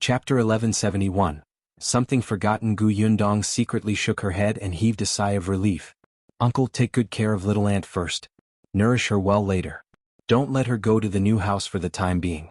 Chapter 1171. Something forgotten. Gu Yundong secretly shook her head and heaved a sigh of relief. Uncle, take good care of little aunt first. Nourish her well later. Don't let her go to the new house for the time being.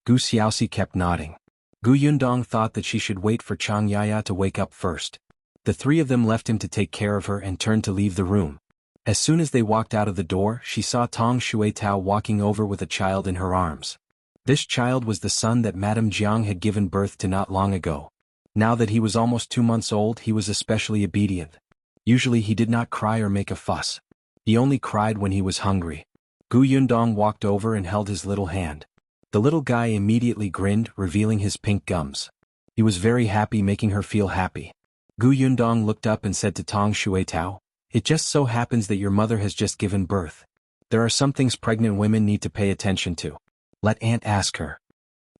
Gu Xiaoxi kept nodding. Gu Yundong thought that she should wait for Chang Yaya to wake up first. The three of them left him to take care of her and turned to leave the room. As soon as they walked out of the door, she saw Tong Shuetao walking over with a child in her arms. This child was the son that Madame Jiang had given birth to not long ago. Now that he was almost 2 months old, he was especially obedient. Usually he did not cry or make a fuss. He only cried when he was hungry. Gu Yundong walked over and held his little hand. The little guy immediately grinned, revealing his pink gums. He was very happy, making her feel happy. Gu Yundong looked up and said to Tong Shuetao, "It just so happens that your mother has just given birth. There are some things pregnant women need to pay attention to. Let Aunt ask her."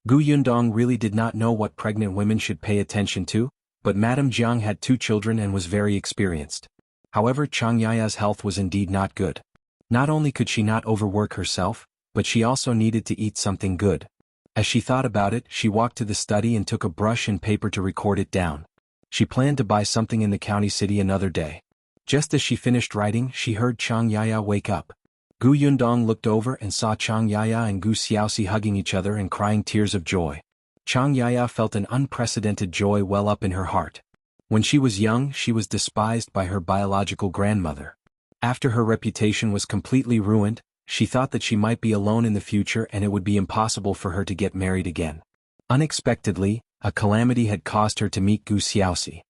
Gu Yundong really did not know what pregnant women should pay attention to, but Madame Jiang had 2 children and was very experienced. However, Chang Yaya's health was indeed not good. Not only could she not overwork herself, but she also needed to eat something good. As she thought about it, she walked to the study and took a brush and paper to record it down. She planned to buy something in the county city another day. Just as she finished writing, she heard Chang Yaya wake up. Gu Yundong looked over and saw Chang Yaya and Gu Xiaoxi hugging each other and crying tears of joy. Chang Yaya felt an unprecedented joy well up in her heart. When she was young, she was despised by her biological grandmother. After her reputation was completely ruined, she thought that she might be alone in the future and it would be impossible for her to get married again. Unexpectedly, a calamity had caused her to meet Gu Xiaoxi.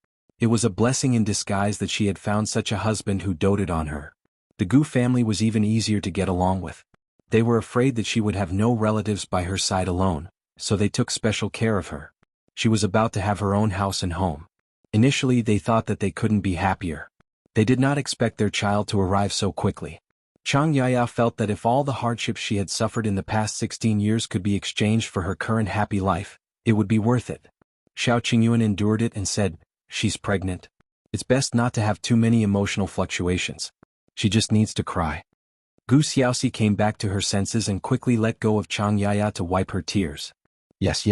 It was a blessing in disguise that she had found such a husband who doted on her. The Gu family was even easier to get along with. They were afraid that she would have no relatives by her side alone, so they took special care of her. She was about to have her own house and home. Initially they thought that they couldn't be happier. They did not expect their child to arrive so quickly. Chang Yaya felt that if all the hardships she had suffered in the past 16 years could be exchanged for her current happy life, it would be worth it. Shao Qingyuan endured it and said, "She's pregnant. It's best not to have too many emotional fluctuations. She just needs to cry." Gu Xiaoxi came back to her senses and quickly let go of Chang Yaya to wipe her tears. Yes.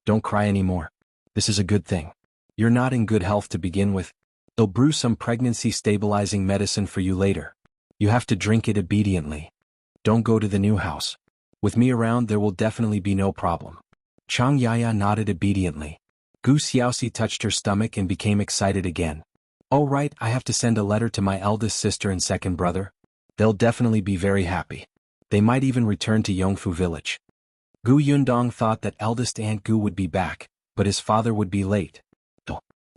Don't cry anymore. This is a good thing. You're not in good health to begin with. They'll brew some pregnancy-stabilizing medicine for you later. You have to drink it obediently. Don't go to the new house. With me around there will definitely be no problem." Chang Yaya nodded obediently. Gu Xiaoxi touched her stomach and became excited again. "Oh right, I have to send a letter to my eldest sister and second brother. They'll definitely be very happy. They might even return to Yongfu village." Gu Yundong thought that eldest aunt Gu would be back, but his father would be late.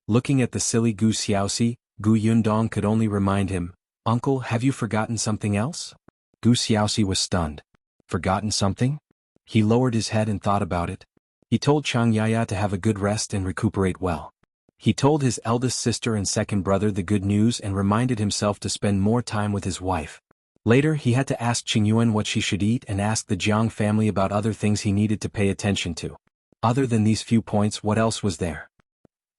Looking at the silly Gu Xiaoxi, Gu Yundong could only remind him, "Uncle, have you forgotten something else?" Gu Xiaoxi was stunned. Forgotten something? He lowered his head and thought about it. He told Chang Yaya to have a good rest and recuperate well. He told his eldest sister and second brother the good news and reminded himself to spend more time with his wife. Later he had to ask Qingyuan what she should eat and ask the Zhang family about other things he needed to pay attention to. Other than these few points, what else was there?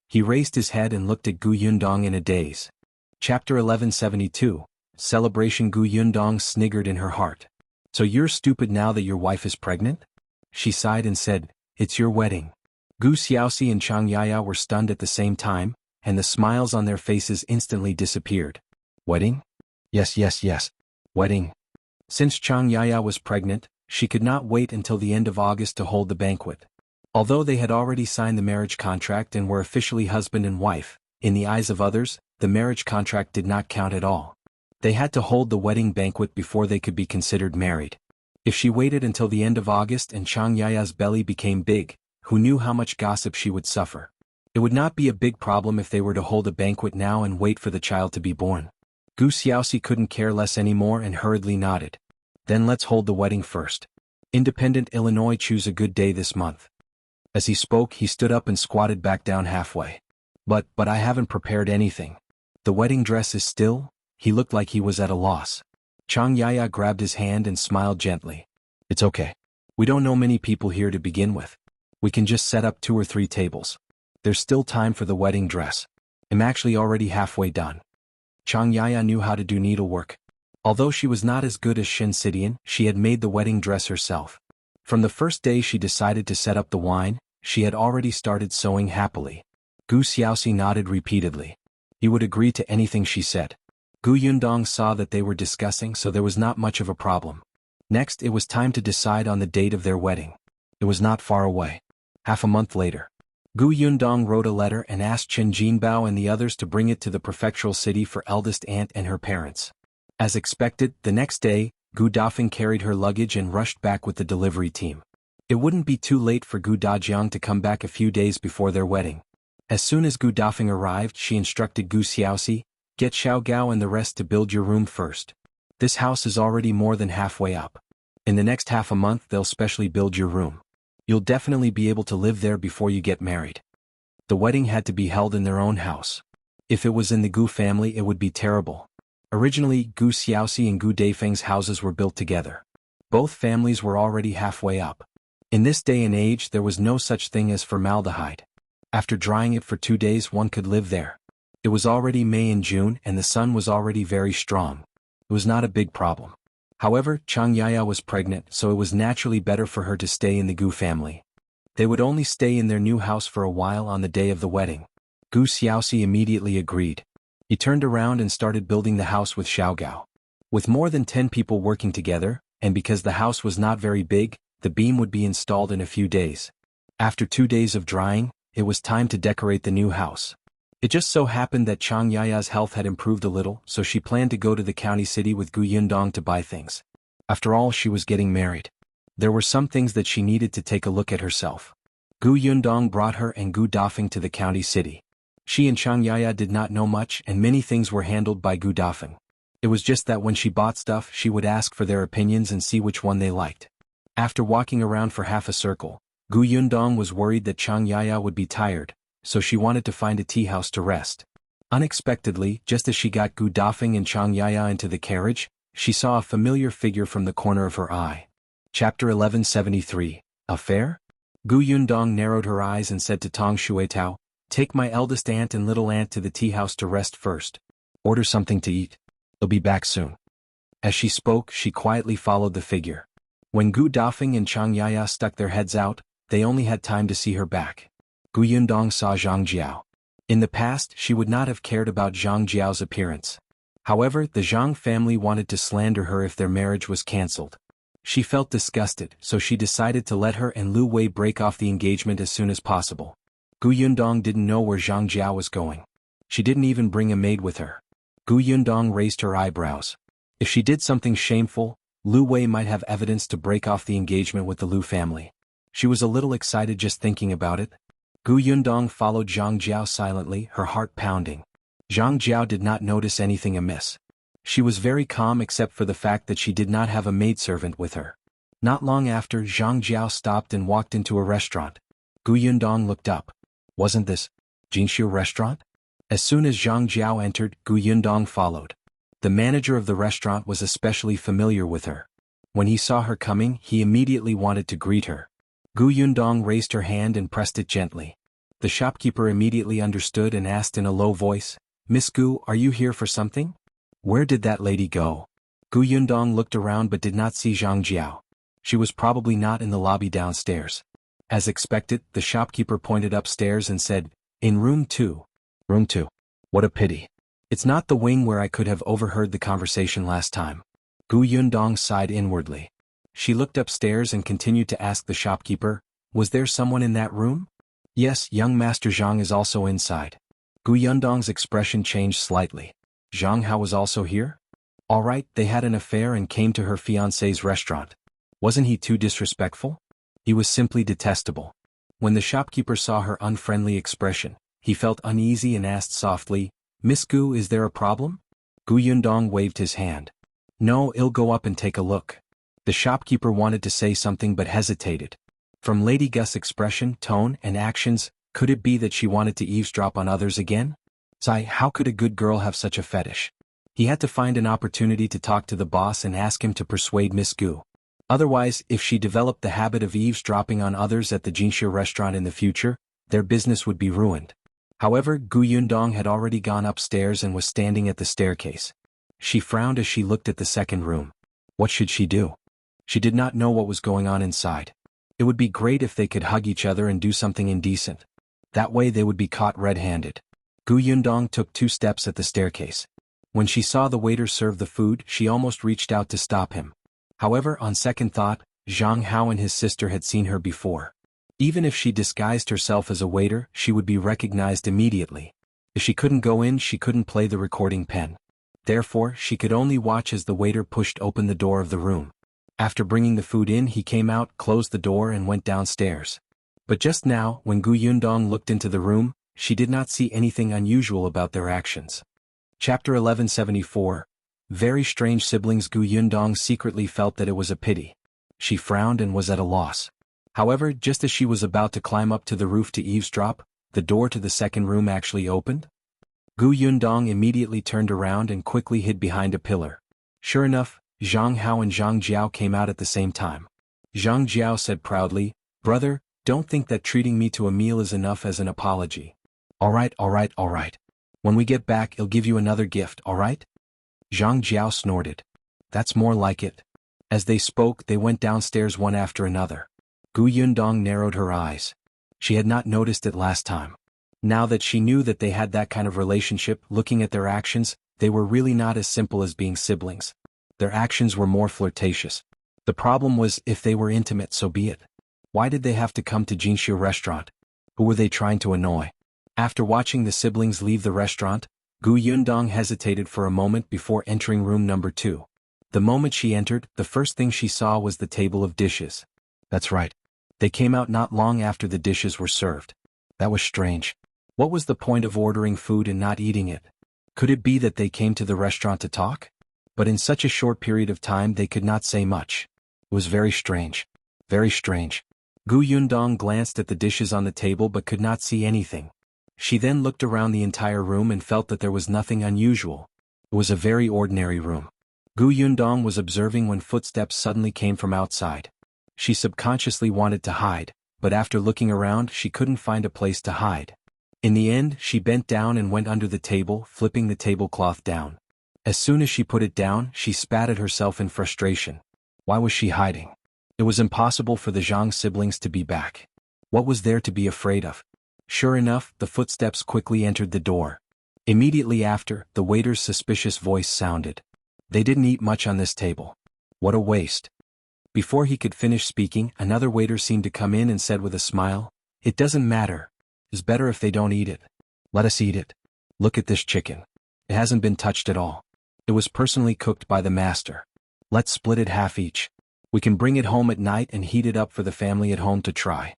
He raised his head and looked at Gu Yundong in a daze. Chapter 1172. Celebration. Gu Yundong sniggered in her heart. "So you're stupid now that your wife is pregnant?" She sighed and said, "It's your wedding." Gu Xiaoxi and Chang Yaya were stunned at the same time, and the smiles on their faces instantly disappeared. Wedding? Yes. Wedding. Since Chang Yaya was pregnant, she could not wait until the end of August to hold the banquet. Although they had already signed the marriage contract and were officially husband and wife, in the eyes of others, the marriage contract did not count at all. They had to hold the wedding banquet before they could be considered married. If she waited until the end of August and Chang Yaya's belly became big, who knew how much gossip she would suffer? It would not be a big problem if they were to hold a banquet now and wait for the child to be born. Gu Xiaoxi couldn't care less anymore and hurriedly nodded. "Then let's hold the wedding first. Independent Illinois choose a good day this month." As he spoke, he stood up and squatted back down halfway. But I haven't prepared anything. The wedding dress is still." He looked like he was at a loss. Chang Yaya grabbed his hand and smiled gently. "It's okay. We don't know many people here to begin with. We can just set up 2 or 3 tables. There's still time for the wedding dress. I'm actually already halfway done." Chang Yaya knew how to do needlework. Although she was not as good as Shen Sidian, she had made the wedding dress herself. From the first day she decided to set up the wine, She had already started sewing happily. Gu Xiaoxi nodded repeatedly. He would agree to anything she said. Gu Yundong saw that they were discussing, so there was not much of a problem. Next, it was time to decide on the date of their wedding. It was not far away. Half a month later. Gu Yundong wrote a letter and asked Chen Jinbao and the others to bring it to the prefectural city for eldest aunt and her parents. As expected, the next day, Gu Dafeng carried her luggage and rushed back with the delivery team. It wouldn't be too late for Gu Dajiang to come back a few days before their wedding. As soon as Gu Dafeng arrived, she instructed Gu Xiaoxi, "Get Shao Gao and the rest to build your room first. This house is already more than halfway up. In the next half a month they'll specially build your room. You'll definitely be able to live there before you get married." The wedding had to be held in their own house. If it was in the Gu family, it would be terrible. Originally, Gu Xiaoxi and Gu Dafeng's houses were built together. Both families were already halfway up. In this day and age, there was no such thing as formaldehyde. After drying it for 2 days, one could live there. It was already May and June, and the sun was already very strong. It was not a big problem. However, Chang Yaya was pregnant, so it was naturally better for her to stay in the Gu family. They would only stay in their new house for a while on the day of the wedding. Gu Xiaoxi immediately agreed. He turned around and started building the house with Shao Gao. With more than 10 people working together, and because the house was not very big, the beam would be installed in a few days. After 2 days of drying, it was time to decorate the new house. It just so happened that Chang Yaya's health had improved a little, so she planned to go to the county city with Gu Yundong to buy things. After all, she was getting married. There were some things that she needed to take a look at herself. Gu Yundong brought her and Gu Dafeng to the county city. She and Chang Yaya did not know much, and many things were handled by Gu Dafeng. It was just that when she bought stuff, she would ask for their opinions and see which one they liked. After walking around for half a circle, Gu Yundong was worried that Chang Yaya would be tired, so she wanted to find a tea house to rest. Unexpectedly, just as she got Gu Dafeng and Chang Yaya into the carriage, she saw a familiar figure from the corner of her eye. Chapter 1173, Affair? Gu Yundong narrowed her eyes and said to Tong Shuetao, "Take my eldest aunt and little aunt to the tea house to rest first. Order something to eat. They'll be back soon." As she spoke, she quietly followed the figure. When Gu Dafeng and Chang Yaya stuck their heads out, they only had time to see her back. Gu Yundong saw Zhang Jiao. In the past, she would not have cared about Zhang Jiao's appearance. However, the Zhang family wanted to slander her if their marriage was cancelled. She felt disgusted, so she decided to let her and Lu Wei break off the engagement as soon as possible. Gu Yundong didn't know where Zhang Jiao was going. She didn't even bring a maid with her. Gu Yundong raised her eyebrows. If she did something shameful, Lu Wei might have evidence to break off the engagement with the Lu family. She was a little excited just thinking about it. Gu Yundong followed Zhang Jiao silently, her heart pounding. Zhang Jiao did not notice anything amiss. She was very calm except for the fact that she did not have a maidservant with her. Not long after, Zhang Jiao stopped and walked into a restaurant. Gu Yundong looked up. Wasn't this Jinxiu restaurant? As soon as Zhang Jiao entered, Gu Yundong followed. The manager of the restaurant was especially familiar with her. When he saw her coming, he immediately wanted to greet her. Gu Yundong raised her hand and pressed it gently. The shopkeeper immediately understood and asked in a low voice, "Miss Gu, are you here for something? Where did that lady go?" Gu Yundong looked around but did not see Zhang Jiao. She was probably not in the lobby downstairs. As expected, the shopkeeper pointed upstairs and said, "In room 2. Room 2. What a pity. It's not the wing where I could have overheard the conversation last time." Gu Yundong sighed inwardly. She looked upstairs and continued to ask the shopkeeper, "Was there someone in that room?" "Yes, young Master Zhang is also inside." Gu Yundong's expression changed slightly. Zhang Hao was also here? All right, they had an affair and came to her fiancé's restaurant. Wasn't he too disrespectful? He was simply detestable. When the shopkeeper saw her unfriendly expression, he felt uneasy and asked softly, "Miss Gu, is there a problem?" Gu Yundong waved his hand. "No, I'll go up and take a look." The shopkeeper wanted to say something but hesitated. From Lady Gu's expression, tone, and actions, could it be that she wanted to eavesdrop on others again? Sigh, how could a good girl have such a fetish? He had to find an opportunity to talk to the boss and ask him to persuade Miss Gu. Otherwise, if she developed the habit of eavesdropping on others at the Jinxia restaurant in the future, their business would be ruined. However, Gu Yundong had already gone upstairs and was standing at the staircase. She frowned as she looked at the second room. What should she do? She did not know what was going on inside. It would be great if they could hug each other and do something indecent. That way they would be caught red-handed. Gu Yundong took 2 steps at the staircase. When she saw the waiter serve the food, she almost reached out to stop him. However, on second thought, Zhang Hao and his sister had seen her before. Even if she disguised herself as a waiter, she would be recognized immediately. If she couldn't go in, she couldn't play the recording pen. Therefore, she could only watch as the waiter pushed open the door of the room. After bringing the food in, he came out, closed the door and went downstairs. But just now, when Gu Yundong looked into the room, she did not see anything unusual about their actions. Chapter 1174. Very strange siblings. Gu Yundong secretly felt that it was a pity. She frowned and was at a loss. However, just as she was about to climb up to the roof to eavesdrop, the door to the second room actually opened. Gu Yundong immediately turned around and quickly hid behind a pillar. Sure enough, Zhang Hao and Zhang Jiao came out at the same time. Zhang Jiao said proudly, "Brother, don't think that treating me to a meal is enough as an apology. Alright. When we get back, I'll give you another gift, alright?" Zhang Jiao snorted. "That's more like it." As they spoke, they went downstairs one after another. Gu Yundong narrowed her eyes. She had not noticed it last time. Now that she knew that they had that kind of relationship, looking at their actions, they were really not as simple as being siblings. Their actions were more flirtatious. The problem was, if they were intimate, so be it. Why did they have to come to Jinxia restaurant? Who were they trying to annoy? After watching the siblings leave the restaurant, Gu Yundong hesitated for a moment before entering room number 2. The moment she entered, the first thing she saw was the table of dishes. That's right. They came out not long after the dishes were served. That was strange. What was the point of ordering food and not eating it? Could it be that they came to the restaurant to talk? But in such a short period of time they could not say much. It was very strange. Very strange. Gu Yundong glanced at the dishes on the table but could not see anything. She then looked around the entire room and felt that there was nothing unusual. It was a very ordinary room. Gu Yundong was observing when footsteps suddenly came from outside. She subconsciously wanted to hide, but after looking around she couldn't find a place to hide. In the end, she bent down and went under the table, flipping the tablecloth down. As soon as she put it down, she spat at herself in frustration. Why was she hiding? It was impossible for the Zhang siblings to be back. What was there to be afraid of? Sure enough, the footsteps quickly entered the door. Immediately after, the waiter's suspicious voice sounded. They didn't eat much on this table. What a waste. Before he could finish speaking, another waiter seemed to come in and said with a smile, "It doesn't matter. It's better if they don't eat it. Let us eat it. Look at this chicken. It hasn't been touched at all. It was personally cooked by the master. Let's split it half each. We can bring it home at night and heat it up for the family at home to try."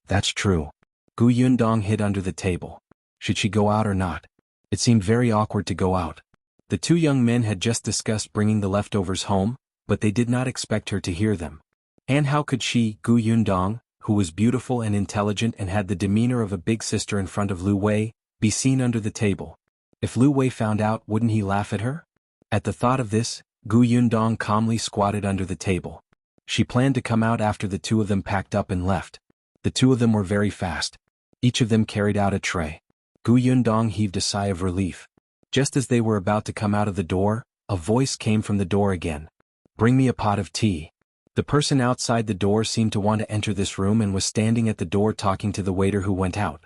That's true. Gu Yundong hid under the table. Should she go out or not? It seemed very awkward to go out. The 2 young men had just discussed bringing the leftovers home, but they did not expect her to hear them. And how could she, Gu Yundong, who was beautiful and intelligent and had the demeanor of a big sister in front of Lu Wei, be seen under the table? If Lu Wei found out, wouldn't he laugh at her? At the thought of this, Gu Yundong calmly squatted under the table. She planned to come out after the 2 of them packed up and left. The 2 of them were very fast. Each of them carried out a tray. Gu Yundong heaved a sigh of relief. Just as they were about to come out of the door, a voice came from the door again. "Bring me a pot of tea." The person outside the door seemed to want to enter this room and was standing at the door talking to the waiter who went out.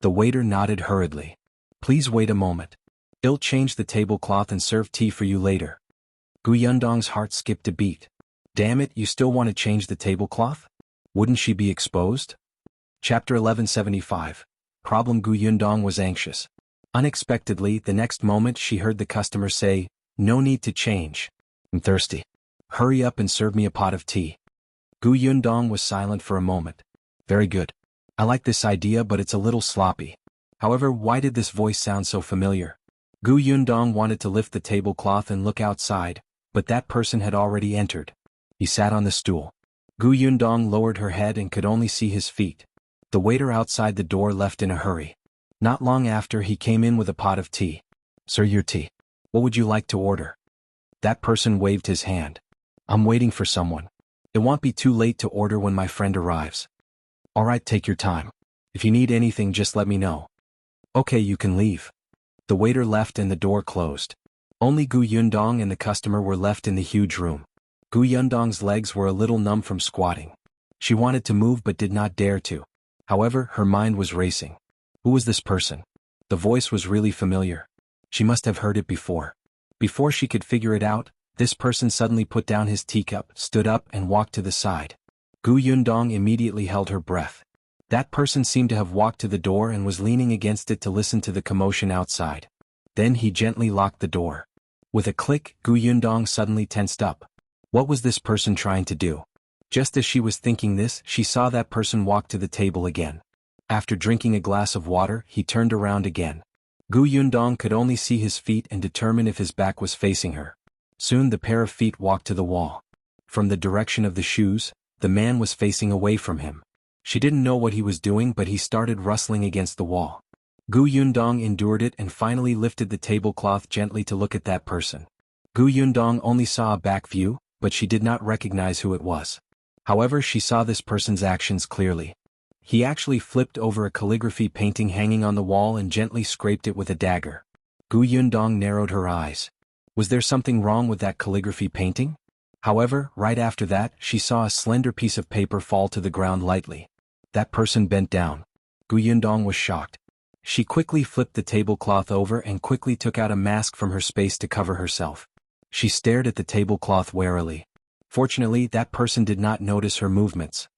The waiter nodded hurriedly. "Please wait a moment. I'll change the tablecloth and serve tea for you later." Gu Yundong's heart skipped a beat. Damn it, you still want to change the tablecloth? Wouldn't she be exposed? Chapter 1175. Problem. Gu Yundong was anxious. Unexpectedly, the next moment she heard the customer say, "No need to change. I'm thirsty. Hurry up and serve me a pot of tea." Gu Yundong was silent for a moment. Very good. I like this idea, but it's a little sloppy. However, why did this voice sound so familiar? Gu Yundong wanted to lift the tablecloth and look outside, but that person had already entered. He sat on the stool. Gu Yundong lowered her head and could only see his feet. The waiter outside the door left in a hurry. Not long after, he came in with a pot of tea. "Sir, your tea. What would you like to order?" That person waved his hand. "I'm waiting for someone. It won't be too late to order when my friend arrives." "Alright, take your time. If you need anything, just let me know." "Okay, you can leave." The waiter left and the door closed. Only Gu Yundong and the customer were left in the huge room. Gu Yundong's legs were a little numb from squatting. She wanted to move but did not dare to. However, her mind was racing. Who was this person? The voice was really familiar. She must have heard it before. Before she could figure it out, this person suddenly put down his teacup, stood up and walked to the side. Gu Yundong immediately held her breath. That person seemed to have walked to the door and was leaning against it to listen to the commotion outside. Then he gently locked the door. With a click, Gu Yundong suddenly tensed up. What was this person trying to do? Just as she was thinking this, she saw that person walk to the table again. After drinking a glass of water, he turned around again. Gu Yundong could only see his feet and determine if his back was facing her. Soon the pair of feet walked to the wall. From the direction of the shoes, the man was facing away from him. She didn't know what he was doing, but he started rustling against the wall. Gu Yundong endured it and finally lifted the tablecloth gently to look at that person. Gu Yundong only saw a back view, but she did not recognize who it was. However, she saw this person's actions clearly. He actually flipped over a calligraphy painting hanging on the wall and gently scraped it with a dagger. Gu Yundong narrowed her eyes. Was there something wrong with that calligraphy painting? However, right after that, she saw a slender piece of paper fall to the ground lightly. That person bent down. Gu Yundong was shocked. She quickly flipped the tablecloth over and quickly took out a mask from her space to cover herself. She stared at the tablecloth warily. Fortunately, that person did not notice her movements.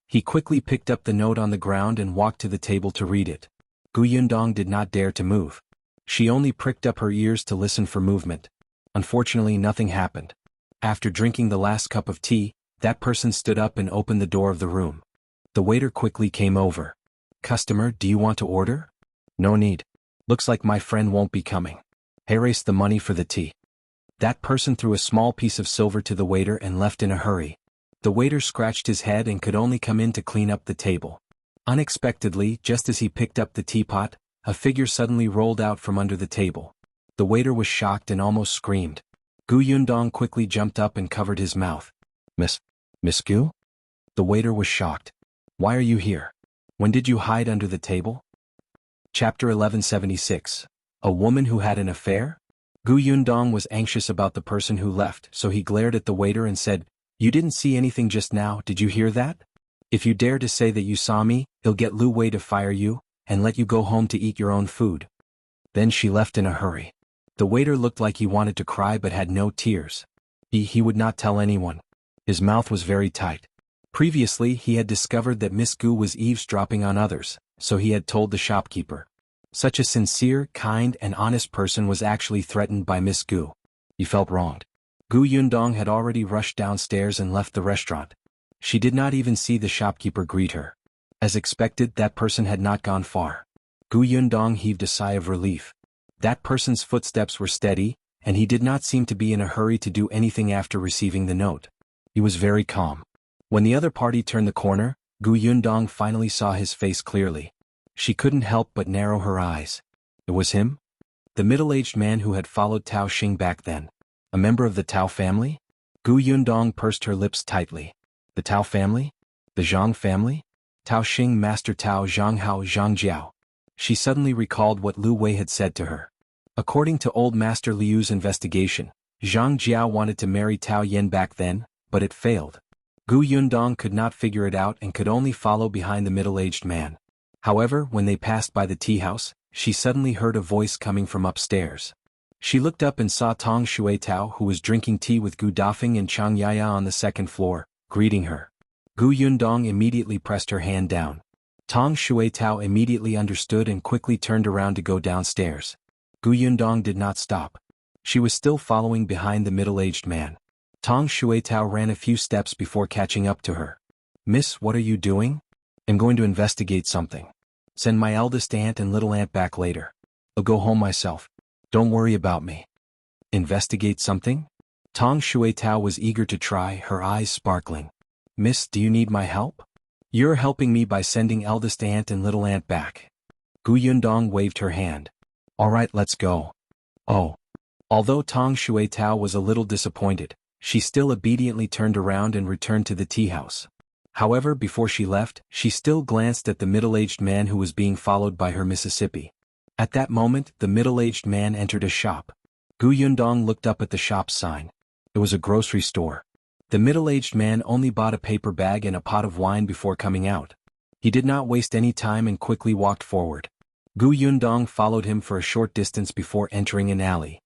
He quickly picked up the note on the ground and walked to the table to read it. Gu Yundong did not dare to move. She only pricked up her ears to listen for movement. Unfortunately, nothing happened. After drinking the last cup of tea, that person stood up and opened the door of the room. The waiter quickly came over. "Customer, do you want to order?" "No need. Looks like my friend won't be coming. Erase the money for the tea." That person threw a small piece of silver to the waiter and left in a hurry. The waiter scratched his head and could only come in to clean up the table. Unexpectedly, just as he picked up the teapot, a figure suddenly rolled out from under the table. The waiter was shocked and almost screamed. Gu Yundong quickly jumped up and covered his mouth. Miss Gu?" The waiter was shocked. "Why are you here? When did you hide under the table?" Chapter 1176. A woman who had an affair? Gu Yundong was anxious about the person who left, so he glared at the waiter and said, "You didn't see anything just now, did you hear that? If you dare to say that you saw me, he'll get Lu Wei to fire you, and let you go home to eat your own food." Then she left in a hurry. The waiter looked like he wanted to cry but had no tears. He would not tell anyone. His mouth was very tight. Previously, he had discovered that Miss Gu was eavesdropping on others, so he had told the shopkeeper. Such a sincere, kind, and honest person was actually threatened by Miss Gu. He felt wronged. Gu Yundong had already rushed downstairs and left the restaurant. She did not even see the shopkeeper greet her. As expected, that person had not gone far. Gu Yundong heaved a sigh of relief. That person's footsteps were steady, and he did not seem to be in a hurry to do anything after receiving the note. He was very calm. When the other party turned the corner, Gu Yundong finally saw his face clearly. She couldn't help but narrow her eyes. It was him? The middle-aged man who had followed Tao Xing back then. A member of the Tao family? Gu Yundong pursed her lips tightly. The Tao family? The Zhang family? Tao Xing, Master Tao Zhanghao Zhangjiao. She suddenly recalled what Lu Wei had said to her. According to old Master Liu's investigation, Zhang Jiao wanted to marry Tao Yen back then, but it failed. Gu Yundong could not figure it out and could only follow behind the middle-aged man. However, when they passed by the tea house, she suddenly heard a voice coming from upstairs. She looked up and saw Tong Shuetao, who was drinking tea with Gu Dafeng and Chang Yaya on the second floor, greeting her. Gu Yundong immediately pressed her hand down. Tong Shuetao immediately understood and quickly turned around to go downstairs. Gu Yundong did not stop. She was still following behind the middle-aged man. Tong Shuetao ran a few steps before catching up to her. "Miss, what are you doing?" "I'm going to investigate something. Send my eldest aunt and little aunt back later. I'll go home myself. Don't worry about me." "Investigate something?" Tong Shuetao was eager to try, her eyes sparkling. "Miss, do you need my help?" "You're helping me by sending eldest aunt and little aunt back." Gu Yundong waved her hand. "All right, let's go." "Oh." Although Tong Shuetao was a little disappointed, she still obediently turned around and returned to the tea house. However, before she left, she still glanced at the middle-aged man who was being followed by her Mississippi. At that moment, the middle-aged man entered a shop. Gu Yundong looked up at the shop's sign. It was a grocery store. The middle-aged man only bought a paper bag and a pot of wine before coming out. He did not waste any time and quickly walked forward. Gu Yundong followed him for a short distance before entering an alley.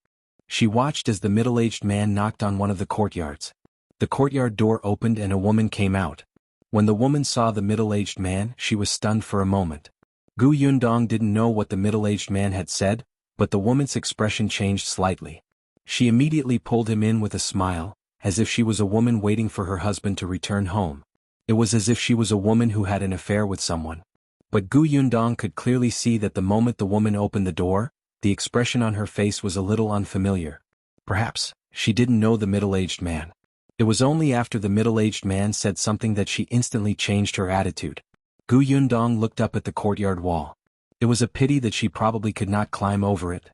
She watched as the middle-aged man knocked on one of the courtyards. The courtyard door opened and a woman came out. When the woman saw the middle-aged man, she was stunned for a moment. Gu Yundong didn't know what the middle-aged man had said, but the woman's expression changed slightly. She immediately pulled him in with a smile, as if she was a woman waiting for her husband to return home. It was as if she was a woman who had an affair with someone. But Gu Yundong could clearly see that the moment the woman opened the door, the expression on her face was a little unfamiliar. Perhaps, she didn't know the middle-aged man. It was only after the middle-aged man said something that she instantly changed her attitude. Gu Yundong looked up at the courtyard wall. It was a pity that she probably could not climb over it.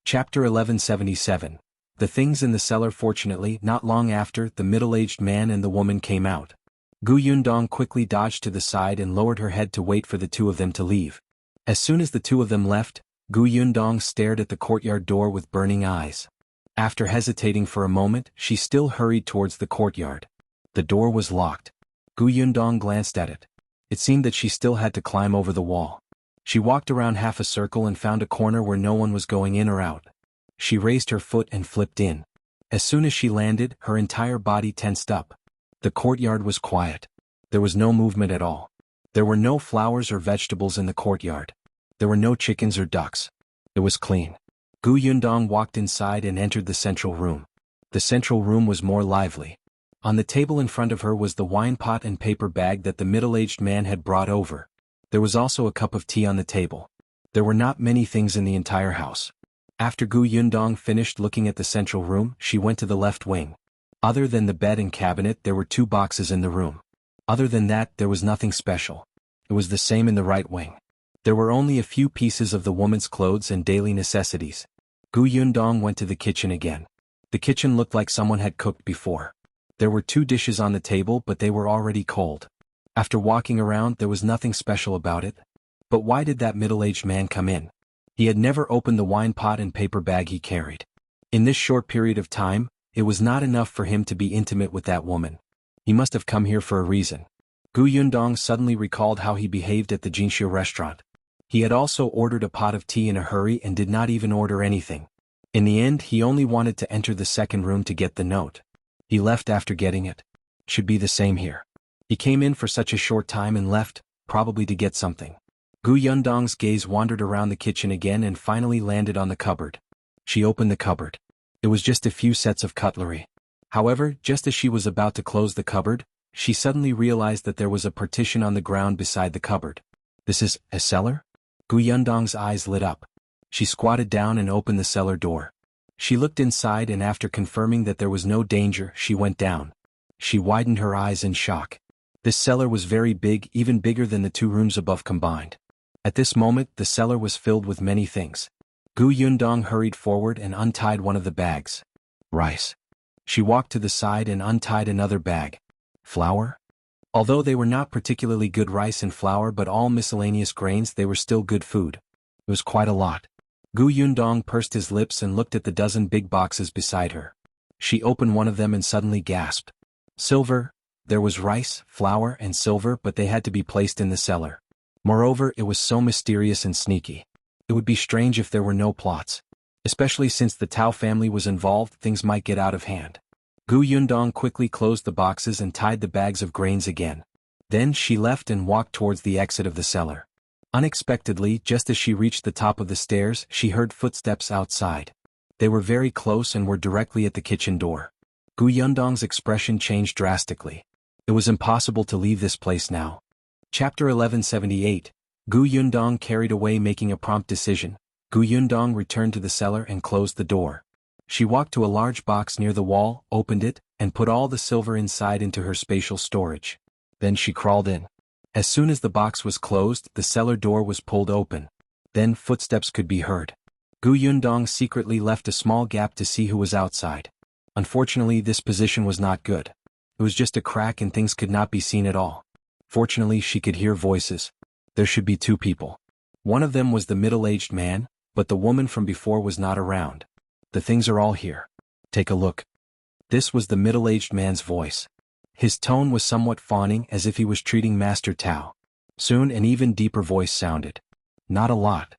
Chapter 1177. The things in the cellar. Fortunately, not long after, the middle-aged man and the woman came out. Gu Yundong quickly dodged to the side and lowered her head to wait for the two of them to leave. As soon as the two of them left, Gu Yundong stared at the courtyard door with burning eyes. After hesitating for a moment, she still hurried towards the courtyard. The door was locked. Gu Yundong glanced at it. It seemed that she still had to climb over the wall. She walked around half a circle and found a corner where no one was going in or out. She raised her foot and flipped in. As soon as she landed, her entire body tensed up. The courtyard was quiet. There was no movement at all. There were no flowers or vegetables in the courtyard. There were no chickens or ducks. It was clean. Gu Yundong walked inside and entered the central room. The central room was more lively. On the table in front of her was the wine pot and paper bag that the middle-aged man had brought over. There was also a cup of tea on the table. There were not many things in the entire house. After Gu Yundong finished looking at the central room, she went to the left wing. Other than the bed and cabinet, there were 2 boxes in the room. Other than that, there was nothing special. It was the same in the right wing. There were only a few pieces of the woman's clothes and daily necessities. Gu Yundong went to the kitchen again. The kitchen looked like someone had cooked before. There were 2 dishes on the table, but they were already cold. After walking around, there was nothing special about it. But why did that middle-aged man come in? He had never opened the wine pot and paper bag he carried. In this short period of time, it was not enough for him to be intimate with that woman. He must have come here for a reason. Gu Yundong suddenly recalled how he behaved at the Jinxia restaurant. He had also ordered a pot of tea in a hurry and did not even order anything. In the end, he only wanted to enter the second room to get the note. He left after getting it. Should be the same here. He came in for such a short time and left, probably to get something. Gu Yundong's gaze wandered around the kitchen again and finally landed on the cupboard. She opened the cupboard. It was just a few sets of cutlery. However, just as she was about to close the cupboard, she suddenly realized that there was a partition on the ground beside the cupboard. This is a cellar? Gu Yundong's eyes lit up. She squatted down and opened the cellar door. She looked inside and after confirming that there was no danger, she went down. She widened her eyes in shock. This cellar was very big, even bigger than the 2 rooms above combined. At this moment, the cellar was filled with many things. Gu Yundong hurried forward and untied one of the bags. Rice. She walked to the side and untied another bag. Flour? Although they were not particularly good rice and flour but all miscellaneous grains, they were still good food. It was quite a lot. Gu Yundong pursed his lips and looked at the dozen big boxes beside her. She opened one of them and suddenly gasped. Silver. There was rice, flour, and silver, but they had to be placed in the cellar. Moreover, it was so mysterious and sneaky. It would be strange if there were no plots. Especially since the Tao family was involved, things might get out of hand. Gu Yundong quickly closed the boxes and tied the bags of grains again. Then she left and walked towards the exit of the cellar. Unexpectedly, just as she reached the top of the stairs, she heard footsteps outside. They were very close and were directly at the kitchen door. Gu Yundong's expression changed drastically. It was impossible to leave this place now. Chapter 1178. Gu Yundong carried away making a prompt decision. Gu Yundong returned to the cellar and closed the door. She walked to a large box near the wall, opened it, and put all the silver inside into her spatial storage. Then she crawled in. As soon as the box was closed, the cellar door was pulled open. Then footsteps could be heard. Gu Yundong secretly left a small gap to see who was outside. Unfortunately, this position was not good. It was just a crack and things could not be seen at all. Fortunately, she could hear voices. There should be 2 people. One of them was the middle-aged man, but the woman from before was not around. The things are all here. Take a look. This was the middle-aged man's voice. His tone was somewhat fawning, as if he was treating Master Tao. Soon an even deeper voice sounded. Not a lot.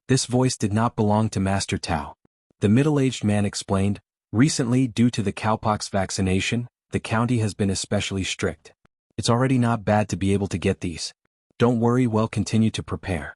This voice did not belong to Master Tao. The middle-aged man explained, recently, due to the cowpox vaccination, the county has been especially strict. It's already not bad to be able to get these. Don't worry, we'll continue to prepare.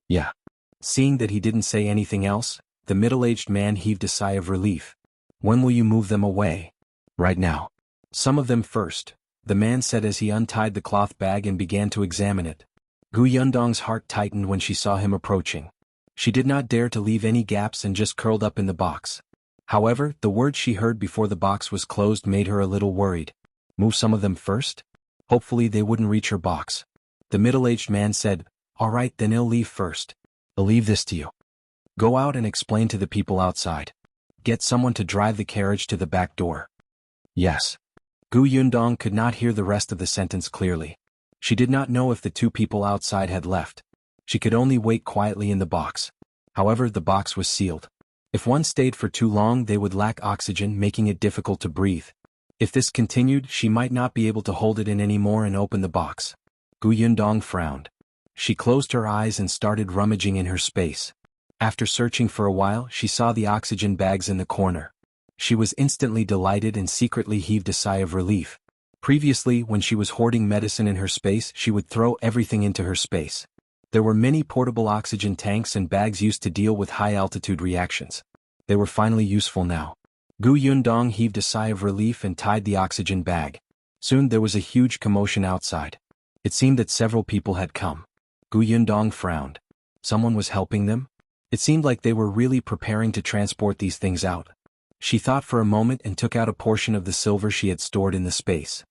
Yeah. Seeing that he didn't say anything else, the middle-aged man heaved a sigh of relief. When will you move them away? Right now. Some of them first, the man said as he untied the cloth bag and began to examine it. Gu Yundong's heart tightened when she saw him approaching. She did not dare to leave any gaps and just curled up in the box. However, the words she heard before the box was closed made her a little worried. Move some of them first? Hopefully they wouldn't reach her box. The middle-aged man said, all right, then I'll leave first. I'll leave this to you. Go out and explain to the people outside. Get someone to drive the carriage to the back door. Yes. Gu Yundong could not hear the rest of the sentence clearly. She did not know if the two people outside had left. She could only wait quietly in the box. However, the box was sealed. If one stayed for too long, they would lack oxygen, making it difficult to breathe. If this continued, she might not be able to hold it in anymore and open the box. Gu Yundong frowned. She closed her eyes and started rummaging in her space. After searching for a while, she saw the oxygen bags in the corner. She was instantly delighted and secretly heaved a sigh of relief. Previously, when she was hoarding medicine in her space, she would throw everything into her space. There were many portable oxygen tanks and bags used to deal with high-altitude reactions. They were finally useful now. Gu Yundong heaved a sigh of relief and tied the oxygen bag. Soon there was a huge commotion outside. It seemed that several people had come. Gu Yundong frowned. Someone was helping them? It seemed like they were really preparing to transport these things out. She thought for a moment and took out a portion of the silver she had stored in the space.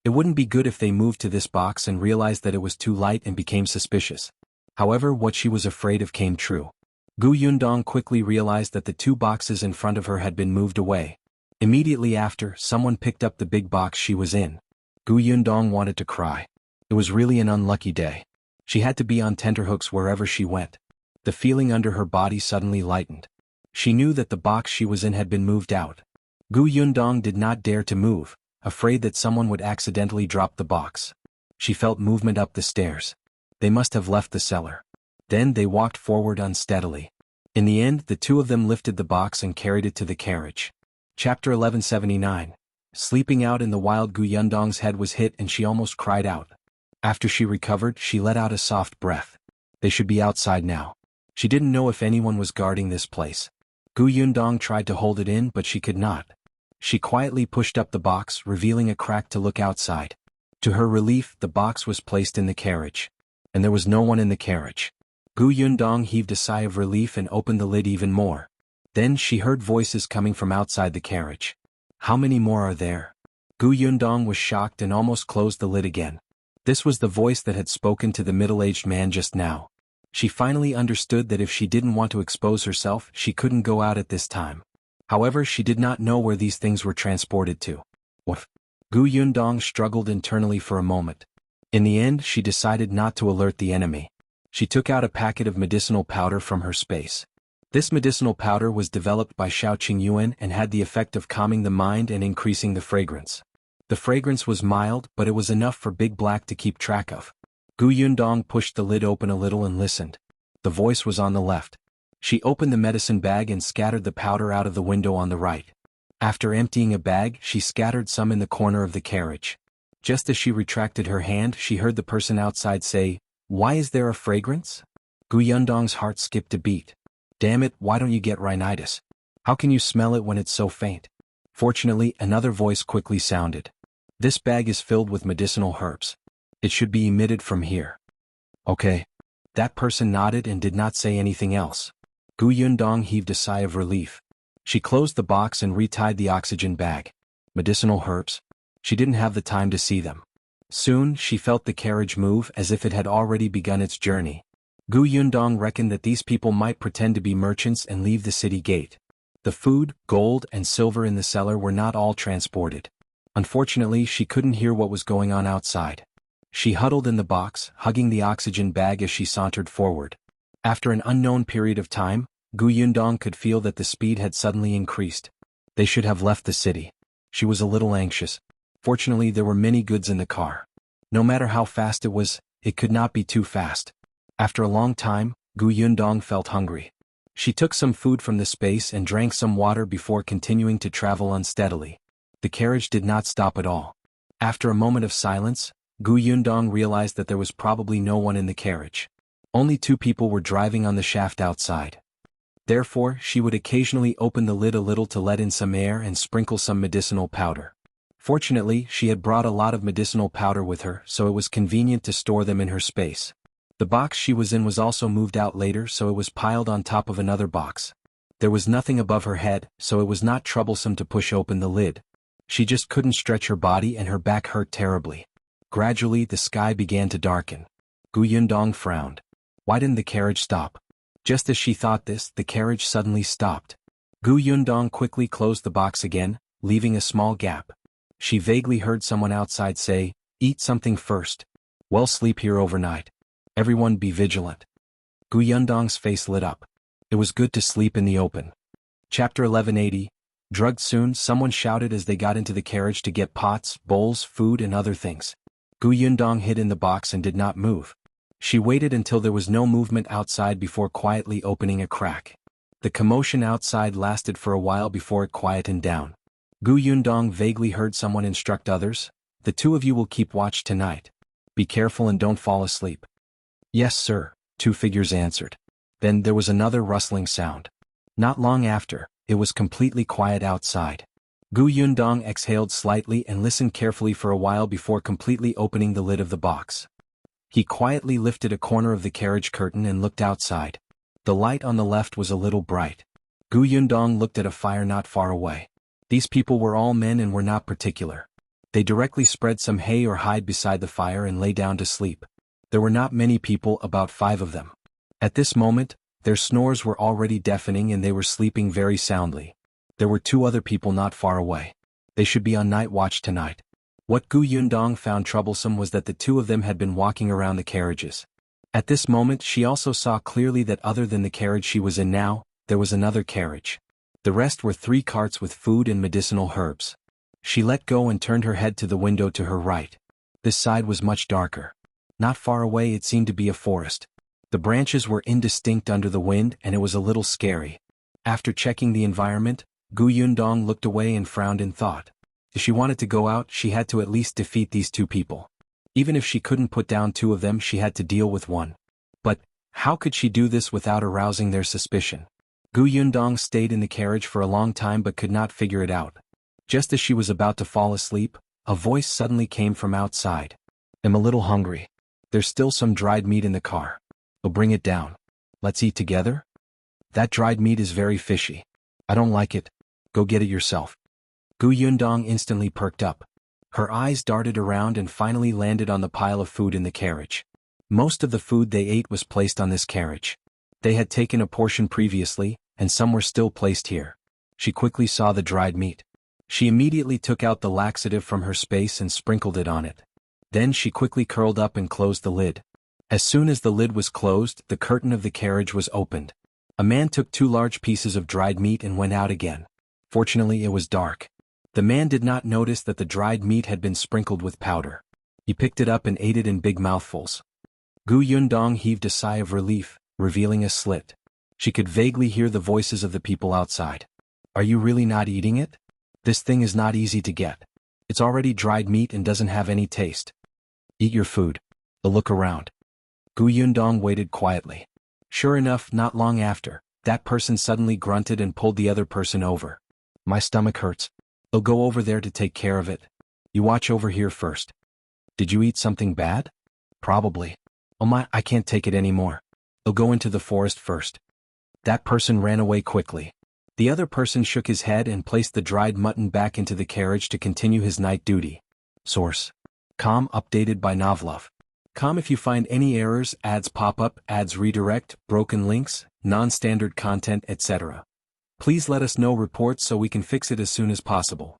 It wouldn't be good if they moved to this box and realized that it was too light and became suspicious. However, what she was afraid of came true. Gu Yundong quickly realized that the two boxes in front of her had been moved away. Immediately after, someone picked up the big box she was in. Gu Yundong wanted to cry. It was really an unlucky day. She had to be on tenterhooks wherever she went. The feeling under her body suddenly lightened. She knew that the box she was in had been moved out. Gu Yundong did not dare to move, afraid that someone would accidentally drop the box. She felt movement up the stairs. They must have left the cellar. Then they walked forward unsteadily. In the end, the two of them lifted the box and carried it to the carriage. Chapter 1179. Sleeping out in the wild, Gu Yundong's head was hit and she almost cried out. After she recovered, she let out a soft breath. They should be outside now. She didn't know if anyone was guarding this place. Gu Yundong tried to hold it in, but she could not. She quietly pushed up the box, revealing a crack to look outside. To her relief, the box was placed in the carriage. And there was no one in the carriage. Gu Yundong heaved a sigh of relief and opened the lid even more. Then she heard voices coming from outside the carriage. How many more are there? Gu Yundong was shocked and almost closed the lid again. This was the voice that had spoken to the middle-aged man just now. She finally understood that if she didn't want to expose herself, she couldn't go out at this time. However, she did not know where these things were transported to. What? Gu Yundong struggled internally for a moment. In the end, she decided not to alert the enemy. She took out a packet of medicinal powder from her space. This medicinal powder was developed by Shao Qingyuan and had the effect of calming the mind and increasing the fragrance. The fragrance was mild, but it was enough for Big Black to keep track of. Gu Yundong pushed the lid open a little and listened. The voice was on the left. She opened the medicine bag and scattered the powder out of the window on the right. After emptying a bag, she scattered some in the corner of the carriage. Just as she retracted her hand, she heard the person outside say, "Why is there a fragrance?" Gu Yundong's heart skipped a beat. Damn it, why don't you get rhinitis? How can you smell it when it's so faint? Fortunately, another voice quickly sounded. This bag is filled with medicinal herbs. It should be emitted from here. Okay. That person nodded and did not say anything else. Gu Yundong heaved a sigh of relief. She closed the box and retied the oxygen bag. Medicinal herbs? She didn't have the time to see them. Soon, she felt the carriage move as if it had already begun its journey. Gu Yundong reckoned that these people might pretend to be merchants and leave the city gate. The food, gold, and silver in the cellar were not all transported. Unfortunately, she couldn't hear what was going on outside. She huddled in the box, hugging the oxygen bag as she sauntered forward. After an unknown period of time, Gu Yundong could feel that the speed had suddenly increased. They should have left the city. She was a little anxious. Fortunately, there were many goods in the car. No matter how fast it was, it could not be too fast. After a long time, Yundong felt hungry. She took some food from the space and drank some water before continuing to travel unsteadily. The carriage did not stop at all. After a moment of silence, Yundong realized that there was probably no one in the carriage. Only 2 people were driving on the shaft outside. Therefore, she would occasionally open the lid a little to let in some air and sprinkle some medicinal powder. Fortunately, she had brought a lot of medicinal powder with her, so it was convenient to store them in her space. The box she was in was also moved out later, so it was piled on top of another box. There was nothing above her head, so it was not troublesome to push open the lid. She just couldn't stretch her body and her back hurt terribly. Gradually, the sky began to darken. Yundong frowned. Why didn't the carriage stop? Just as she thought this, the carriage suddenly stopped. Yundong quickly closed the box again, leaving a small gap. She vaguely heard someone outside say, "Eat something first. Well, sleep here overnight. Everyone be vigilant." Yundong's face lit up. It was good to sleep in the open. Chapter 1180. Drugged soon, someone shouted as they got into the carriage to get pots, bowls, food and other things. Yundong hid in the box and did not move. She waited until there was no movement outside before quietly opening a crack. The commotion outside lasted for a while before it quietened down. Yundong vaguely heard someone instruct others, "The 2 of you will keep watch tonight. Be careful and don't fall asleep." "Yes, sir," 2 figures answered. Then there was another rustling sound. Not long after, it was completely quiet outside. Yundong exhaled slightly and listened carefully for a while before completely opening the lid of the box. He quietly lifted a corner of the carriage curtain and looked outside. The light on the left was a little bright. Yundong looked at a fire not far away. These people were all men and were not particular. They directly spread some hay or hide beside the fire and lay down to sleep. There were not many people, about 5 of them. At this moment, their snores were already deafening and they were sleeping very soundly. There were 2 other people not far away. They should be on night watch tonight. What Yundong found troublesome was that the 2 of them had been walking around the carriages. At this moment she also saw clearly that other than the carriage she was in now, there was another carriage. The rest were 3 carts with food and medicinal herbs. She let go and turned her head to the window to her right. This side was much darker. Not far away it seemed to be a forest. The branches were indistinct under the wind and it was a little scary. After checking the environment, Yundong looked away and frowned in thought. If she wanted to go out, she had to at least defeat these 2 people. Even if she couldn't put down 2 of them, she had to deal with 1. But how could she do this without arousing their suspicion? Yundong stayed in the carriage for a long time but could not figure it out. Just as she was about to fall asleep, a voice suddenly came from outside. "I'm a little hungry. There's still some dried meat in the car. I'll bring it down. Let's eat together?" "That dried meat is very fishy. I don't like it. Go get it yourself." Yundong instantly perked up. Her eyes darted around and finally landed on the pile of food in the carriage. Most of the food they ate was placed on this carriage. They had taken a portion previously, and some were still placed here. She quickly saw the dried meat. She immediately took out the laxative from her space and sprinkled it on it. Then she quickly curled up and closed the lid. As soon as the lid was closed, the curtain of the carriage was opened. A man took 2 large pieces of dried meat and went out again. Fortunately, it was dark. The man did not notice that the dried meat had been sprinkled with powder. He picked it up and ate it in big mouthfuls. Yundong heaved a sigh of relief, revealing a slit. She could vaguely hear the voices of the people outside. "Are you really not eating it? This thing is not easy to get. It's already dried meat and doesn't have any taste. Eat your food. I'll look around." Yundong waited quietly. Sure enough, not long after, that person suddenly grunted and pulled the other person over. "My stomach hurts. I'll go over there to take care of it. You watch over here first." "Did you eat something bad?" "Probably. Oh, I can't take it anymore. I'll go into the forest first." That person ran away quickly. The other person shook his head and placed the dried mutton back into the carriage to continue his night duty. Source: Com, updated by Novlov. Com. If you find any errors, ads pop up, ads redirect, broken links, non-standard content, etc., please let us know reports so we can fix it as soon as possible.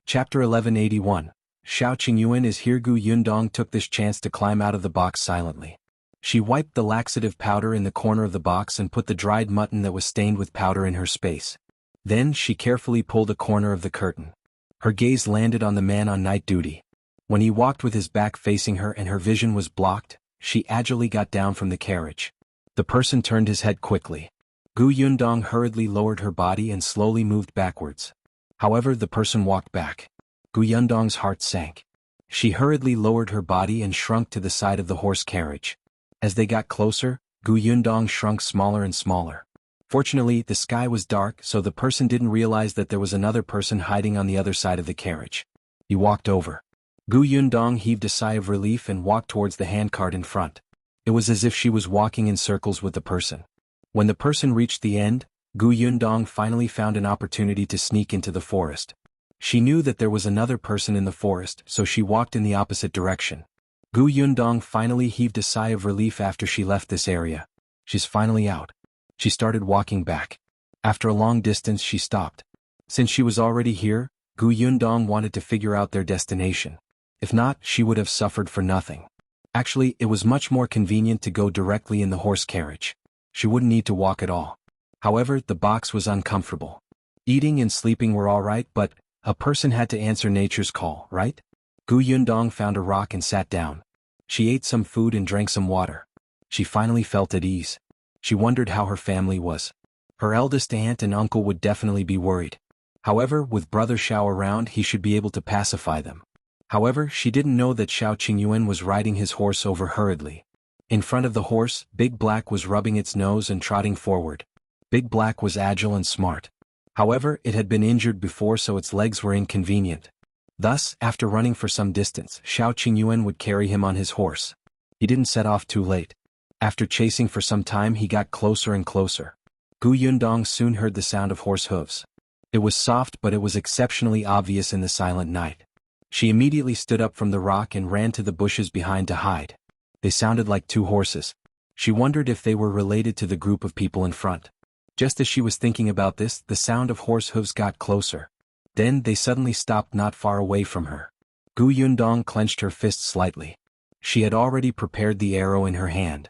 Chapter 1181. Shao Qingyuan is here. Yundong took this chance to climb out of the box silently. She wiped the laxative powder in the corner of the box and put the dried mutton that was stained with powder in her space. Then she carefully pulled a corner of the curtain. Her gaze landed on the man on night duty. When he walked with his back facing her and her vision was blocked, she agilely got down from the carriage. The person turned his head quickly. Gu Yundong hurriedly lowered her body and slowly moved backwards. However, the person walked back. Gu Yundong's heart sank. She hurriedly lowered her body and shrunk to the side of the horse carriage. As they got closer, Gu Yundong shrunk smaller and smaller. Fortunately, the sky was dark, so the person didn't realize that there was another person hiding on the other side of the carriage. He walked over. Gu Yundong heaved a sigh of relief and walked towards the handcart in front. It was as if she was walking in circles with the person. When the person reached the end, Gu Yundong finally found an opportunity to sneak into the forest. She knew that there was another person in the forest, so she walked in the opposite direction. Gu Yundong finally heaved a sigh of relief after she left this area. She's finally out. She started walking back. After a long distance she stopped. Since she was already here, Gu Yundong wanted to figure out their destination. If not, she would have suffered for nothing. Actually, it was much more convenient to go directly in the horse carriage. She wouldn't need to walk at all. However, the box was uncomfortable. Eating and sleeping were alright, but a person had to answer nature's call, right? Gu Yundong found a rock and sat down. She ate some food and drank some water. She finally felt at ease. She wondered how her family was. Her eldest aunt and uncle would definitely be worried. However, with brother Shao around, he should be able to pacify them. However, she didn't know that Shao Qingyuan was riding his horse over hurriedly. In front of the horse, Big Black was rubbing its nose and trotting forward. Big Black was agile and smart. However, it had been injured before, so its legs were inconvenient. Thus, after running for some distance, Shao Qingyuan would carry him on his horse. He didn't set off too late. After chasing for some time, he got closer and closer. Gu Yundong soon heard the sound of horse hooves. It was soft, but it was exceptionally obvious in the silent night. She immediately stood up from the rock and ran to the bushes behind to hide. They sounded like two horses. She wondered if they were related to the group of people in front. Just as she was thinking about this, the sound of horse hooves got closer. Then they suddenly stopped not far away from her. Gu Yundong clenched her fist slightly. She had already prepared the arrow in her hand.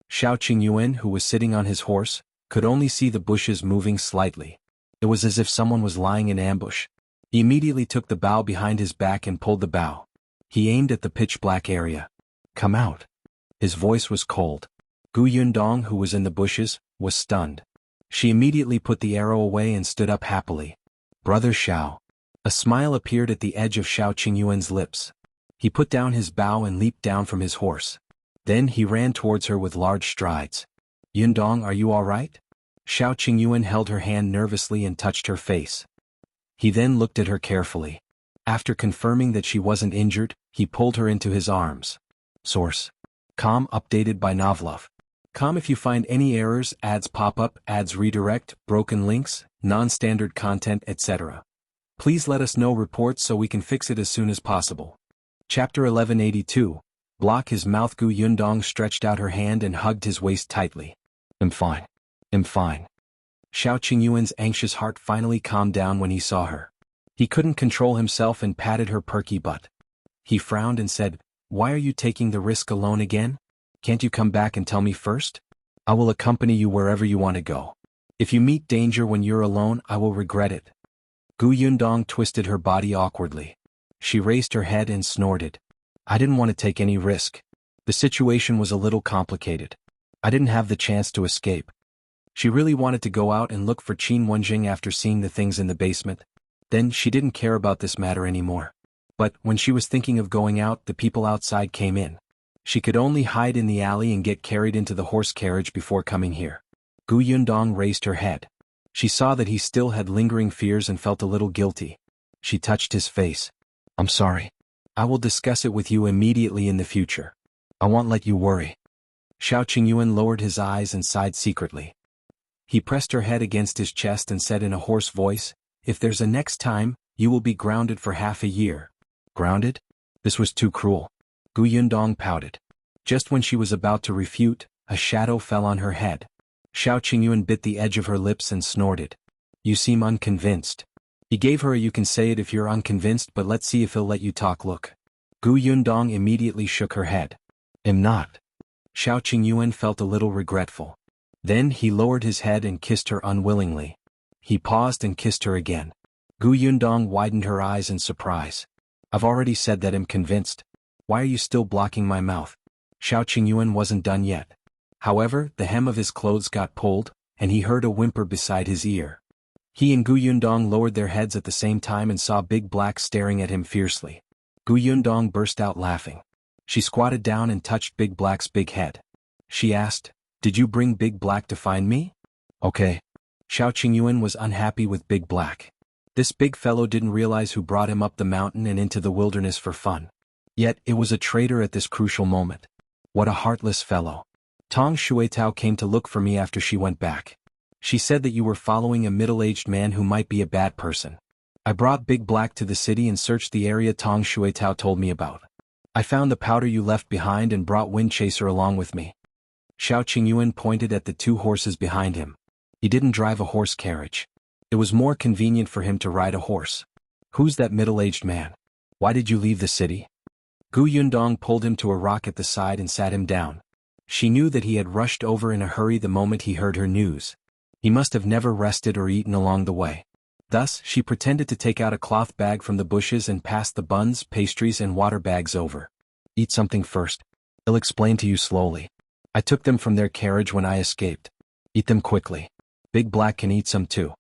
Shao Qingyuan, who was sitting on his horse, could only see the bushes moving slightly. It was as if someone was lying in ambush. He immediately took the bow behind his back and pulled the bow. He aimed at the pitch-black area. "Come out." His voice was cold. Gu Yundong, who was in the bushes, was stunned. She immediately put the arrow away and stood up happily. "Brother Shao." A smile appeared at the edge of Shao Qingyuan's lips. He put down his bow and leaped down from his horse. Then he ran towards her with large strides. "Yundong, are you all right?" Shao Qingyuan held her hand nervously and touched her face. He then looked at her carefully. After confirming that she wasn't injured, he pulled her into his arms. Source: Com, updated by Novlov. Com. If you find any errors, ads pop up, ads redirect, broken links, non-standard content, etc. Please let us know reports so we can fix it as soon as possible. Chapter 1182. Block his mouth. Gu Yundong stretched out her hand and hugged his waist tightly. "I'm fine. I'm fine." Shao Qingyuan's anxious heart finally calmed down when he saw her. He couldn't control himself and patted her perky butt. He frowned and said, "Why are you taking the risk alone again? Can't you come back and tell me first? I will accompany you wherever you want to go. If you meet danger when you're alone, I will regret it." Gu Yundong twisted her body awkwardly. She raised her head and snorted. "I didn't want to take any risk. The situation was a little complicated. I didn't have the chance to escape." She really wanted to go out and look for Wenzheng after seeing the things in the basement. Then she didn't care about this matter anymore. But when she was thinking of going out, the people outside came in. She could only hide in the alley and get carried into the horse carriage before coming here. Gu Yundong raised her head. She saw that he still had lingering fears and felt a little guilty. She touched his face. "I'm sorry. I will discuss it with you immediately in the future. I won't let you worry." Shao Qingyuan lowered his eyes and sighed secretly. He pressed her head against his chest and said in a hoarse voice, "If there's a next time, you will be grounded for half a year." Grounded? This was too cruel. Gu Yundong pouted. Just when she was about to refute, a shadow fell on her head. Shao Qingyuan bit the edge of her lips and snorted. "You seem unconvinced." He gave her a "you can say it if you're unconvinced, but let's see if he'll let you talk" look. Gu Yundong immediately shook her head. "I'm not." Shao Qingyuan felt a little regretful. Then he lowered his head and kissed her unwillingly. He paused and kissed her again. Gu Yundong widened her eyes in surprise. I've already said that I'm convinced. Why are you still blocking my mouth? Shao Qingyuan wasn't done yet. However, the hem of his clothes got pulled, and he heard a whimper beside his ear. He and Gu Yundong lowered their heads at the same time and saw Big Black staring at him fiercely. Gu Yundong burst out laughing. She squatted down and touched Big Black's big head. She asked, "Did you bring Big Black to find me?" "Okay." Shao Qingyuan was unhappy with Big Black. This big fellow didn't realize who brought him up the mountain and into the wilderness for fun. Yet, it was a traitor at this crucial moment. What a heartless fellow. Tong Shuitao came to look for me after she went back. She said that you were following a middle-aged man who might be a bad person. I brought Big Black to the city and searched the area Tong Shuitao told me about. I found the powder you left behind and brought Wind Chaser along with me. Shao Qingyuan pointed at the two horses behind him. He didn't drive a horse carriage. It was more convenient for him to ride a horse. Who's that middle-aged man? Why did you leave the city? Gu Yundong pulled him to a rock at the side and sat him down. She knew that he had rushed over in a hurry the moment he heard her news. He must have never rested or eaten along the way. Thus, she pretended to take out a cloth bag from the bushes and passed the buns, pastries and water bags over. Eat something first. I'll explain to you slowly. I took them from their carriage when I escaped. Eat them quickly. Big Black can eat some too.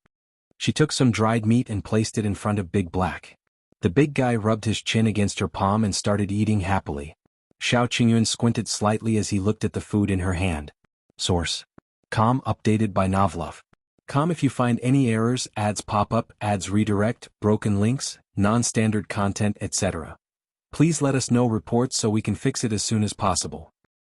She took some dried meat and placed it in front of Big Black. The big guy rubbed his chin against her palm and started eating happily. Shao Qingyuan squinted slightly as he looked at the food in her hand. Source: Com updated by Novlov. Com if you find any errors, ads pop up, ads redirect, broken links, non-standard content, etc. Please let us know reports so we can fix it as soon as possible.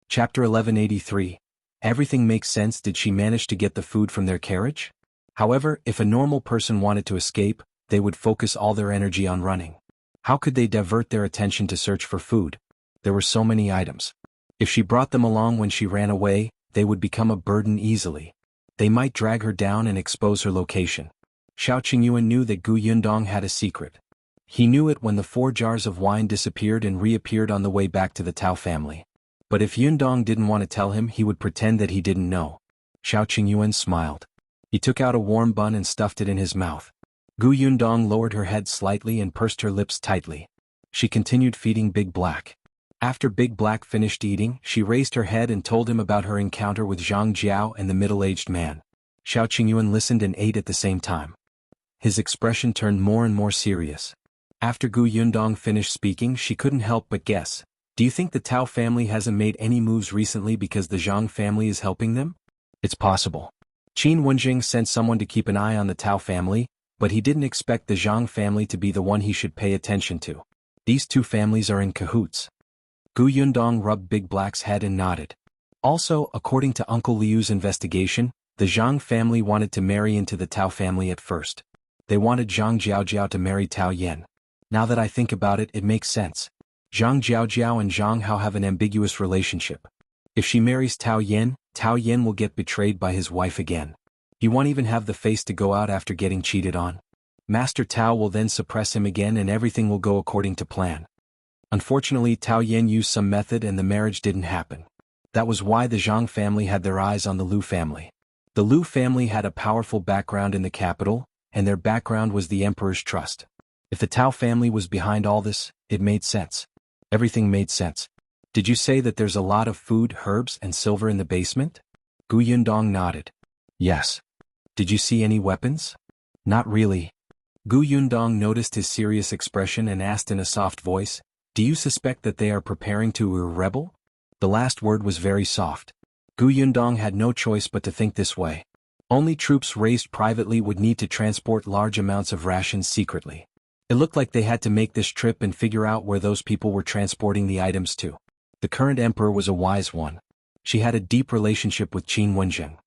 Chapter 1183. Everything makes sense. Did she manage to get the food from their carriage? However, if a normal person wanted to escape, they would focus all their energy on running. How could they divert their attention to search for food? There were so many items. If she brought them along when she ran away, they would become a burden easily. They might drag her down and expose her location. Shao Qingyuan knew that Gu Yundong had a secret. He knew it when the 4 jars of wine disappeared and reappeared on the way back to the Tao family. But if Yundong didn't want to tell him, he would pretend that he didn't know. Shao Qingyuan smiled. He took out a warm bun and stuffed it in his mouth. Gu Yundong lowered her head slightly and pursed her lips tightly. She continued feeding Big Black. After Big Black finished eating, she raised her head and told him about her encounter with Zhang Jiao and the middle-aged man. Shao Qingyuan listened and ate at the same time. His expression turned more and more serious. After Gu Yundong finished speaking, she couldn't help but guess. Do you think the Tao family hasn't made any moves recently because the Zhang family is helping them? It's possible. Wenzheng sent someone to keep an eye on the Tao family, but he didn't expect the Zhang family to be the one he should pay attention to. These two families are in cahoots. Gu Yundong rubbed Big Black's head and nodded. Also, according to Uncle Liu's investigation, the Zhang family wanted to marry into the Tao family at first. They wanted Zhang Jiaojiao to marry Tao Yan. Now that I think about it, it makes sense. Zhang Jiaojiao and Zhang Hao have an ambiguous relationship. If she marries Tao Yan will get betrayed by his wife again. He won't even have the face to go out after getting cheated on. Master Tao will then suppress him again and everything will go according to plan. Unfortunately, Tao Yan used some method and the marriage didn't happen. That was why the Zhang family had their eyes on the Liu family. The Liu family had a powerful background in the capital, and their background was the emperor's trust. If the Tao family was behind all this, it made sense. Everything made sense. Did you say that there's a lot of food, herbs, and silver in the basement? Gu Yundong nodded. Yes. Did you see any weapons? Not really. Gu Yundong noticed his serious expression and asked in a soft voice, do you suspect that they are preparing to rebel? The last word was very soft. Gu Yundong had no choice but to think this way. Only troops raised privately would need to transport large amounts of rations secretly. It looked like they had to make this trip and figure out where those people were transporting the items to. The current emperor was a wise one. She had a deep relationship with Wenzheng.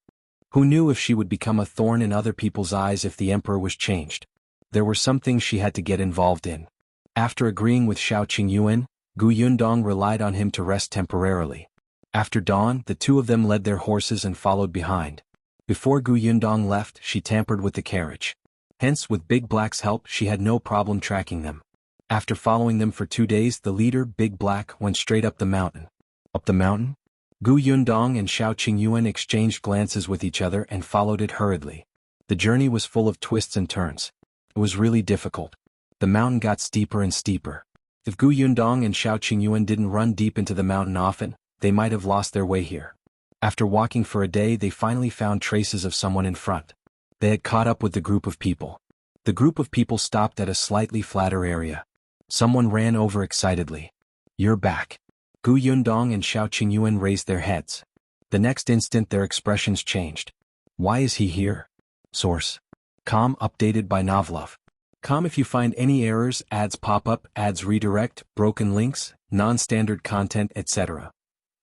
Who knew if she would become a thorn in other people's eyes if the emperor was changed? There were some things she had to get involved in. After agreeing with Shao Qingyuan, Gu Yundong relied on him to rest temporarily. After dawn, the two of them led their horses and followed behind. Before Gu Yundong left, she tampered with the carriage. Hence, with Big Black's help, she had no problem tracking them. After following them for 2 days, the leader, Big Black, went straight up the mountain. Up the mountain? Gu Yundong and Shao Qingyuan exchanged glances with each other and followed it hurriedly. The journey was full of twists and turns. It was really difficult. The mountain got steeper and steeper. If Gu Yundong and Shao Qingyuan didn't run deep into the mountain often, they might have lost their way here. After walking for a day, they finally found traces of someone in front. They had caught up with the group of people. The group of people stopped at a slightly flatter area. Someone ran over excitedly. "You're back." Gu Yundong and Shao Qingyuan raised their heads. The next instant their expressions changed. "Why is he here?" Source: Com, updated by Novlov. Com. If you find any errors, ads pop up, ads redirect, broken links, non-standard content, etc.,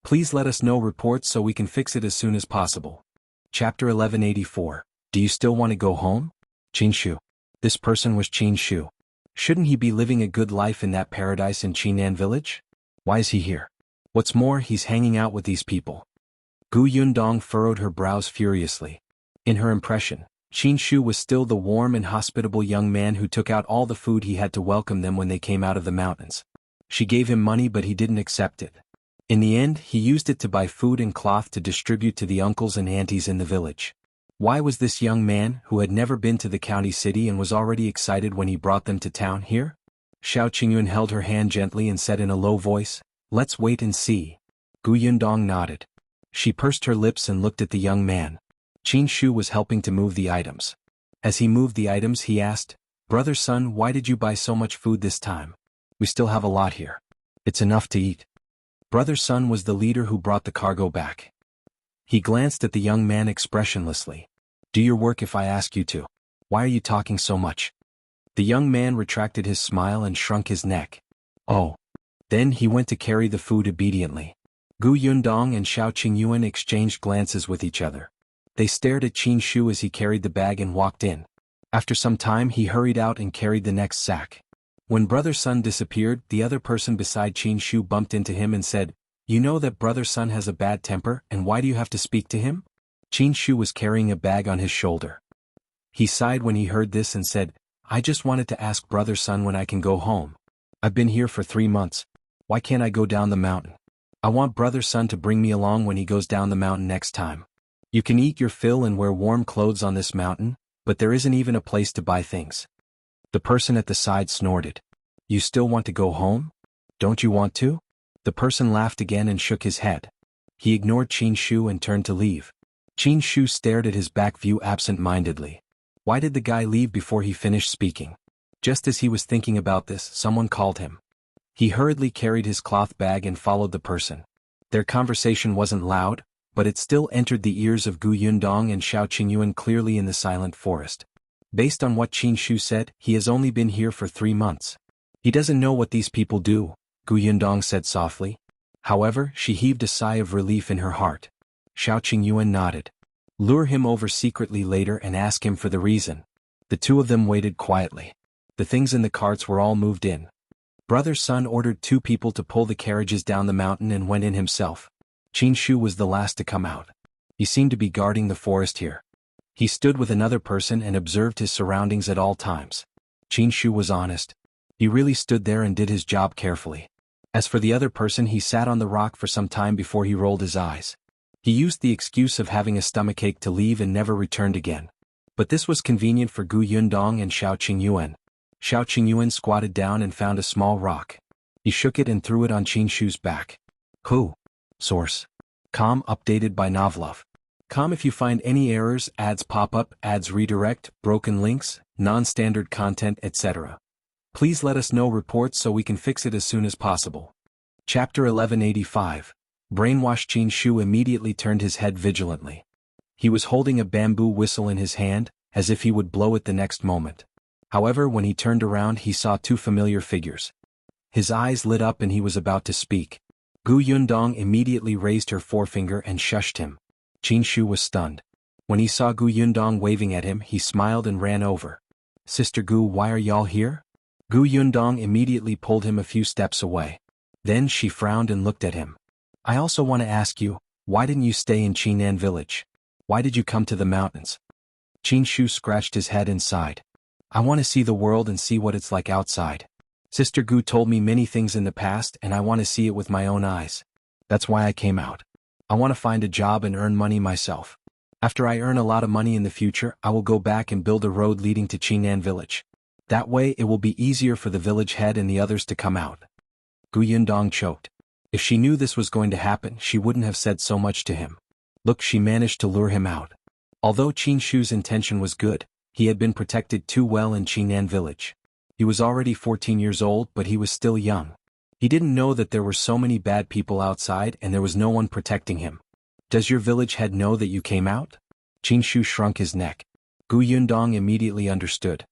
please let us know reports so we can fix it as soon as possible. Chapter 1184. Do you still want to go home? Qin Shu. This person was Qin Shu. Shouldn't he be living a good life in that paradise in Qingyuan village? Why is he here? What's more, he's hanging out with these people. Gu Yundong furrowed her brows furiously. In her impression, Qin Shu was still the warm and hospitable young man who took out all the food he had to welcome them when they came out of the mountains. She gave him money, but he didn't accept it. In the end, he used it to buy food and cloth to distribute to the uncles and aunties in the village. Why was this young man, who had never been to the county city and was already excited when he brought them to town, here? Shao Qingyuan held her hand gently and said in a low voice, "Let's wait and see." Gu Yundong nodded. She pursed her lips and looked at the young man. Qin Shu was helping to move the items. As he moved the items, he asked, "Brother Sun, why did you buy so much food this time? We still have a lot here. It's enough to eat." Brother Sun was the leader who brought the cargo back. He glanced at the young man expressionlessly. "Do your work if I ask you to. Why are you talking so much?" The young man retracted his smile and shrunk his neck. "Oh." Then he went to carry the food obediently. Gu Yundong and Shao Qingyuan exchanged glances with each other. They stared at Qin Shu as he carried the bag and walked in. After some time he hurried out and carried the next sack. When Brother Sun disappeared, the other person beside Qin Shu bumped into him and said, "You know that Brother Sun has a bad temper, and why do you have to speak to him?" Qin Shu was carrying a bag on his shoulder. He sighed when he heard this and said, "I just wanted to ask Brother Sun when I can go home. I've been here for 3 months. Why can't I go down the mountain? I want Brother Sun to bring me along when he goes down the mountain next time. You can eat your fill and wear warm clothes on this mountain, but there isn't even a place to buy things." The person at the side snorted. "You still want to go home? Don't you want to?" The person laughed again and shook his head. He ignored Qin Shu and turned to leave. Qin Shu stared at his back view absent-mindedly. Why did the guy leave before he finished speaking? Just as he was thinking about this, someone called him. He hurriedly carried his cloth bag and followed the person. Their conversation wasn't loud, but it still entered the ears of Gu Yundong and Shao Qingyuan clearly in the silent forest. Based on what Qin Shu said, he has only been here for 3 months. He doesn't know what these people do, Gu Yundong said softly. However, she heaved a sigh of relief in her heart. Shao Qingyuan nodded. Lure him over secretly later and ask him for the reason. The two of them waited quietly. The things in the carts were all moved in. Brother Sun ordered 2 people to pull the carriages down the mountain and went in himself. Qin Shu was the last to come out. He seemed to be guarding the forest here. He stood with another person and observed his surroundings at all times. Qin Shu was honest. He really stood there and did his job carefully. As for the other person, he sat on the rock for some time before he rolled his eyes. He used the excuse of having a stomachache to leave and never returned again. But this was convenient for Gu Yundong and Shao Qingyuan. Shao Qingyuan squatted down and found a small rock. He shook it and threw it on Qin Shu's back. Who? Source: Com, updated by Novlov. Com. If you find any errors, ads pop up, ads redirect, broken links, non-standard content, etc., please let us know reports so we can fix it as soon as possible. Chapter 1185. Brainwashed. Qin Shu immediately turned his head vigilantly. He was holding a bamboo whistle in his hand, as if he would blow it the next moment. However, when he turned around he saw 2 familiar figures. His eyes lit up and he was about to speak. Gu Yundong immediately raised her forefinger and shushed him. Qin Shu was stunned. When he saw Gu Yundong waving at him, he smiled and ran over. "Sister Gu, why are y'all here?" Gu Yundong immediately pulled him a few steps away. Then she frowned and looked at him. "I also want to ask you, why didn't you stay in Qingyuan village? Why did you come to the mountains?" Qin Shu scratched his head and sighed. "I want to see the world and see what it's like outside. Sister Gu told me many things in the past and I want to see it with my own eyes. That's why I came out. I want to find a job and earn money myself. After I earn a lot of money in the future, I will go back and build a road leading to Qingyuan village. That way it will be easier for the village head and the others to come out. Gu Yundong choked. If she knew this was going to happen, she wouldn't have said so much to him. Look, she managed to lure him out. Although Qin Shu's intention was good, he had been protected too well in Qingyuan village. He was already 14 years old, but he was still young. He didn't know that there were so many bad people outside and there was no one protecting him. Does your village head know that you came out? Qin Shu shrunk his neck. Gu Yundong immediately understood.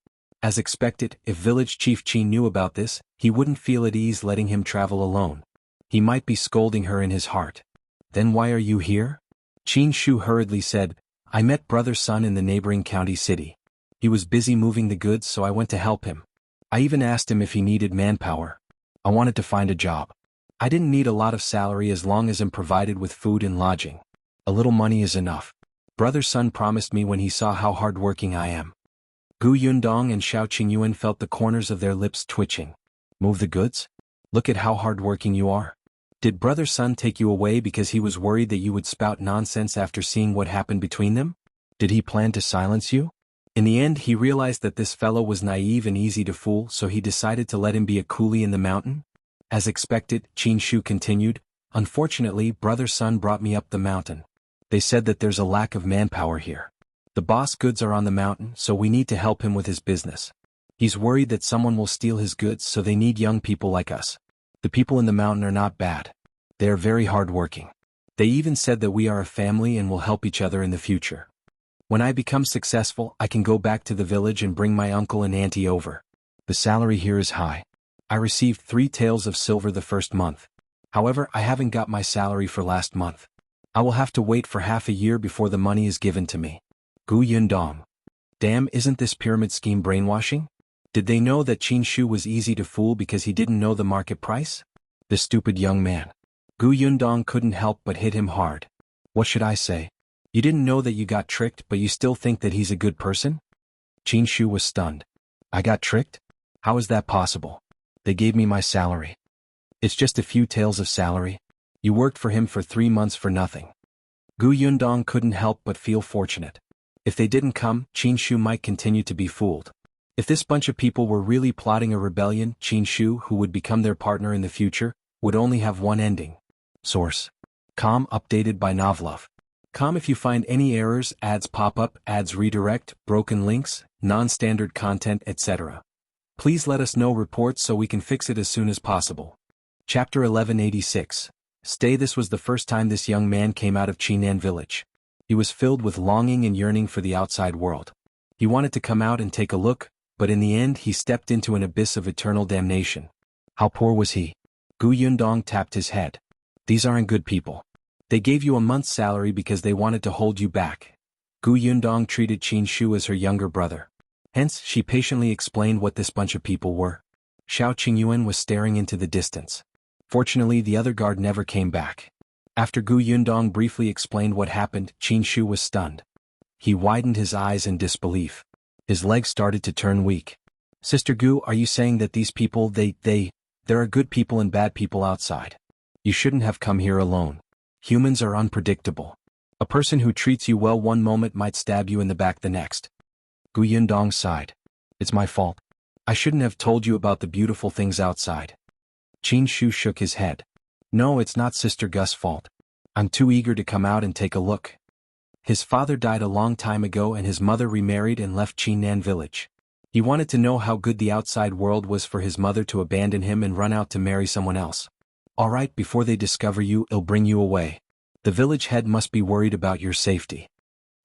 As expected, if village chief Qin knew about this, he wouldn't feel at ease letting him travel alone. He might be scolding her in his heart. Then why are you here? Qin Shu hurriedly said, I met brother Sun in the neighboring county city. He was busy moving the goods, so I went to help him. I even asked him if he needed manpower. I wanted to find a job. I didn't need a lot of salary as long as I'm provided with food and lodging. A little money is enough. Brother Sun promised me when he saw how hardworking I am. Gu Yundong and Shao Qingyuan felt the corners of their lips twitching. Move the goods? Look at how hardworking you are. Did brother Sun take you away because he was worried that you would spout nonsense after seeing what happened between them? Did he plan to silence you? In the end, he realized that this fellow was naive and easy to fool, so he decided to let him be a coolie in the mountain. As expected, Qin Shu continued, unfortunately, brother Sun brought me up the mountain. They said that there's a lack of manpower here. The boss goods are on the mountain, so we need to help him with his business. He's worried that someone will steal his goods, so they need young people like us. The people in the mountain are not bad. They are very hardworking. They even said that we are a family and will help each other in the future. When I become successful, I can go back to the village and bring my uncle and auntie over. The salary here is high. I received 3 taels of silver the first month. However, I haven't got my salary for last month. I will have to wait for half a year before the money is given to me. Gu Yundong. Damn, isn't this pyramid scheme brainwashing? Did they know that Qin Shu was easy to fool because he didn't know the market price? The stupid young man. Gu Yundong couldn't help but hit him hard. What should I say? You didn't know that you got tricked, but you still think that he's a good person? Qin Shu was stunned. I got tricked? How is that possible? They gave me my salary. It's just a few taels of salary. You worked for him for 3 months for nothing. Gu Yundong couldn't help but feel fortunate. If they didn't come, Qin Shu might continue to be fooled. If this bunch of people were really plotting a rebellion, Qin Shu, who would become their partner in the future, would only have one ending. Source. Com updated by Novlov. Com if you find any errors, ads pop up, ads redirect, broken links, non-standard content, etc. Please let us know reports so we can fix it as soon as possible. Chapter 1186. Stay. This was the first time this young man came out of Qingyuan village. He was filled with longing and yearning for the outside world. He wanted to come out and take a look, but in the end he stepped into an abyss of eternal damnation. How poor was he? Gu Yundong tapped his head. These aren't good people. They gave you a month's salary because they wanted to hold you back. Gu Yundong treated Qin Shu as her younger brother. Hence, she patiently explained what this bunch of people were. Shao Qingyuan was staring into the distance. Fortunately, the other guard never came back. After Gu Yundong briefly explained what happened, Qin Shu was stunned. He widened his eyes in disbelief. His legs started to turn weak. Sister Gu, are you saying that these people, there are good people and bad people outside? You shouldn't have come here alone. Humans are unpredictable. A person who treats you well one moment might stab you in the back the next. Gu Yundong sighed. It's my fault. I shouldn't have told you about the beautiful things outside. Qin Shu shook his head. No, it's not Sister Gu's fault. I'm too eager to come out and take a look. His father died a long time ago and his mother remarried and left Qingyuan village. He wanted to know how good the outside world was for his mother to abandon him and run out to marry someone else. Alright, before they discover you, it'll bring you away. The village head must be worried about your safety.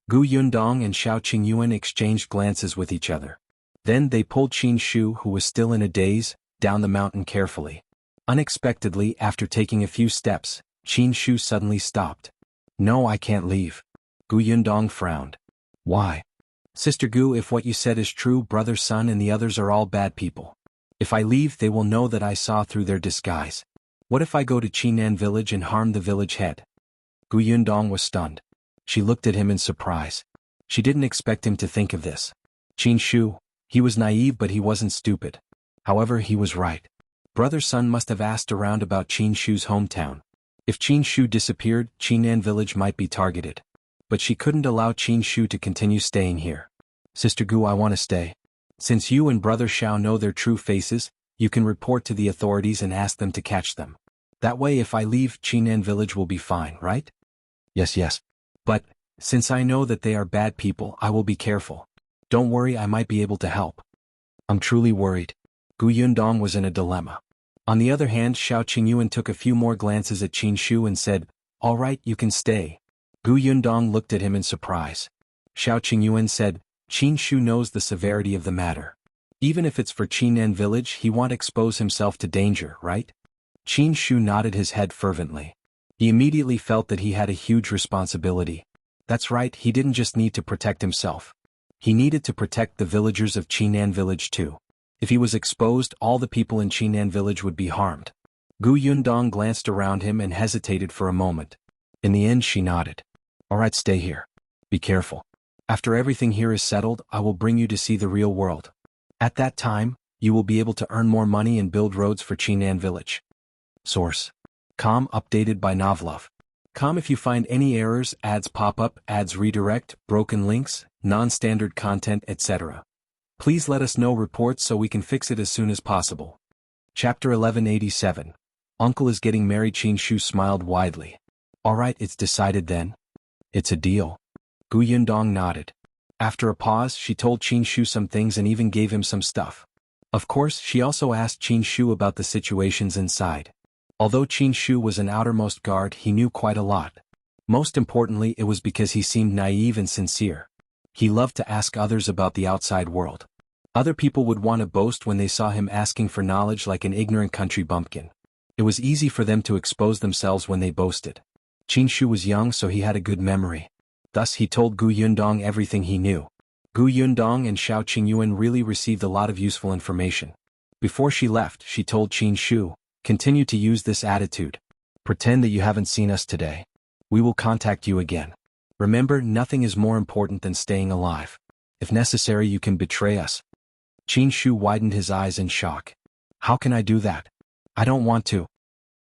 Gu Yundong and Shao Qingyuan exchanged glances with each other. Then they pulled Qin Shu, who was still in a daze, down the mountain carefully. Unexpectedly, after taking a few steps, Qin Shu suddenly stopped. No, I can't leave. Gu Yundong frowned. Why? Sister Gu, if what you said is true, brother Sun and the others are all bad people. If I leave, they will know that I saw through their disguise. What if I go to Qingyuan village and harm the village head? Gu Yundong was stunned. She looked at him in surprise. She didn't expect him to think of this. Qin Shu, he was naive but he wasn't stupid. However, he was right. Brother Sun must have asked around about Qin Shu's hometown. If Qin Shu disappeared, Qingyuan village might be targeted. But she couldn't allow Qin Shu to continue staying here. Sister Gu, I want to stay. Since you and brother Shao know their true faces, you can report to the authorities and ask them to catch them. That way if I leave, Qingyuan village will be fine, right? Yes. But, since I know that they are bad people, I will be careful. Don't worry, I might be able to help. I'm truly worried. Yundong was in a dilemma. On the other hand, Shao Qingyuan took a few more glances at Qin Shu and said, "All right, you can stay." Yundong looked at him in surprise. Shao Qingyuan said, "Qin Shu knows the severity of the matter. Even if it's for Qingyuan village, he won't expose himself to danger, right?" Qin Shu nodded his head fervently. He immediately felt that he had a huge responsibility. That's right, he didn't just need to protect himself. He needed to protect the villagers of Qingyuan village too. If he was exposed, all the people in Qingyuan village would be harmed. Yundong glanced around him and hesitated for a moment. In the end she nodded. "All right, stay here. Be careful. After everything here is settled, I will bring you to see the real world. At that time, you will be able to earn more money and build roads for Qingyuan village." Source: Com updated by Novlov. Com if you find any errors, ads pop up, ads redirect, broken links, non-standard content, etc. Please let us know reports so we can fix it as soon as possible. Chapter 1187. Uncle is getting married. Qin Shu smiled widely. "Alright, it's decided then?" "It's a deal." Yundong nodded. After a pause, she told Qin Shu some things and even gave him some stuff. Of course, she also asked Qin Shu about the situations inside. Although Qin Shu was an outermost guard, he knew quite a lot. Most importantly, it was because he seemed naive and sincere. He loved to ask others about the outside world. Other people would want to boast when they saw him asking for knowledge like an ignorant country bumpkin. It was easy for them to expose themselves when they boasted. Qin Shu was young, so he had a good memory. Thus he told Yundong everything he knew. Yundong and Shao Qingyuan really received a lot of useful information. Before she left, she told Qin Shu, "Continue to use this attitude. Pretend that you haven't seen us today. We will contact you again. Remember, nothing is more important than staying alive. If necessary, you can betray us." Qin Shu widened his eyes in shock. "How can I do that? I don't want to."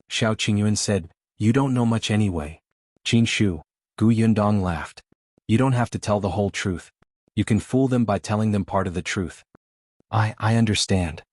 Shao Qingyuan said, "You don't know much anyway." Qin Shu, Yundong laughed. "You don't have to tell the whole truth. You can fool them by telling them part of the truth." I understand."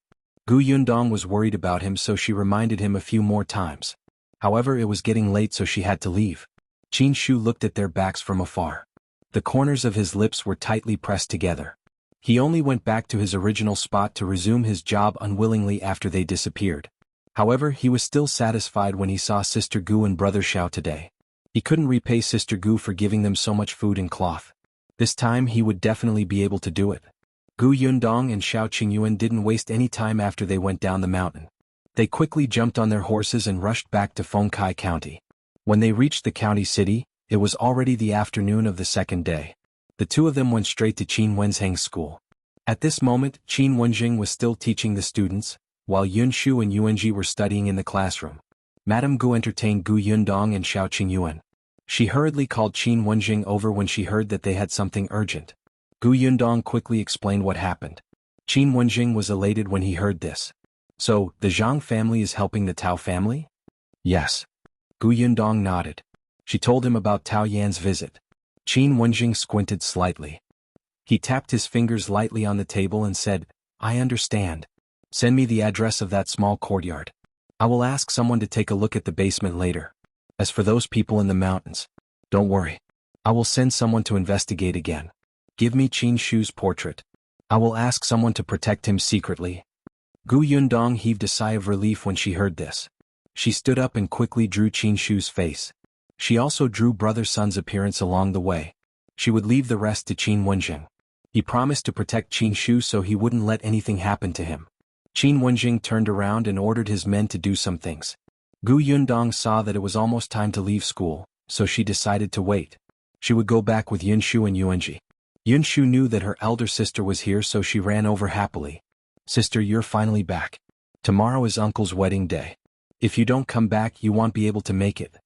Yundong was worried about him, so she reminded him a few more times. However, it was getting late, so she had to leave. Qin Shu looked at their backs from afar. The corners of his lips were tightly pressed together. He only went back to his original spot to resume his job unwillingly after they disappeared. However, he was still satisfied when he saw Sister Gu and Brother Shao today. He couldn't repay Sister Gu for giving them so much food and cloth. This time he would definitely be able to do it. Yundong and Shao Qingyuan didn't waste any time after they went down the mountain. They quickly jumped on their horses and rushed back to Fengkai County. When they reached the county city, it was already the afternoon of the second day. The two of them went straight to Wenzheng's school. At this moment, Wenzheng was still teaching the students, while Yunshu and Yuanji were studying in the classroom. Madame Gu entertained Yundong and Shao Qingyuan. She hurriedly called Wenzheng over when she heard that they had something urgent. Yundong quickly explained what happened. Wenzheng was elated when he heard this. "So, the Zhang family is helping the Tao family?" "Yes." Yundong nodded. She told him about Tao Yan's visit. Wenzheng squinted slightly. He tapped his fingers lightly on the table and said, "I understand. Send me the address of that small courtyard. I will ask someone to take a look at the basement later. As for those people in the mountains, don't worry. I will send someone to investigate again. Give me Qin Shu's portrait. I will ask someone to protect him secretly." Yundong heaved a sigh of relief when she heard this. She stood up and quickly drew Qin Shu's face. She also drew Brother Sun's appearance along the way. She would leave the rest to Wenzheng. He promised to protect Qin Shu so he wouldn't let anything happen to him. Wenzheng turned around and ordered his men to do some things. Yundong saw that it was almost time to leave school, so she decided to wait. She would go back with Yunshu and Yuanji. Yunshu knew that her elder sister was here, so she ran over happily. "Sister, you're finally back. Tomorrow is Uncle's wedding day. If you don't come back, you won't be able to make it."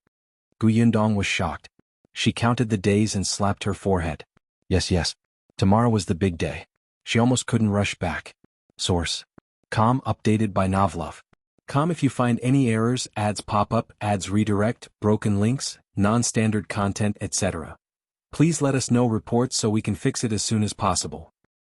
Yundong was shocked. She counted the days and slapped her forehead. Yes. Tomorrow was the big day. She almost couldn't rush back. Source: Com updated by Novlov. Com if you find any errors, ads pop up, ads redirect, broken links, non-standard content, etc. Please let us know reports so we can fix it as soon as possible.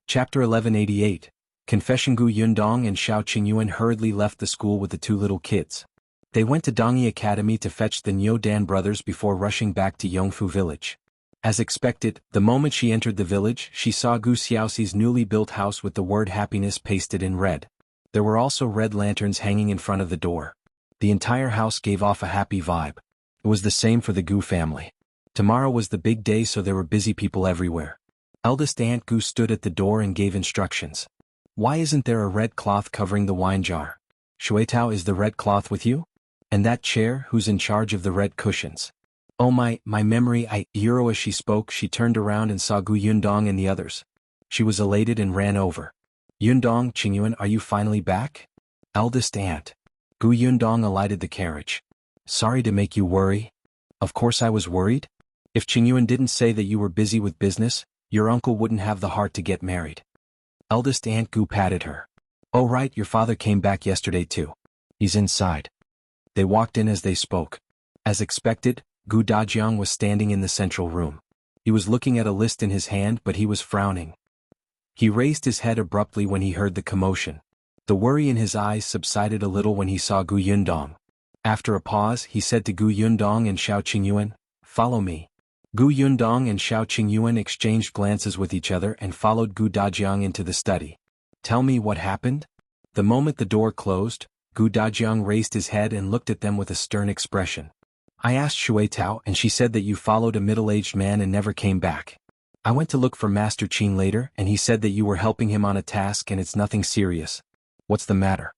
Chapter 1188. Confession. Gu Yundong and Shao Qingyuan hurriedly left the school with the two little kids. They went to Dongyi Academy to fetch the Nyo Dan brothers before rushing back to Yongfu village. As expected, the moment she entered the village, she saw Gu Xiaoxi's newly built house with the word happiness pasted in red. There were also red lanterns hanging in front of the door. The entire house gave off a happy vibe. It was the same for the Gu family. Tomorrow was the big day, so there were busy people everywhere. Eldest Aunt Gu stood at the door and gave instructions. Why isn't there a red cloth covering the wine jar? Shuetao, is the red cloth with you? And that chair, who's in charge of the red cushions? Oh my memory, Euro. As she spoke, she turned around and saw Gu Yundong and the others. She was elated and ran over. Yundong, Qingyuan, are you finally back? Eldest aunt. Gu Yundong alighted the carriage. Sorry to make you worry. Of course I was worried. If Qingyuan didn't say that you were busy with business, your uncle wouldn't have the heart to get married. Eldest Aunt Gu patted her. Oh right, your father came back yesterday too. He's inside. They walked in as they spoke. As expected, Gu Dajiang was standing in the central room. He was looking at a list in his hand, but he was frowning. He raised his head abruptly when he heard the commotion. The worry in his eyes subsided a little when he saw Gu Yundong. After a pause, he said to Gu Yundong and Shao Qingyuan, "Follow me." Gu Yundong and Shao Qingyuan exchanged glances with each other and followed Gu Dajiang into the study. Tell me what happened? The moment the door closed, Gu Dajiang raised his head and looked at them with a stern expression. I asked Shuetao and she said that you followed a middle-aged man and never came back. I went to look for Master Qin later and he said that you were helping him on a task and it's nothing serious. What's the matter?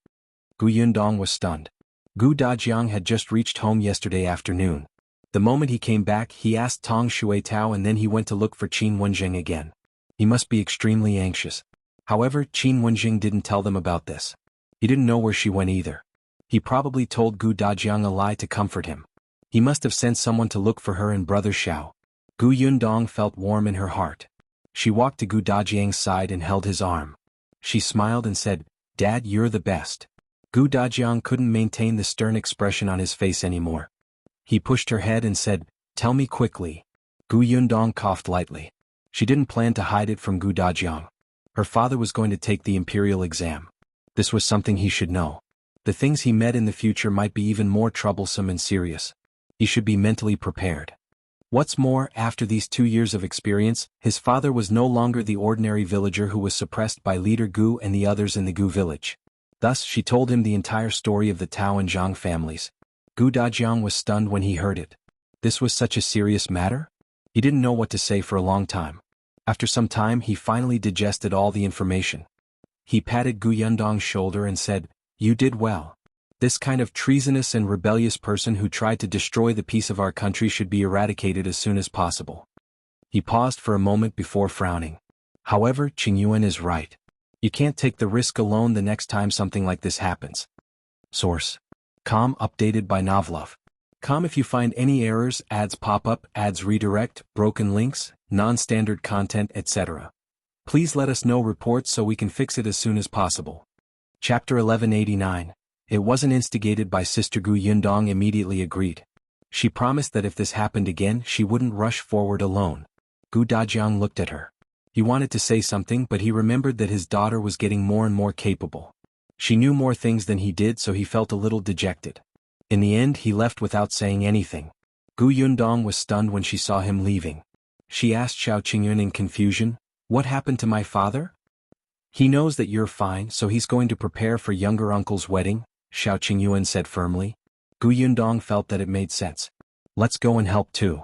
Gu Yundong was stunned. Gu Dajiang had just reached home yesterday afternoon. The moment he came back, he asked Tong Shuetao and then he went to look for Qin Wenzheng again. He must be extremely anxious. However, Qin Wenzheng didn't tell them about this. He didn't know where she went either. He probably told Gu Dajiang a lie to comfort him. He must have sent someone to look for her and brother Shao. Gu Yundong felt warm in her heart. She walked to Gu Dajiang's side and held his arm. She smiled and said, Dad, you're the best. Gu Dajiang couldn't maintain the stern expression on his face anymore. He pushed her head and said, Tell me quickly. Gu Yundong coughed lightly. She didn't plan to hide it from Gu Dajiang. Her father was going to take the imperial exam. This was something he should know. The things he met in the future might be even more troublesome and serious. He should be mentally prepared. What's more, after these 2 years of experience, his father was no longer the ordinary villager who was suppressed by leader Gu and the others in the Gu village. Thus, she told him the entire story of the Tao and Zhang families. Gu Dajiang was stunned when he heard it. This was such a serious matter? He didn't know what to say for a long time. After some time, he finally digested all the information. He patted Gu Yundong's shoulder and said, You did well. This kind of treasonous and rebellious person who tried to destroy the peace of our country should be eradicated as soon as possible. He paused for a moment before frowning. However, Qingyuan is right. You can't take the risk alone the next time something like this happens. Source. Com updated by Novlov. Com if you find any errors, ads pop up, ads redirect, broken links, non-standard content, etc. Please let us know reports so we can fix it as soon as possible. Chapter 1189. It wasn't instigated by Sister Gu Yundong immediately agreed. She promised that if this happened again she wouldn't rush forward alone. Gu Dajiang looked at her. He wanted to say something but he remembered that his daughter was getting more and more capable. She knew more things than he did so he felt a little dejected. In the end he left without saying anything. Gu Yundong was stunned when she saw him leaving. She asked Shao Qingyuan in confusion, What happened to my father? He knows that you're fine so he's going to prepare for younger uncle's wedding, Shao Qingyuan said firmly. Gu Yundong felt that it made sense. Let's go and help too.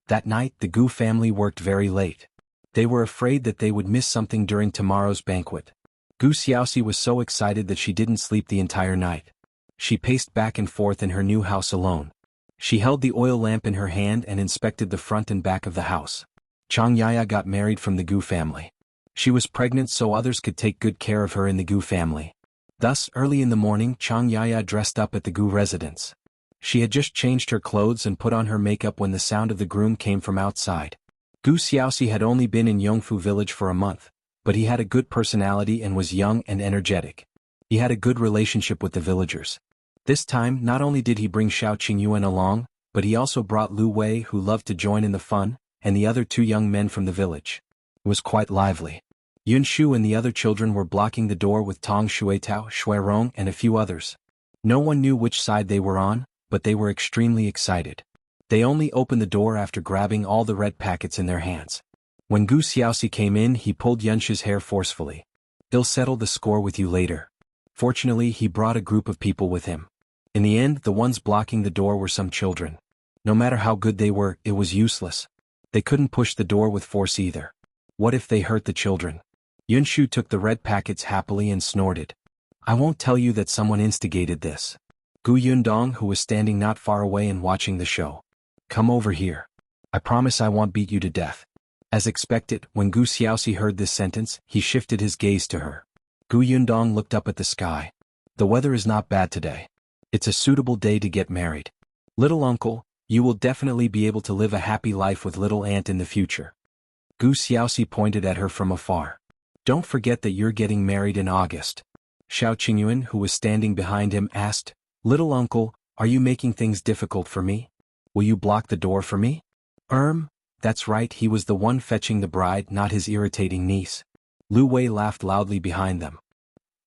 That night the Gu family worked very late. They were afraid that they would miss something during tomorrow's banquet. Gu Xiaoxi was so excited that she didn't sleep the entire night. She paced back and forth in her new house alone. She held the oil lamp in her hand and inspected the front and back of the house. Chang Yaya got married from the Gu family. She was pregnant so others could take good care of her in the Gu family. Thus, early in the morning Chang Yaya dressed up at the Gu residence. She had just changed her clothes and put on her makeup when the sound of the groom came from outside. Gu Xiaoxi had only been in Yongfu village for a month, but he had a good personality and was young and energetic. He had a good relationship with the villagers. This time, not only did he bring Shao Qingyuan along, but he also brought Lu Wei who loved to join in the fun, and the other 2 young men from the village. It was quite lively. Yunshu and the other children were blocking the door with Tong Shuetao, Shuirong and a few others. No one knew which side they were on, but they were extremely excited. They only opened the door after grabbing all the red packets in their hands. When Gu Xiaoxi came in, he pulled Yunshu's hair forcefully. "He'll settle the score with you later." Fortunately, he brought a group of people with him. In the end, the ones blocking the door were some children. No matter how good they were, it was useless. They couldn't push the door with force either. What if they hurt the children? Yunshu took the red packets happily and snorted. "I won't tell you that someone instigated this." Gu Yundong, who was standing not far away and watching the show. "Come over here. I promise I won't beat you to death." As expected, when Gu Xiaoxi heard this sentence, he shifted his gaze to her. Gu Yundong looked up at the sky. "The weather is not bad today. It's a suitable day to get married. Little uncle, you will definitely be able to live a happy life with little aunt in the future." Gu Xiaoxi pointed at her from afar. "Don't forget that you're getting married in August." Shao Qingyuan, who was standing behind him, asked, "Little uncle, are you making things difficult for me? Will you block the door for me?" That's right, he was the one fetching the bride, not his irritating niece. Lu Wei laughed loudly behind them.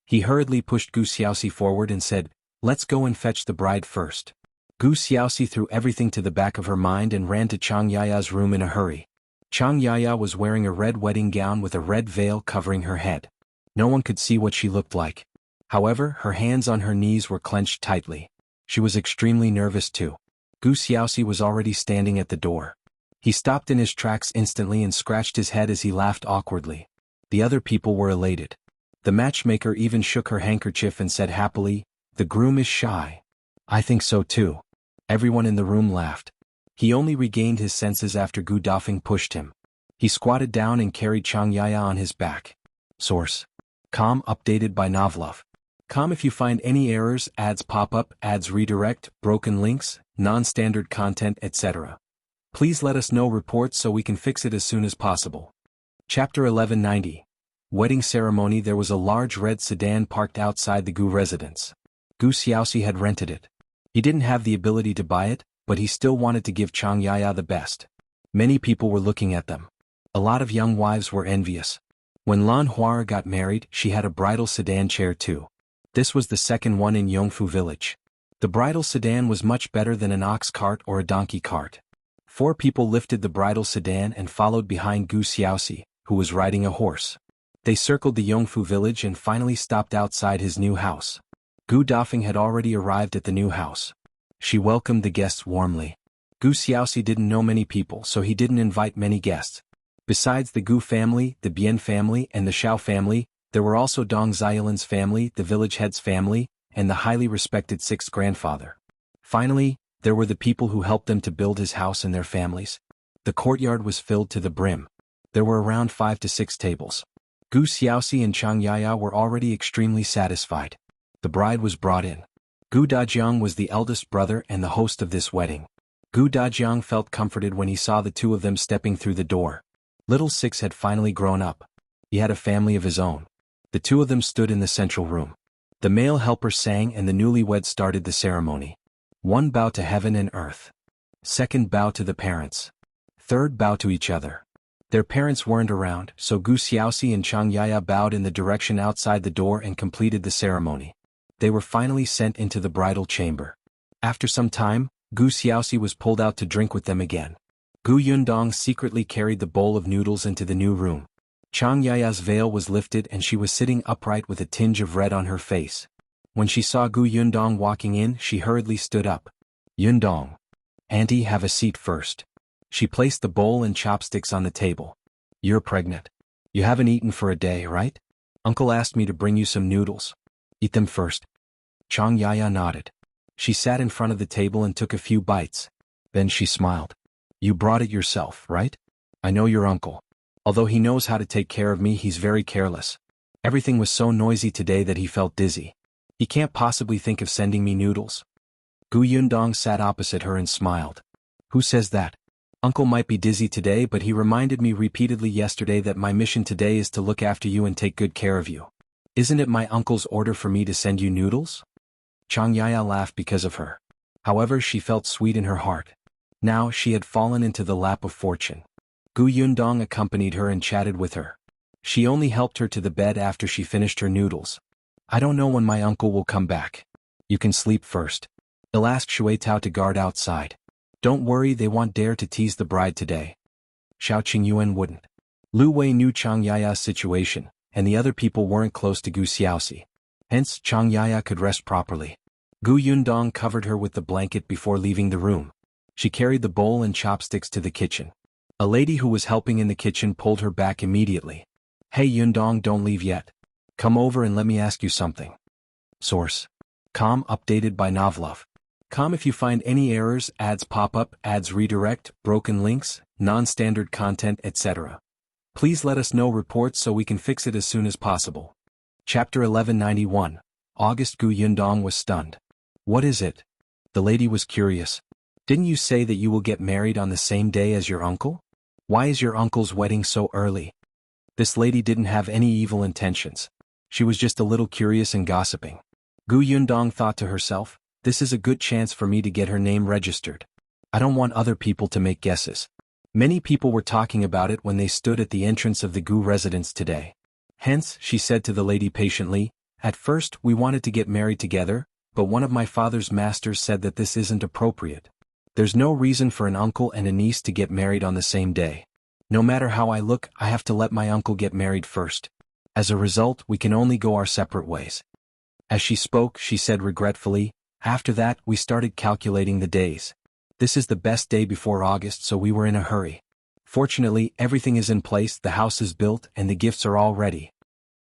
He hurriedly pushed Gu Xiaoxi forward and said, "Let's go and fetch the bride first." Gu Xiaoxi threw everything to the back of her mind and ran to Chang Yaya's room in a hurry. Chang Yaya was wearing a red wedding gown with a red veil covering her head. No one could see what she looked like. However, her hands on her knees were clenched tightly. She was extremely nervous too. Gu Xiaoxi was already standing at the door. He stopped in his tracks instantly and scratched his head as he laughed awkwardly. The other people were elated. The matchmaker even shook her handkerchief and said happily, "The groom is shy." "I think so too." Everyone in the room laughed. He only regained his senses after Gu Dafeng pushed him. He squatted down and carried Chang Yaya on his back. Source: Com updated by Novlov. Com if you find any errors, ads pop up, ads redirect, broken links, non-standard content, etc. Please let us know reports so we can fix it as soon as possible. Chapter 1190. Wedding Ceremony. There was a large red sedan parked outside the Gu residence. Gu Xiaoxi had rented it. He didn't have the ability to buy it, but he still wanted to give Chang Yaya the best. Many people were looking at them. A lot of young wives were envious. When Lan Huara got married, she had a bridal sedan chair too. This was the second one in Yongfu village. The bridal sedan was much better than an ox cart or a donkey cart. 4 people lifted the bridal sedan and followed behind Gu Xiaoxi, who was riding a horse. They circled the Yongfu village and finally stopped outside his new house. Gu Dafeng had already arrived at the new house. She welcomed the guests warmly. Gu Xiaoxi didn't know many people, so he didn't invite many guests. Besides the Gu family, the Bian family, and the Shao family, there were also Dong Xiaolin's family, the village head's family, and the highly respected 6th grandfather. Finally, there were the people who helped them to build his house and their families. The courtyard was filled to the brim. There were around 5 to 6 tables. Gu Xiaoxi and Chang Yaya were already extremely satisfied. The bride was brought in. Gu Dajiang was the eldest brother and the host of this wedding. Gu Dajiang felt comforted when he saw the 2 of them stepping through the door. Little 6 had finally grown up. He had a family of his own. The 2 of them stood in the central room. The male helper sang and the newlyweds started the ceremony. 1 bow to heaven and earth. 2nd bow to the parents. 3rd bow to each other. Their parents weren't around, so Gu Xiaoxi and Chang Yaya bowed in the direction outside the door and completed the ceremony. They were finally sent into the bridal chamber. After some time, Gu Xiaoxi was pulled out to drink with them again. Gu Yundong secretly carried the bowl of noodles into the new room. Chang Yaya's veil was lifted and she was sitting upright with a tinge of red on her face. When she saw Gu Yundong walking in, she hurriedly stood up. "Yundong. Auntie, have a seat first." She placed the bowl and chopsticks on the table. "You're pregnant. You haven't eaten for a day, right? Uncle asked me to bring you some noodles. Eat them first." Chang Yaya nodded. She sat in front of the table and took a few bites. Then she smiled. "You brought it yourself, right? I know your uncle. Although he knows how to take care of me, he's very careless. Everything was so noisy today that he felt dizzy. He can't possibly think of sending me noodles." Gu Yundong sat opposite her and smiled. "Who says that? Uncle might be dizzy today, but he reminded me repeatedly yesterday that my mission today is to look after you and take good care of you. Isn't it my uncle's order for me to send you noodles?" Chang Yaya laughed because of her. However, she felt sweet in her heart. Now she had fallen into the lap of fortune. Gu Yundong accompanied her and chatted with her. She only helped her to the bed after she finished her noodles. I don't know when my uncle will come back. You can sleep first. He'll ask Shuetao to guard outside. Don't worry, they won't dare to tease the bride today. Shao Qingyuan wouldn't. Lu Wei knew Chang Yaya's situation, and the other people weren't close to Gu Xiaoxi. Hence, Chang Yaya could rest properly. Gu Yundong covered her with the blanket before leaving the room. She carried the bowl and chopsticks to the kitchen. A lady who was helping in the kitchen pulled her back immediately. Hey Yundong, don't leave yet. Come over and let me ask you something. Source. Com updated by Novlov. Com if you find any errors, ads pop up, ads redirect, broken links, non-standard content, etc. Please let us know reports so we can fix it as soon as possible. Chapter 1191. August. Gu Yundong was stunned. What is it? The lady was curious. Didn't you say that you will get married on the same day as your uncle? Why is your uncle's wedding so early? This lady didn't have any evil intentions. She was just a little curious and gossiping. Gu Yundong thought to herself, this is a good chance for me to get her name registered. I don't want other people to make guesses. Many people were talking about it when they stood at the entrance of the Gu residence today. Hence, she said to the lady patiently, at first we wanted to get married together, but one of my father's masters said that this isn't appropriate. There's no reason for an uncle and a niece to get married on the same day. No matter how I look, I have to let my uncle get married first. As a result, we can only go our separate ways. As she spoke, she said regretfully, after that, we started calculating the days. This is the best day before August, so we were in a hurry. Fortunately, everything is in place, the house is built, and the gifts are all ready.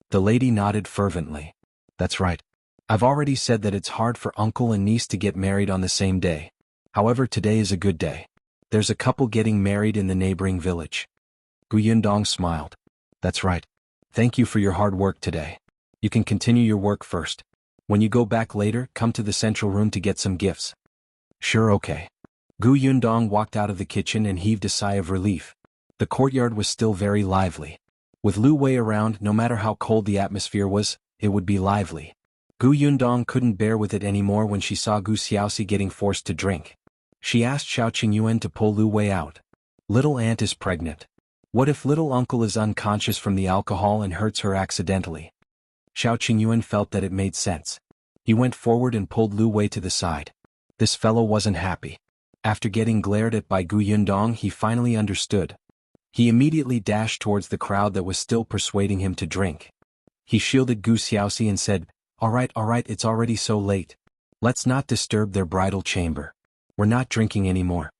The lady nodded fervently. That's right. I've already said that it's hard for uncle and niece to get married on the same day. However, today is a good day. There's a couple getting married in the neighboring village. Gu Yundong smiled. That's right. Thank you for your hard work today. You can continue your work first. When you go back later, come to the central room to get some gifts. Sure, okay. Gu Yundong walked out of the kitchen and heaved a sigh of relief. The courtyard was still very lively. With Lu Wei around, no matter how cold the atmosphere was, it would be lively. Gu Yundong couldn't bear with it anymore when she saw Gu Xiaoxi getting forced to drink. She asked Shao Qingyuan to pull Lu Wei out. Little aunt is pregnant. What if little uncle is unconscious from the alcohol and hurts her accidentally? Shao Qingyuan felt that it made sense. He went forward and pulled Lu Wei to the side. This fellow wasn't happy. After getting glared at by Gu Yundong, he finally understood. He immediately dashed towards the crowd that was still persuading him to drink. He shielded Gu Xiaoxi and said, all right, it's already so late. Let's not disturb their bridal chamber. We're not drinking anymore.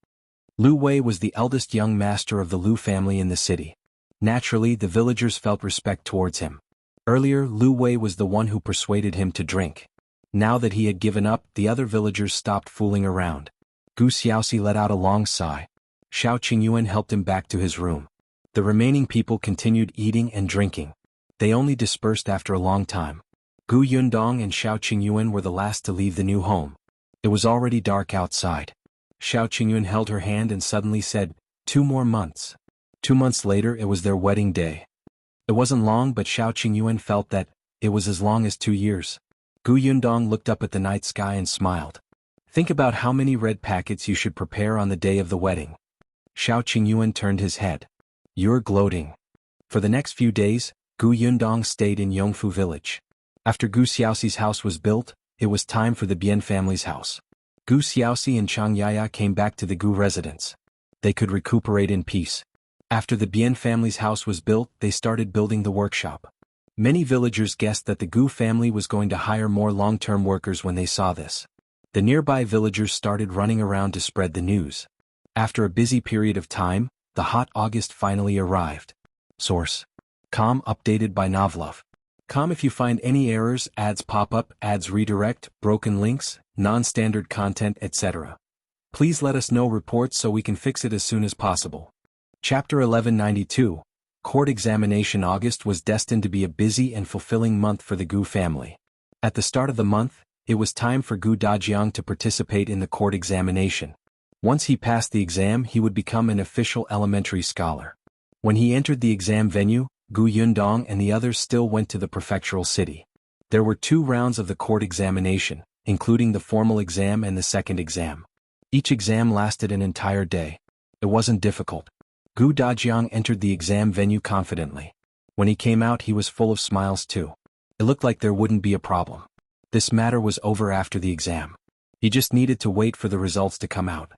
Lu Wei was the eldest young master of the Lu family in the city. Naturally, the villagers felt respect towards him. Earlier, Lu Wei was the one who persuaded him to drink. Now that he had given up, the other villagers stopped fooling around. Gu Xiaoxi let out a long sigh. Shao Qingyuan helped him back to his room. The remaining people continued eating and drinking. They only dispersed after a long time. Gu Yundong and Shao Qingyuan were the last to leave the new home. It was already dark outside. Shao Qingyuan held her hand and suddenly said, 2 more months. 2 months later, it was their wedding day. It wasn't long, but Shao Qingyuan felt that it was as long as 2 years. Gu Yundong looked up at the night sky and smiled. Think about how many red packets you should prepare on the day of the wedding. Shao Qingyuan turned his head. You're gloating. For the next few days, Gu Yundong stayed in Yongfu village. After Gu Xiaoxi's house was built, it was time for the Bian family's house. Gu Xiaoxi and Chang Yaya came back to the Gu residence. They could recuperate in peace. After the Bian family's house was built, they started building the workshop. Many villagers guessed that the Gu family was going to hire more long-term workers when they saw this. The nearby villagers started running around to spread the news. After a busy period of time, the hot August finally arrived. Source. Com updated by Novlov. Com if you find any errors, ads pop up, ads redirect, broken links, non-standard content, etc. Please let us know reports so we can fix it as soon as possible. Chapter 1192. Court examination. August was destined to be a busy and fulfilling month for the Gu family. At the start of the month, it was time for Gu Dajiang to participate in the court examination. Once he passed the exam, he would become an official elementary scholar. When he entered the exam venue, Gu Yundong and the others still went to the prefectural city. There were 2 rounds of the court examination, including the formal exam and the second exam. Each exam lasted an entire day. It wasn't difficult. Gu Dajiang entered the exam venue confidently. When he came out he was full of smiles too. It looked like there wouldn't be a problem. This matter was over after the exam. He just needed to wait for the results to come out.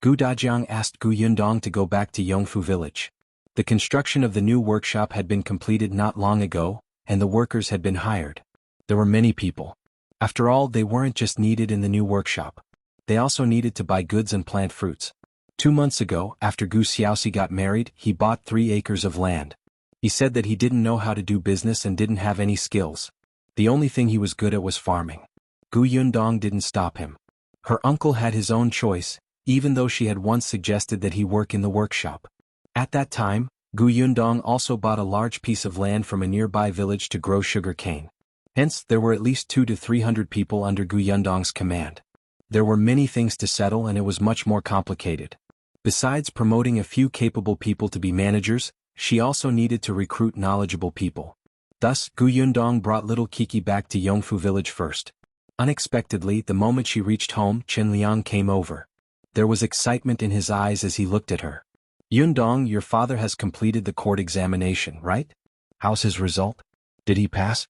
Gu Dajiang asked Gu Yundong to go back to Yongfu village. The construction of the new workshop had been completed not long ago, and the workers had been hired. There were many people. After all, they weren't just needed in the new workshop. They also needed to buy goods and plant fruits. 2 months ago, after Gu Xiaoxi got married, he bought 3 acres of land. He said that he didn't know how to do business and didn't have any skills. The only thing he was good at was farming. Gu Yundong didn't stop him. Her uncle had his own choice, even though she had once suggested that he work in the workshop. At that time, Gu Yundong also bought a large piece of land from a nearby village to grow sugar cane. Hence, there were at least 200 to 300 people under Gu Yundong's command. There were many things to settle and it was much more complicated. Besides promoting a few capable people to be managers, she also needed to recruit knowledgeable people. Thus, Gu Yundong brought little Kiki back to Yongfu village first. Unexpectedly, the moment she reached home, Chen Liang came over. There was excitement in his eyes as he looked at her. Yundong, your father has completed the court examination, right? How's his result? Did he pass?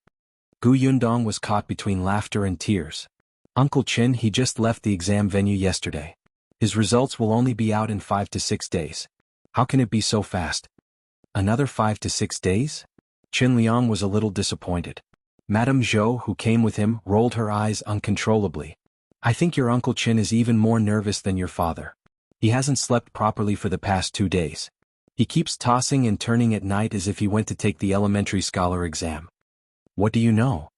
Gu Yundong was caught between laughter and tears. Uncle Chen, he just left the exam venue yesterday. His results will only be out in 5 to 6 days. How can it be so fast? Another 5 to 6 days? Chen Liang was a little disappointed. Madame Zhou, who came with him, rolled her eyes uncontrollably. I think your Uncle Chen is even more nervous than your father. He hasn't slept properly for the past 2 days. He keeps tossing and turning at night as if he went to take the elementary scholar exam. What do you know?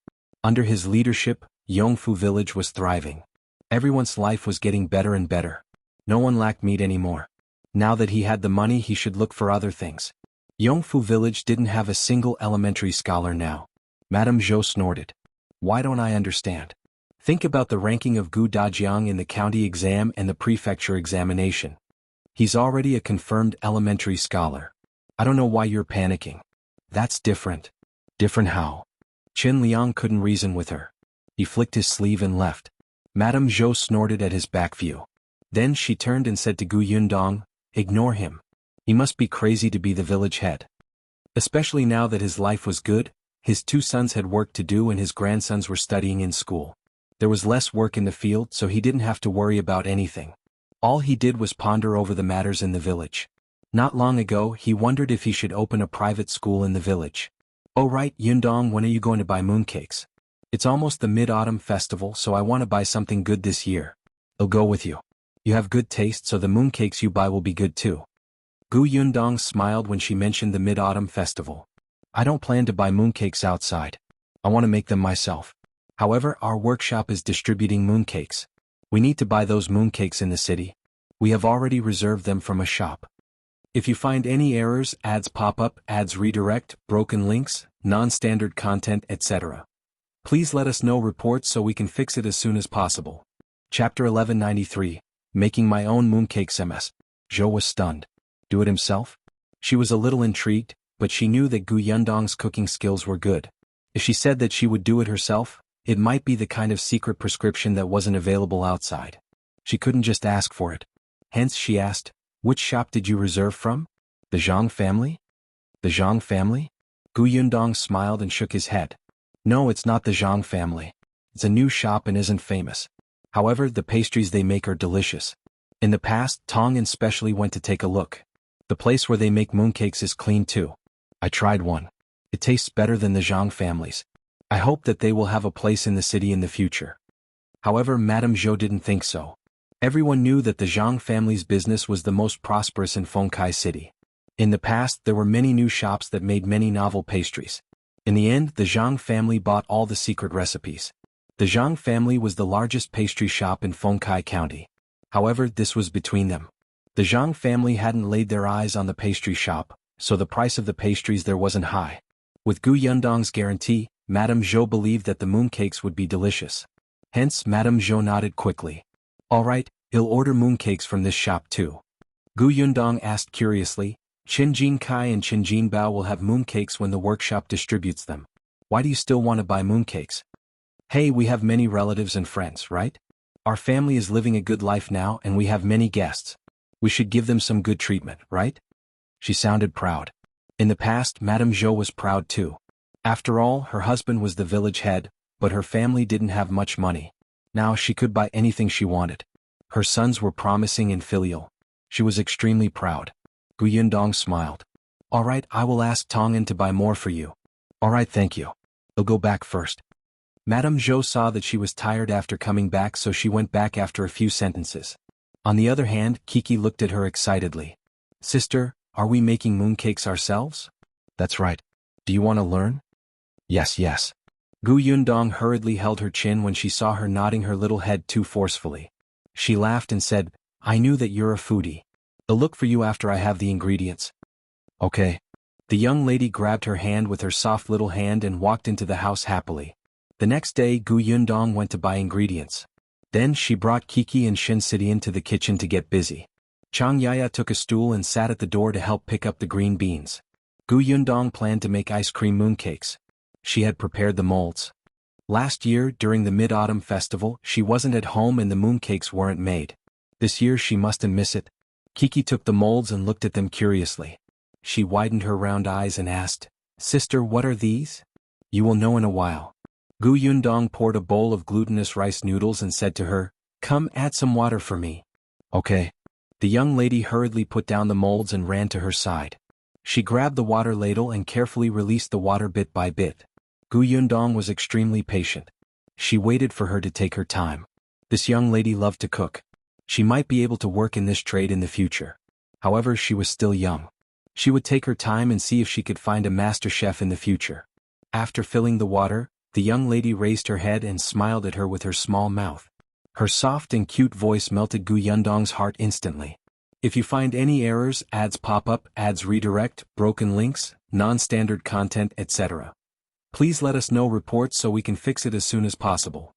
Under his leadership, Yongfu village was thriving. Everyone's life was getting better and better. No one lacked meat anymore. Now that he had the money, he should look for other things. Yongfu village didn't have a single elementary scholar now. Madame Zhou snorted. Why don't I understand? Think about the ranking of Gu Dajiang in the county exam and the prefecture examination. He's already a confirmed elementary scholar. I don't know why you're panicking. That's different. Different how? Chen Liang couldn't reason with her. He flicked his sleeve and left. Madame Zhou snorted at his back view. Then she turned and said to Gu Yundong, ignore him. He must be crazy to be the village head. Especially now that his life was good, his 2 sons had work to do and his grandsons were studying in school. There was less work in the field, so he didn't have to worry about anything. All he did was ponder over the matters in the village. Not long ago, he wondered if he should open a private school in the village. Oh right, Yundong, when are you going to buy mooncakes? It's almost the Mid-Autumn Festival, so I want to buy something good this year. I'll go with you. You have good taste, so the mooncakes you buy will be good too. Gu Yundong smiled when she mentioned the Mid-Autumn Festival. I don't plan to buy mooncakes outside. I want to make them myself. However, our workshop is distributing mooncakes. We need to buy those mooncakes in the city. We have already reserved them from a shop. If you find any errors, ads pop up, ads redirect, broken links, non-standard content, etc., please let us know reports so we can fix it as soon as possible. Chapter 1193, Making My Own Mooncakes MS. Zhou was stunned. Do it himself? She was a little intrigued, but she knew that Gu Yundong's cooking skills were good. If she said that she would do it herself, it might be the kind of secret prescription that wasn't available outside. She couldn't just ask for it. Hence she asked, which shop did you reserve from? The Zhang family? The Zhang family? Gu Yundong smiled and shook his head. No, it's not the Zhang family. It's a new shop and isn't famous. However, the pastries they make are delicious. In the past, Tong and specially went to take a look. The place where they make mooncakes is clean too. I tried one. It tastes better than the Zhang family's. I hope that they will have a place in the city in the future. However, Madame Zhou didn't think so. Everyone knew that the Zhang family's business was the most prosperous in Fengkai City. In the past, there were many new shops that made many novel pastries. In the end, the Zhang family bought all the secret recipes. The Zhang family was the largest pastry shop in Fengkai County. However, this was between them. The Zhang family hadn't laid their eyes on the pastry shop, so the price of the pastries there wasn't high. With Gu Yundong's guarantee, Madame Zhou believed that the mooncakes would be delicious. Hence, Madame Zhou nodded quickly. All right, I'll order mooncakes from this shop too. Gu Yundong asked curiously, Qinjin Kai and Qinjin Bao will have mooncakes when the workshop distributes them. Why do you still want to buy mooncakes? Hey, we have many relatives and friends, right? Our family is living a good life now and we have many guests. We should give them some good treatment, right? She sounded proud. In the past, Madame Zhou was proud too. After all, her husband was the village head, but her family didn't have much money. Now she could buy anything she wanted. Her sons were promising and filial. She was extremely proud. Gu Yundong smiled. All right, I will ask Tongan to buy more for you. All right, thank you. I'll go back first. Madame Zhou saw that she was tired after coming back, so she went back after a few sentences. On the other hand, Kiki looked at her excitedly. Sister, are we making mooncakes ourselves? That's right. Do you want to learn? Yes, yes. Gu Yundong hurriedly held her chin when she saw her nodding her little head too forcefully. She laughed and said, I knew that you're a foodie. I'll look for you after I have the ingredients. Okay. The young lady grabbed her hand with her soft little hand and walked into the house happily. The next day, Gu Yundong went to buy ingredients. Then she brought Kiki and Shin Sidian to the kitchen to get busy. Chang Yaya took a stool and sat at the door to help pick up the green beans. Gu Yundong planned to make ice cream mooncakes. She had prepared the molds. Last year, during the Mid-Autumn Festival, she wasn't at home and the mooncakes weren't made. This year she mustn't miss it. Kiki took the molds and looked at them curiously. She widened her round eyes and asked, Sister, what are these? You will know in a while. Gu Yundong poured a bowl of glutinous rice noodles and said to her, Come, add some water for me. Okay. The young lady hurriedly put down the molds and ran to her side. She grabbed the water ladle and carefully released the water bit by bit. Gu Yundong was extremely patient. She waited for her to take her time. This young lady loved to cook. She might be able to work in this trade in the future. However, she was still young. She would take her time and see if she could find a master chef in the future. After filling the water, the young lady raised her head and smiled at her with her small mouth. Her soft and cute voice melted Gu Yundong's heart instantly. If you find any errors, ads pop up, ads redirect, broken links, non-standard content, etc., please let us know reports so we can fix it as soon as possible.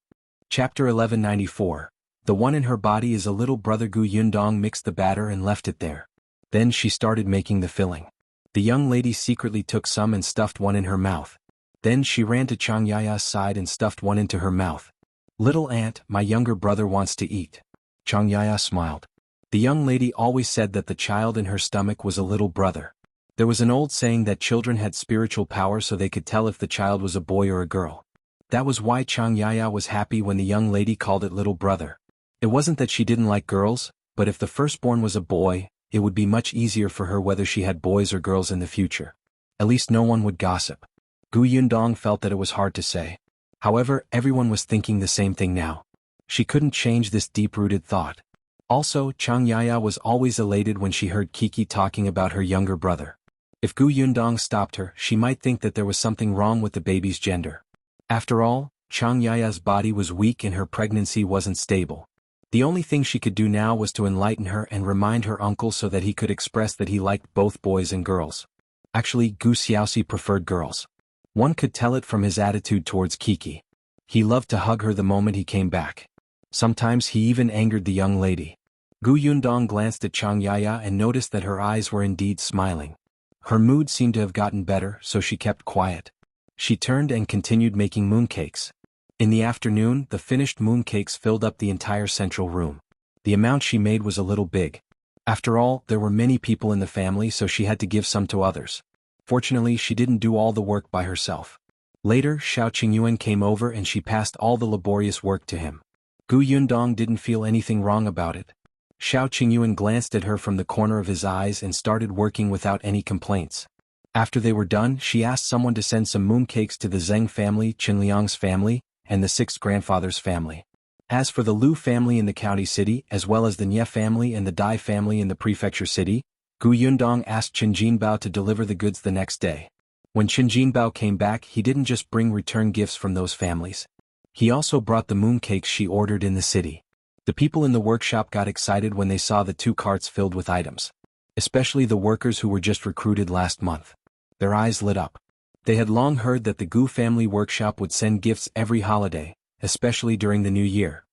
Chapter 1194. The one in her body is a little brother. Gu Yundong mixed the batter and left it there. Then she started making the filling. The young lady secretly took some and stuffed one in her mouth. Then she ran to Chang Yaya's side and stuffed one into her mouth. Little aunt, my younger brother wants to eat. Chang Yaya smiled. The young lady always said that the child in her stomach was a little brother. There was an old saying that children had spiritual power so they could tell if the child was a boy or a girl. That was why Chang Yaya was happy when the young lady called it little brother. It wasn't that she didn't like girls, but if the firstborn was a boy, it would be much easier for her whether she had boys or girls in the future. At least no one would gossip. Gu Yundong felt that it was hard to say. However, everyone was thinking the same thing now. She couldn't change this deep-rooted thought. Also, Chang Yaya was always elated when she heard Kiki talking about her younger brother. If Gu Yundong stopped her, she might think that there was something wrong with the baby's gender. After all, Chang Yaya's body was weak and her pregnancy wasn't stable. The only thing she could do now was to enlighten her and remind her uncle so that he could express that he liked both boys and girls. Actually, Gu Xiaoxi preferred girls. One could tell it from his attitude towards Kiki. He loved to hug her the moment he came back. Sometimes he even angered the young lady. Gu Yundong glanced at Chang Yaya and noticed that her eyes were indeed smiling. Her mood seemed to have gotten better, so she kept quiet. She turned and continued making mooncakes. In the afternoon, the finished mooncakes filled up the entire central room. The amount she made was a little big. After all, there were many people in the family, so she had to give some to others. Fortunately, she didn't do all the work by herself. Later, Shao Qingyuan came over and she passed all the laborious work to him. Gu Yundong didn't feel anything wrong about it. Shao Qingyuan glanced at her from the corner of his eyes and started working without any complaints. After they were done, she asked someone to send some mooncakes to the Zhang family, Qinliang's family, and the sixth grandfather's family. As for the Lu family in the county city, as well as the Nye family and the Dai family in the prefecture city, Gu Yundong asked Qin Jinbao to deliver the goods the next day. When Qin Jinbao came back, he didn't just bring return gifts from those families. He also brought the mooncakes she ordered in the city. The people in the workshop got excited when they saw the 2 carts filled with items. Especially the workers who were just recruited last month. Their eyes lit up. They had long heard that the Gu family workshop would send gifts every holiday, especially during the New Year.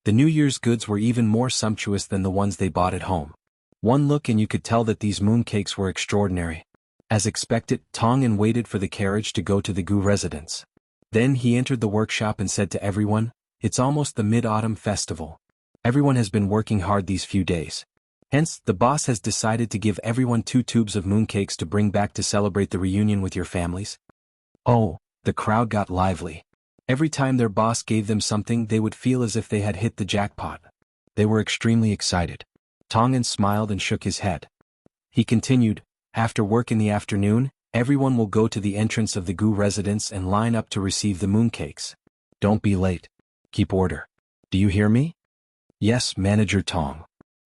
The New Year's goods were even more sumptuous than the ones they bought at home. One look and you could tell that these mooncakes were extraordinary. As expected, Tongan waited for the carriage to go to the Gu residence. Then he entered the workshop and said to everyone, "It's almost the Mid-Autumn Festival. Everyone has been working hard these few days. Hence, the boss has decided to give everyone 2 tubes of mooncakes to bring back to celebrate the reunion with your families. Oh, the crowd got lively. Every time their boss gave them something, they would feel as if they had hit the jackpot. They were extremely excited. Tongan smiled and shook his head. He continued, after work in the afternoon, everyone will go to the entrance of the Gu residence and line up to receive the mooncakes. Don't be late. Keep order. Do you hear me? Yes, Manager Tong.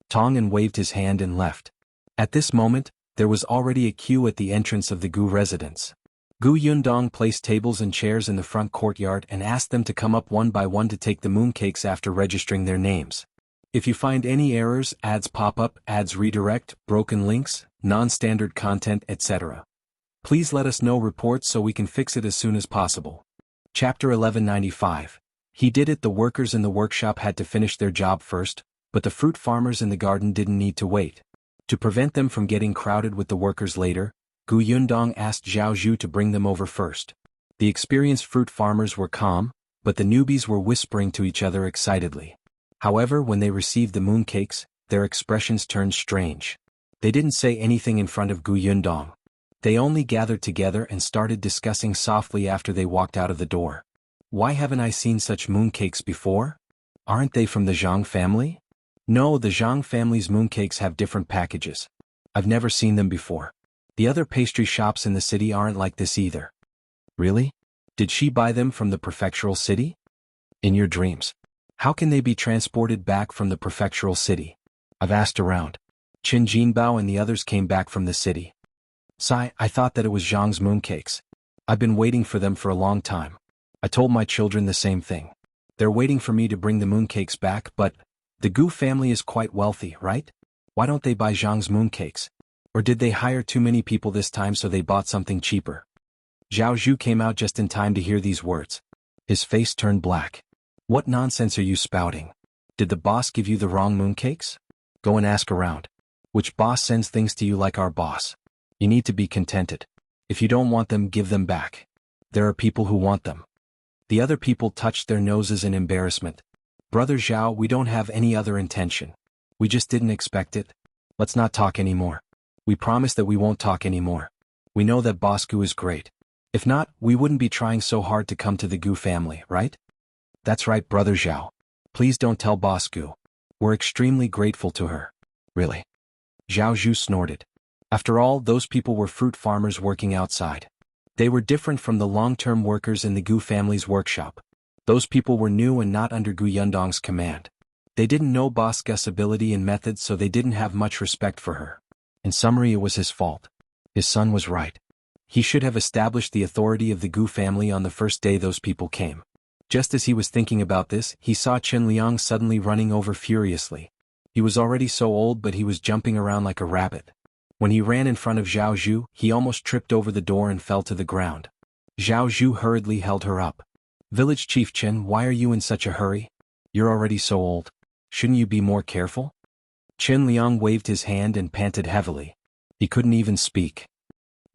Tongan waved his hand and left. At this moment, there was already a queue at the entrance of the Gu residence. Gu Yundong placed tables and chairs in the front courtyard and asked them to come up one by one to take the mooncakes after registering their names. If you find any errors, ads pop up, ads redirect, broken links, non-standard content, etc., please let us know reports so we can fix it as soon as possible. Chapter 1195. He did it. The workers in the workshop had to finish their job first, but the fruit farmers in the garden didn't need to wait. To prevent them from getting crowded with the workers later, Gu Yundong asked Zhou to bring them over first. The experienced fruit farmers were calm, but the newbies were whispering to each other excitedly. However, when they received the mooncakes, their expressions turned strange. They didn't say anything in front of Gu Yundong. They only gathered together and started discussing softly after they walked out of the door. Why haven't I seen such mooncakes before? Aren't they from the Zhang family? No, the Zhang family's mooncakes have different packages. I've never seen them before. The other pastry shops in the city aren't like this either. Really? Did she buy them from the prefectural city? In your dreams. How can they be transported back from the prefectural city? I've asked around. Qin Jinbao and the others came back from the city. Sai, I thought that it was Zhang's mooncakes. I've been waiting for them for a long time. I told my children the same thing. They're waiting for me to bring the mooncakes back, but the Gu family is quite wealthy, right? Why don't they buy Zhang's mooncakes? Or did they hire too many people this time so they bought something cheaper? Zhou came out just in time to hear these words. His face turned black. What nonsense are you spouting? Did the boss give you the wrong mooncakes? Go and ask around. Which boss sends things to you like our boss? You need to be contented. If you don't want them, give them back. There are people who want them. The other people touched their noses in embarrassment. Brother Zhao, we don't have any other intention. We just didn't expect it. Let's not talk anymore. We promise that we won't talk anymore. We know that Boss Gu is great. If not, we wouldn't be trying so hard to come to the Gu family, right? That's right, Brother Zhao. Please don't tell Boss Gu. We're extremely grateful to her. Really? Zhao snorted. After all, those people were fruit farmers working outside. They were different from the long-term workers in the Gu family's workshop. Those people were new and not under Gu Yundong's command. They didn't know Boss Gu's ability and methods, so they didn't have much respect for her. In summary, it was his fault. His son was right. He should have established the authority of the Gu family on the first day those people came. Just as he was thinking about this, he saw Chen Liang suddenly running over furiously. He was already so old, but he was jumping around like a rabbit. When he ran in front of Zhou, he almost tripped over the door and fell to the ground. Zhou hurriedly held her up. Village Chief Chen, why are you in such a hurry? You're already so old. Shouldn't you be more careful? Chen Liang waved his hand and panted heavily. He couldn't even speak.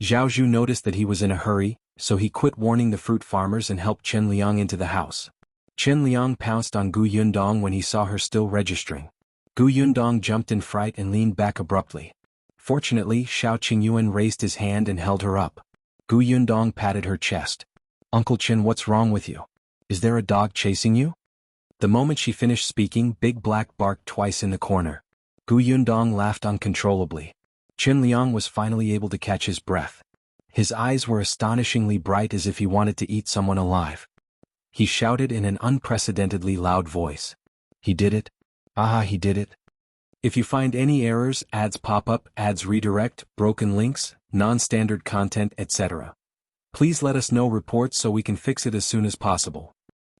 Zhou noticed that he was in a hurry, so he quit warning the fruit farmers and helped Chen Liang into the house. Chen Liang pounced on Gu Yundong when he saw her still registering. Gu Yundong jumped in fright and leaned back abruptly. Fortunately, Qingyuan raised his hand and held her up. Gu Yundong patted her chest. Uncle Chen, what's wrong with you? Is there a dog chasing you? The moment she finished speaking, Big Black barked twice in the corner. Gu Yundong laughed uncontrollably. Chen Liang was finally able to catch his breath. His eyes were astonishingly bright, as if he wanted to eat someone alive. He shouted in an unprecedentedly loud voice. He did it. Aha, he did it. If you find any errors, ads pop up, ads redirect, broken links, non-standard content, etc., please let us know reports so we can fix it as soon as possible.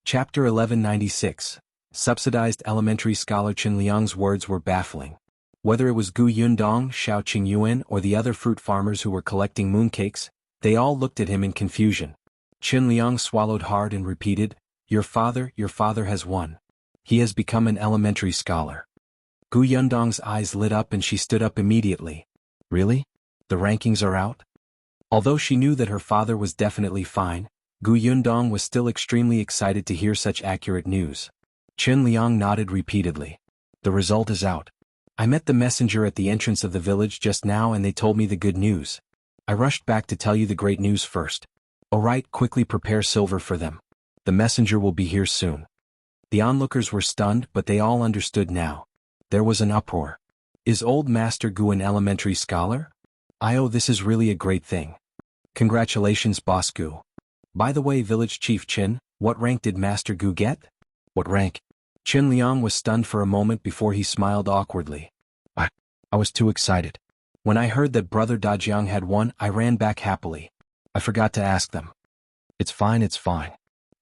Chapter 1196. Subsidized. Elementary scholar Chen Liang's words were baffling. Whether it was Gu Yundong, Qingyuan, or the other fruit farmers who were collecting mooncakes, they all looked at him in confusion. Chen Liang swallowed hard and repeated, your father has won. He has become an elementary scholar. Gu Yundong's eyes lit up and she stood up immediately. Really? The rankings are out? Although she knew that her father was definitely fine, Gu Yundong was still extremely excited to hear such accurate news. Chen Liang nodded repeatedly. The result is out. I met the messenger at the entrance of the village just now and they told me the good news. I rushed back to tell you the great news first. Alright, quickly prepare silver for them. The messenger will be here soon. The onlookers were stunned, but they all understood now. There was an uproar. Is old Master Gu an elementary scholar? This is really a great thing. Congratulations, Boss Gu. By the way, Village Chief Qin, what rank did Master Gu get? What rank? Qin Liang was stunned for a moment before he smiled awkwardly. I was too excited. When I heard that Brother Dajiang had won, I ran back happily. I forgot to ask them. It's fine, it's fine.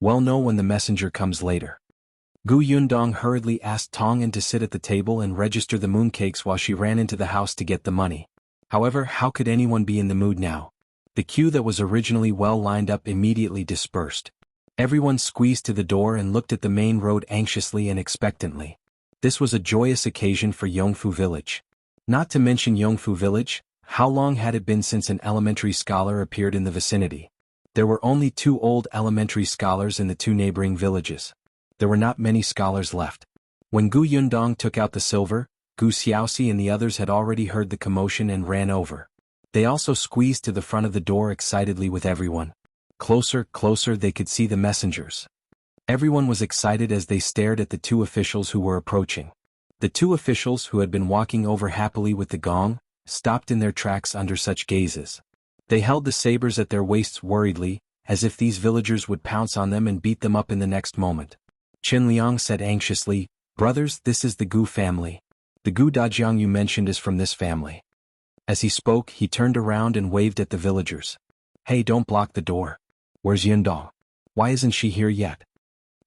Well, know when the messenger comes later. Gu Yundong hurriedly asked Tong'an to sit at the table and register the mooncakes while she ran into the house to get the money. However, how could anyone be in the mood now? The queue that was originally well lined up immediately dispersed. Everyone squeezed to the door and looked at the main road anxiously and expectantly. This was a joyous occasion for Yongfu Village. Not to mention Yongfu Village, how long had it been since an elementary scholar appeared in the vicinity? There were only 2 old elementary scholars in the 2 neighboring villages. There were not many scholars left. When Gu Yundong took out the silver, Gu Xiaoxi and the others had already heard the commotion and ran over. They also squeezed to the front of the door excitedly with everyone. Closer, closer, they could see the messengers. Everyone was excited as they stared at the 2 officials who were approaching. The 2 officials who had been walking over happily with the gong, stopped in their tracks under such gazes. They held the sabers at their waists worriedly, as if these villagers would pounce on them and beat them up in the next moment. Qin Liang said anxiously, "Brothers, this is the Gu family. The Gu Dajiang you mentioned is from this family." As he spoke, he turned around and waved at the villagers. "Hey, don't block the door. Where's Yundong? Why isn't she here yet?"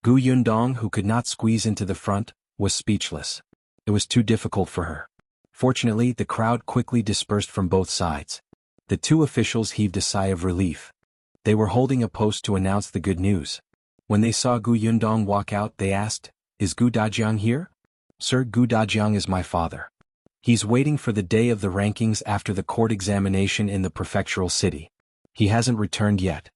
Gu Yundong, who could not squeeze into the front, was speechless. It was too difficult for her. Fortunately, the crowd quickly dispersed from both sides. The 2 officials heaved a sigh of relief. They were holding a post to announce the good news. When they saw Gu Yundong walk out, they asked, "Is Gu Dajiang here?" "Sir, Gu Dajiang is my father. He's waiting for the day of the rankings after the court examination in the prefectural city. He hasn't returned yet."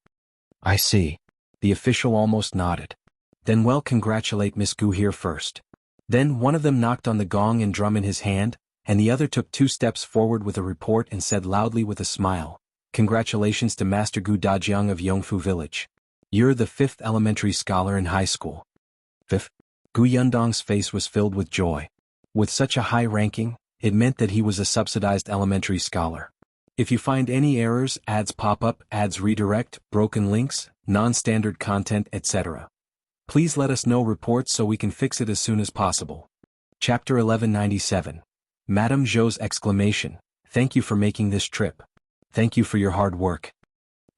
"I see." The official almost nodded. "Then well, congratulate Miss Gu here first." Then one of them knocked on the gong and drum in his hand, and the other took 2 steps forward with a report and said loudly with a smile, "Congratulations to Master Gu Dajiang of Yongfu Village. You're the 5th elementary scholar in high school." 5th? Gu Yundong's face was filled with joy. With such a high ranking, it meant that he was a subsidized elementary scholar. If you find any errors, ads pop up, ads redirect, broken links, non-standard content, etc., please let us know reports so we can fix it as soon as possible. Chapter 1197. Madame Zhou's exclamation, "Thank you for making this trip. Thank you for your hard work."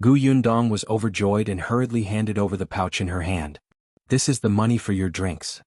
Gu Yundong was overjoyed and hurriedly handed over the pouch in her hand. "This is the money for your drinks.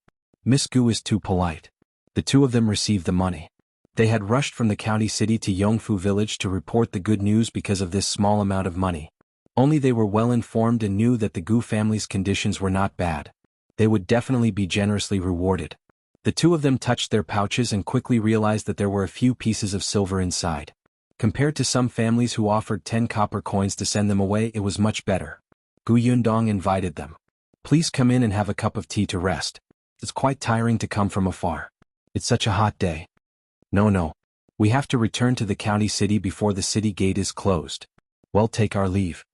Miss Gu is too polite." The 2 of them received the money. They had rushed from the county city to Yongfu Village to report the good news because of this small amount of money. Only they were well informed and knew that the Gu family's conditions were not bad. They would definitely be generously rewarded. The 2 of them touched their pouches and quickly realized that there were a few pieces of silver inside. Compared to some families who offered 10 copper coins to send them away, it was much better. Gu Yundong invited them. "Please come in and have a cup of tea to rest. It's quite tiring to come from afar. It's such a hot day." No. We have to return to the county city before the city gate is closed. Well, take our leave."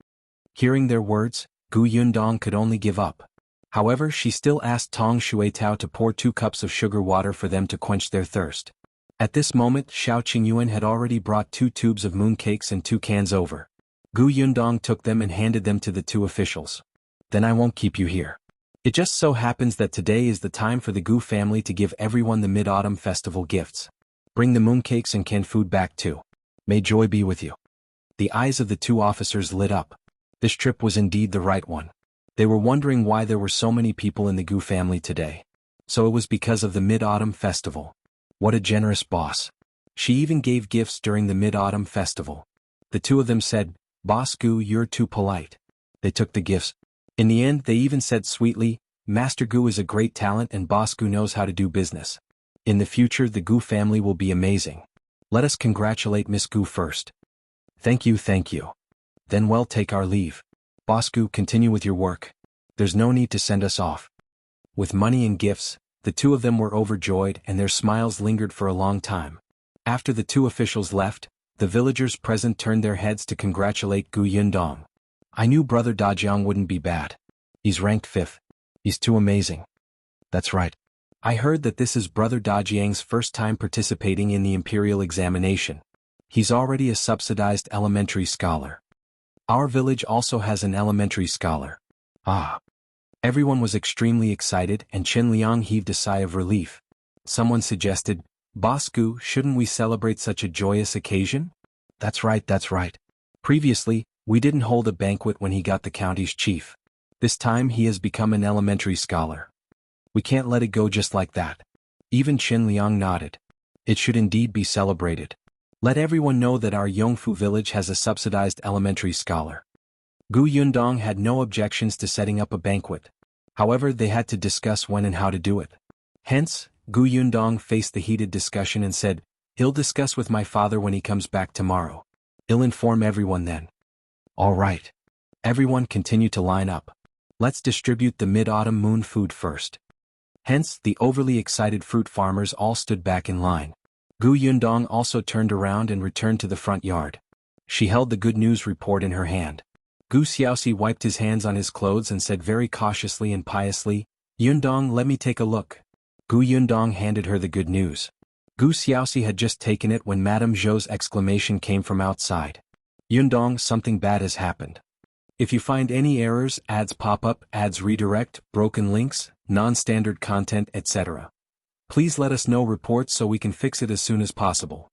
Hearing their words, Gu Yundong could only give up. However, she still asked Tong Shuitao to pour 2 cups of sugar water for them to quench their thirst. At this moment, Shao Qingyuan had already brought 2 tubes of mooncakes and 2 cans over. Gu Yundong took them and handed them to the 2 officials. "Then I won't keep you here. It just so happens that today is the time for the Gu family to give everyone the Mid-Autumn Festival gifts. Bring the mooncakes and canned food back too. May joy be with you." The eyes of the 2 officers lit up. This trip was indeed the right one. They were wondering why there were so many people in the Gu family today. So it was because of the Mid-Autumn Festival. What a generous boss. She even gave gifts during the Mid-Autumn Festival. The 2 of them said, "Boss Gu, you're too polite." They took the gifts. In the end, they even said sweetly, "Master Gu is a great talent and Boss Gu knows how to do business. In the future, the Gu family will be amazing. Let us congratulate Miss Gu first." Thank you. "Then well, take our leave. Boss Gu, continue with your work. There's no need to send us off." With money and gifts, The two of them were overjoyed and their smiles lingered for a long time. After the two officials left, the villagers present turned their heads to congratulate Gu Yundong. I knew Brother Dajiang wouldn't be bad. He's ranked 5th. He's too amazing. That's right. I heard that this is Brother Dajiang's first time participating in the imperial examination. He's already a subsidized elementary scholar. Our village also has an elementary scholar. Ah. Everyone was extremely excited and Chen Liang heaved a sigh of relief. Someone suggested, Boss Gu, shouldn't we celebrate such a joyous occasion? That's right, that's right. Previously, we didn't hold a banquet when he got the county's chief. This time he has become an elementary scholar. We can't let it go just like that. Even Chen Liang nodded. It should indeed be celebrated. Let everyone know that our Yongfu village has a subsidized elementary scholar. Gu Yundong had no objections to setting up a banquet. However, they had to discuss when and how to do it. Hence, Gu Yundong faced the heated discussion and said, I'll discuss with my father when he comes back tomorrow. I'll inform everyone then. All right. Everyone continue to line up. Let's distribute the mid-autumn moon food first. Hence, the overly excited fruit farmers all stood back in line. Gu Yundong also turned around and returned to the front yard. She held the good news report in her hand. Gu Xiaoxi wiped his hands on his clothes and said very cautiously and piously, Yundong, let me take a look. Gu Yundong handed her the good news. Gu Xiaoxi had just taken it when Madame Zhou's exclamation came from outside. Yundong, something bad has happened. If you find any errors, ads pop up, ads redirect, broken links, non-standard content, etc. Please let us know reports so we can fix it as soon as possible.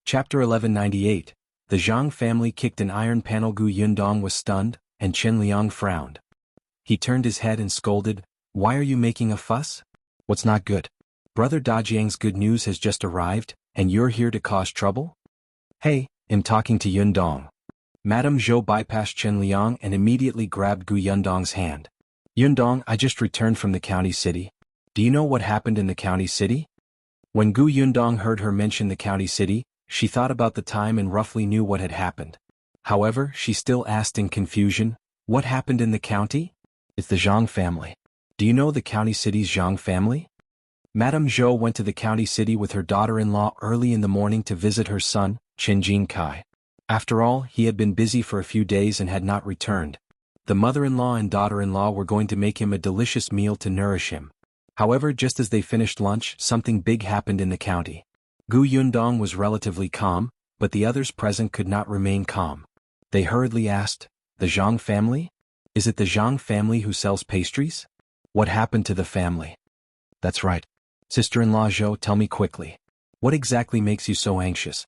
Chapter 1198. The Zhang family kicked an iron panel. Gu Yundong was stunned, and Chen Liang frowned. He turned his head and scolded, Why are you making a fuss? What's not good? Brother Dajiang's good news has just arrived, and you're here to cause trouble? Hey, I'm talking to Yundong. Madame Zhou bypassed Chen Liang and immediately grabbed Gu Yundong's hand. Yundong, I just returned from the county city. Do you know what happened in the county city? When Gu Yundong heard her mention the county city, she thought about the time and roughly knew what had happened. However, she still asked in confusion, What happened in the county? It's the Zhang family. Do you know the county city's Zhang family? Madame Zhou went to the county city with her daughter-in-law early in the morning to visit her son, Qingyuan Kai. After all, he had been busy for a few days and had not returned. The mother-in-law and daughter-in-law were going to make him a delicious meal to nourish him. However, just as they finished lunch, something big happened in the county. Gu Yundong was relatively calm, but the others present could not remain calm. They hurriedly asked, The Zhang family? Is it the Zhang family who sells pastries? What happened to the family? That's right. Sister-in-law Zhou, tell me quickly. What exactly makes you so anxious?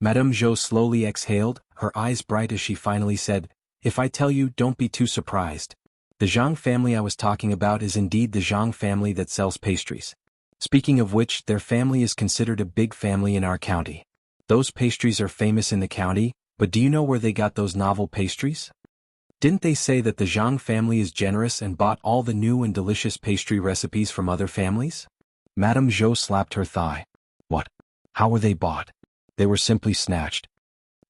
Madame Zhou slowly exhaled, her eyes bright as she finally said, If I tell you, don't be too surprised. The Zhang family I was talking about is indeed the Zhang family that sells pastries. Speaking of which, their family is considered a big family in our county. Those pastries are famous in the county, but do you know where they got those novel pastries? Didn't they say that the Zhang family is generous and bought all the new and delicious pastry recipes from other families? Madame Zhou slapped her thigh. What? How were they bought? They were simply snatched.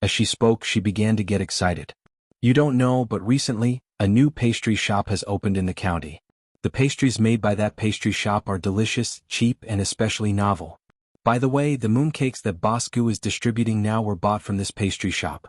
As she spoke, she began to get excited. You don't know, but recently, a new pastry shop has opened in the county. The pastries made by that pastry shop are delicious, cheap, and especially novel. By the way, the mooncakes that Boss Gu is distributing now were bought from this pastry shop.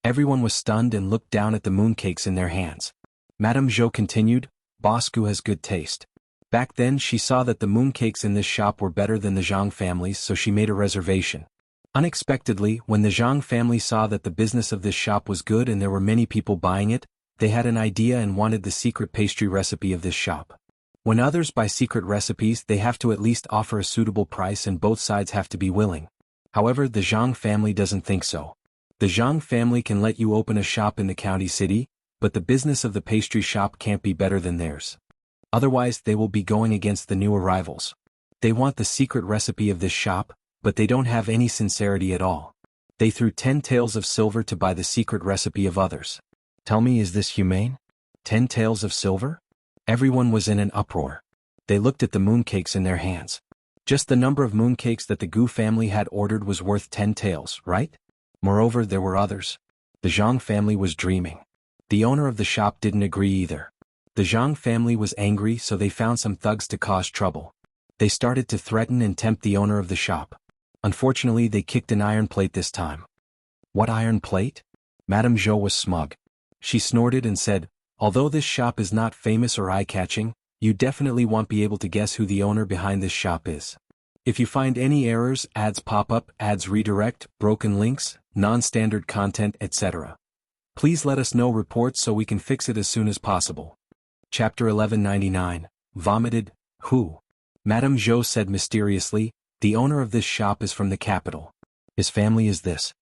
Everyone was stunned and looked down at the mooncakes in their hands. Madame Zhou continued, Boss Gu has good taste. Back then she saw that the mooncakes in this shop were better than the Zhang family's, so she made a reservation. Unexpectedly, when the Zhang family saw that the business of this shop was good and there were many people buying it, they had an idea and wanted the secret pastry recipe of this shop. When others buy secret recipes, they have to at least offer a suitable price and both sides have to be willing. However, the Zhang family doesn't think so. The Zhang family can let you open a shop in the county city, but the business of the pastry shop can't be better than theirs. Otherwise, they will be going against the new arrivals. They want the secret recipe of this shop, but they don't have any sincerity at all. They threw 10 taels of silver to buy the secret recipe of others. Tell me, is this humane? 10 taels of silver? Everyone was in an uproar. They looked at the mooncakes in their hands. Just the number of mooncakes that the Gu family had ordered was worth 10 taels, right? Moreover, there were others. The Zhang family was dreaming. The owner of the shop didn't agree either. The Zhang family was angry, so they found some thugs to cause trouble. They started to threaten and tempt the owner of the shop. Unfortunately, they kicked an iron plate this time. What iron plate? Madame Zhou was smug. She snorted and said, although this shop is not famous or eye-catching, you definitely won't be able to guess who the owner behind this shop is. If you find any errors, ads pop up, ads redirect, broken links, non-standard content, etc., please let us know reports so we can fix it as soon as possible. Chapter 1199. Vomited. Who? Madame Zhou said mysteriously, the owner of this shop is from the capital. His family is this.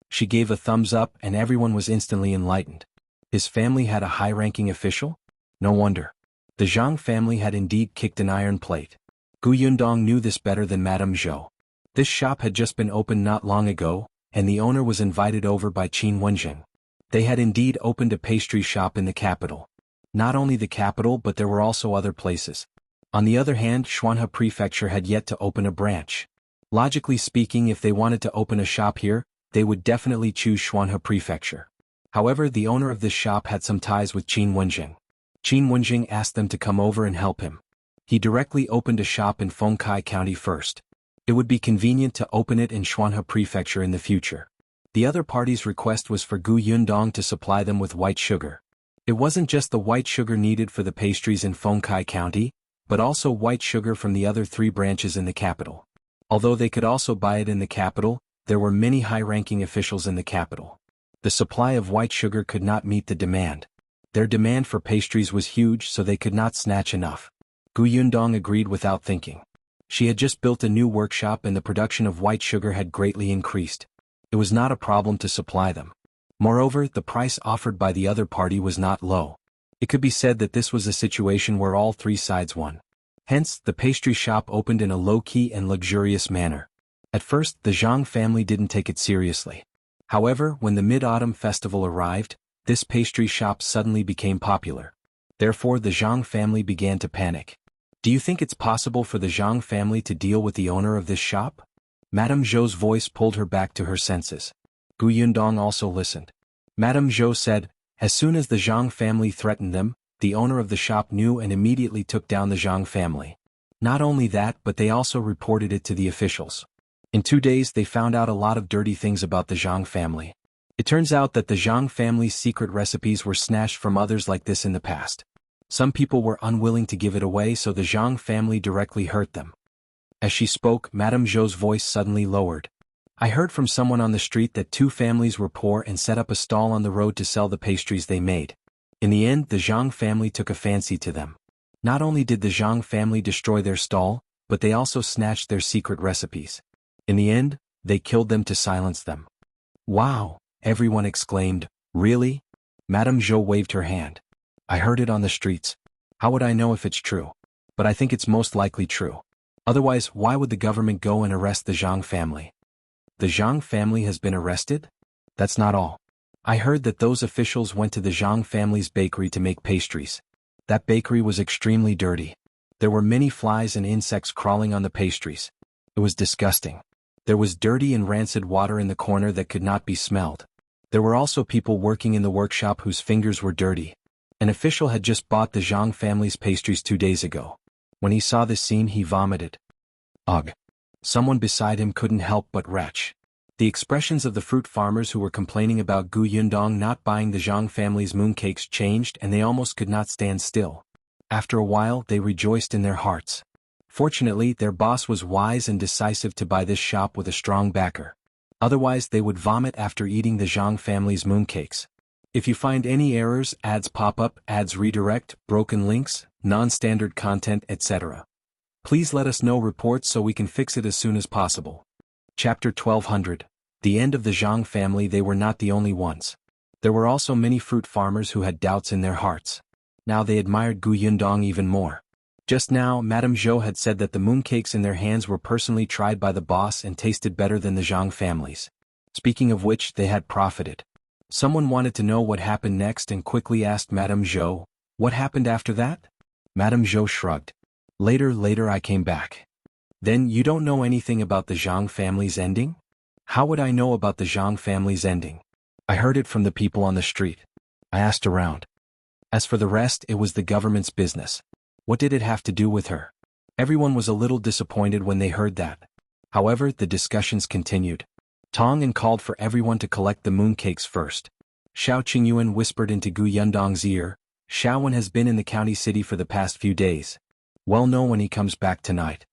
She gave a thumbs up and everyone was instantly enlightened. His family had a high-ranking official? No wonder. The Zhang family had indeed kicked an iron plate. Yundong knew this better than Madame Zhou. This shop had just been opened not long ago, and the owner was invited over by Wenzheng. They had indeed opened a pastry shop in the capital. Not only the capital but there were also other places. On the other hand, Shuanhe Prefecture had yet to open a branch. Logically speaking, if they wanted to open a shop here, they would definitely choose Shuanhe Prefecture. However, the owner of this shop had some ties with Wenzheng. Wenzheng asked them to come over and help him. He directly opened a shop in Fengkai County first. It would be convenient to open it in Shuanhe Prefecture in the future. The other party's request was for Yundong to supply them with white sugar. It wasn't just the white sugar needed for the pastries in Fengkai County, but also white sugar from the other 3 branches in the capital. Although they could also buy it in the capital, there were many high-ranking officials in the capital. The supply of white sugar could not meet the demand. Their demand for pastries was huge, so they could not snatch enough. Yundong agreed without thinking. She had just built a new workshop and the production of white sugar had greatly increased. It was not a problem to supply them. Moreover, the price offered by the other party was not low. It could be said that this was a situation where all 3 sides won. Hence, the pastry shop opened in a low-key and luxurious manner. At first, the Zhang family didn't take it seriously. However, when the Mid-Autumn Festival arrived, this pastry shop suddenly became popular. Therefore, the Zhang family began to panic. Do you think it's possible for the Zhang family to deal with the owner of this shop? Madame Zhou's voice pulled her back to her senses. Yundong also listened. Madame Zhou said, as soon as the Zhang family threatened them, the owner of the shop knew and immediately took down the Zhang family. Not only that, but they also reported it to the officials. In 2 days they found out a lot of dirty things about the Zhang family. It turns out that the Zhang family's secret recipes were snatched from others like this in the past. Some people were unwilling to give it away, so the Zhang family directly hurt them. As she spoke, Madame Zhou's voice suddenly lowered. I heard from someone on the street that 2 families were poor and set up a stall on the road to sell the pastries they made. In the end, the Zhang family took a fancy to them. Not only did the Zhang family destroy their stall, but they also snatched their secret recipes. In the end, they killed them to silence them. Wow! Everyone exclaimed, really? Madame Zhou waved her hand. I heard it on the streets. How would I know if it's true? But I think it's most likely true. Otherwise, why would the government go and arrest the Zhang family? The Zhang family has been arrested? That's not all. I heard that those officials went to the Zhang family's bakery to make pastries. That bakery was extremely dirty. There were many flies and insects crawling on the pastries. It was disgusting. There was dirty and rancid water in the corner that could not be smelled. There were also people working in the workshop whose fingers were dirty. An official had just bought the Zhang family's pastries 2 days ago. When he saw this scene, he vomited. Ugh. Someone beside him couldn't help but retch. The expressions of the fruit farmers who were complaining about Yundong not buying the Zhang family's mooncakes changed and they almost could not stand still. After a while, they rejoiced in their hearts. Fortunately, their boss was wise and decisive to buy this shop with a strong backer. Otherwise, they would vomit after eating the Zhang family's mooncakes. If you find any errors, ads pop up, ads redirect, broken links, non-standard content, etc., please let us know reports so we can fix it as soon as possible. Chapter 1200. The end of the Zhang family. They were not the only ones. There were also many fruit farmers who had doubts in their hearts. Now they admired Yundong even more. Just now, Madame Zhou had said that the mooncakes in their hands were personally tried by the boss and tasted better than the Zhang families. Speaking of which, they had profited. Someone wanted to know what happened next and quickly asked Madame Zhou, what happened after that? Madame Zhou shrugged. Later I came back. Then you don't know anything about the Zhang family's ending? How would I know about the Zhang family's ending? I heard it from the people on the street. I asked around. As for the rest, it was the government's business. What did it have to do with her? Everyone was a little disappointed when they heard that. However, the discussions continued. Tong and called for everyone to collect the mooncakes first. Shao Qingyuan whispered into Gu Yundong's ear, Shaowen has been in the county city for the past few days. We'll know when he comes back tonight.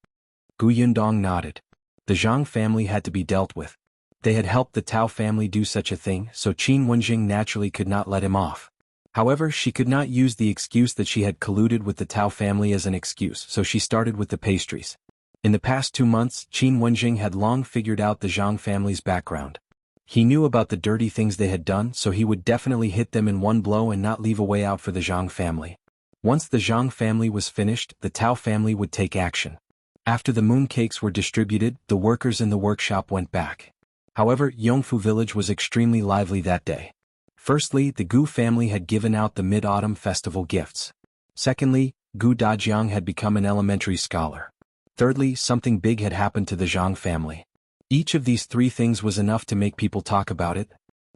Gu Yundong nodded. The Zhang family had to be dealt with. They had helped the Tao family do such a thing, so Qin Wenzheng naturally could not let him off. However, she could not use the excuse that she had colluded with the Tao family as an excuse, so she started with the pastries. In the past 2 months, Qin Wenzheng had long figured out the Zhang family's background. He knew about the dirty things they had done, so he would definitely hit them in one blow and not leave a way out for the Zhang family. Once the Zhang family was finished, the Tao family would take action. After the mooncakes were distributed, the workers in the workshop went back. However, Yongfu village was extremely lively that day. Firstly, the Gu family had given out the Mid-Autumn Festival gifts. Secondly, Gu Dajiang had become an elementary scholar. Thirdly, something big had happened to the Zhang family. Each of these 3 things was enough to make people talk about it.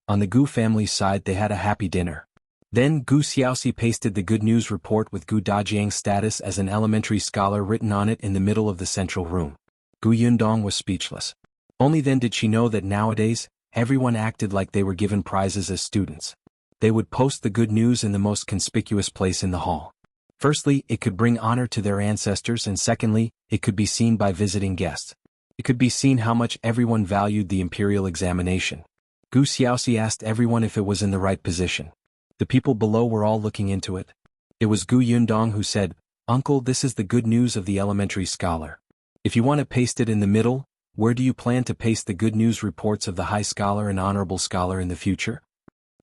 On the Gu family's side, they had a happy dinner. Then Gu Xiaoxi pasted the good news report with Gu Dajiang's status as an elementary scholar written on it in the middle of the central room. Gu Yundong was speechless. Only then did she know that nowadays, everyone acted like they were given prizes as students. They would post the good news in the most conspicuous place in the hall. Firstly, it could bring honor to their ancestors, and secondly, it could be seen by visiting guests. It could be seen how much everyone valued the imperial examination. Gu Xiaoxi asked everyone if it was in the right position. The people below were all looking into it. It was Gu Yundong who said, Uncle, this is the good news of the elementary scholar. If you want to paste it in the middle, where do you plan to paste the good news reports of the high scholar and honorable scholar in the future?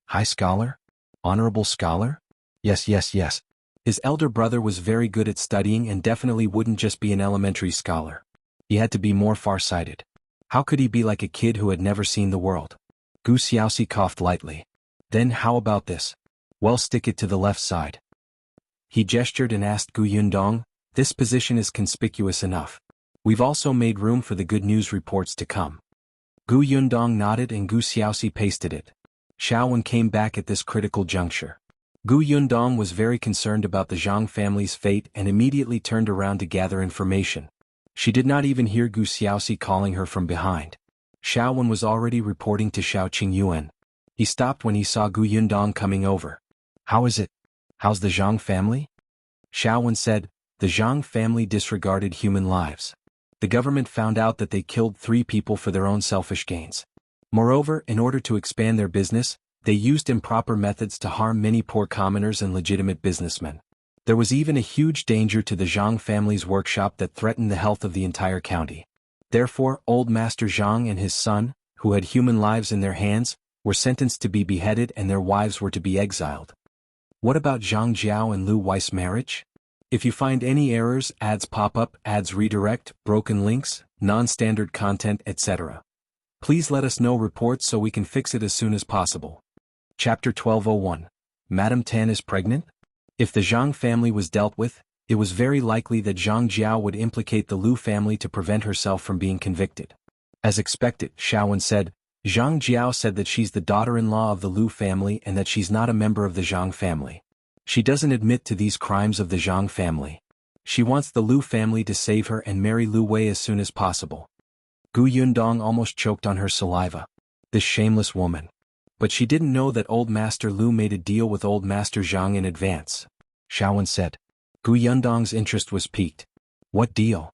High scholar? Honorable scholar? Yes. His elder brother was very good at studying and definitely wouldn't just be an elementary scholar. He had to be more far-sighted. How could he be like a kid who had never seen the world? Gu Xiaoxi coughed lightly. Then how about this? Well, stick it to the left side. He gestured and asked Gu Yundong, this position is conspicuous enough. We've also made room for the good news reports to come. Gu Yundong nodded and Gu Xiaoxi pasted it. Shaowen came back at this critical juncture. Gu Yundong was very concerned about the Zhang family's fate and immediately turned around to gather information. She did not even hear Gu Xiaoxi calling her from behind. Shaowen was already reporting to Shao Qingyuan. He stopped when he saw Gu Yundong coming over. How is it? How's the Zhang family? Shaowen said, the Zhang family disregarded human lives. The government found out that they killed 3 people for their own selfish gains. Moreover, in order to expand their business, they used improper methods to harm many poor commoners and legitimate businessmen. There was even a huge danger to the Zhang family's workshop that threatened the health of the entire county. Therefore, old Master Zhang and his son, who had human lives in their hands, were sentenced to be beheaded and their wives were to be exiled. What about Zhang Jiao and Lu Wei's marriage? If you find any errors, ads pop up, ads redirect, broken links, non-standard content, etc. Please let us know reports so we can fix it as soon as possible. Chapter 1201. Madame Tan is pregnant? If the Zhang family was dealt with, it was very likely that Zhang Jiao would implicate the Lu family to prevent herself from being convicted. As expected, Shaowen said, Zhang Jiao said that she's the daughter-in-law of the Lu family and that she's not a member of the Zhang family. She doesn't admit to these crimes of the Zhang family. She wants the Lu family to save her and marry Lu Wei as soon as possible. Gu Yundong almost choked on her saliva. This shameless woman. But she didn't know that old Master Lu made a deal with old Master Zhang in advance. Shaowen said. Gu Yundong's interest was piqued. What deal?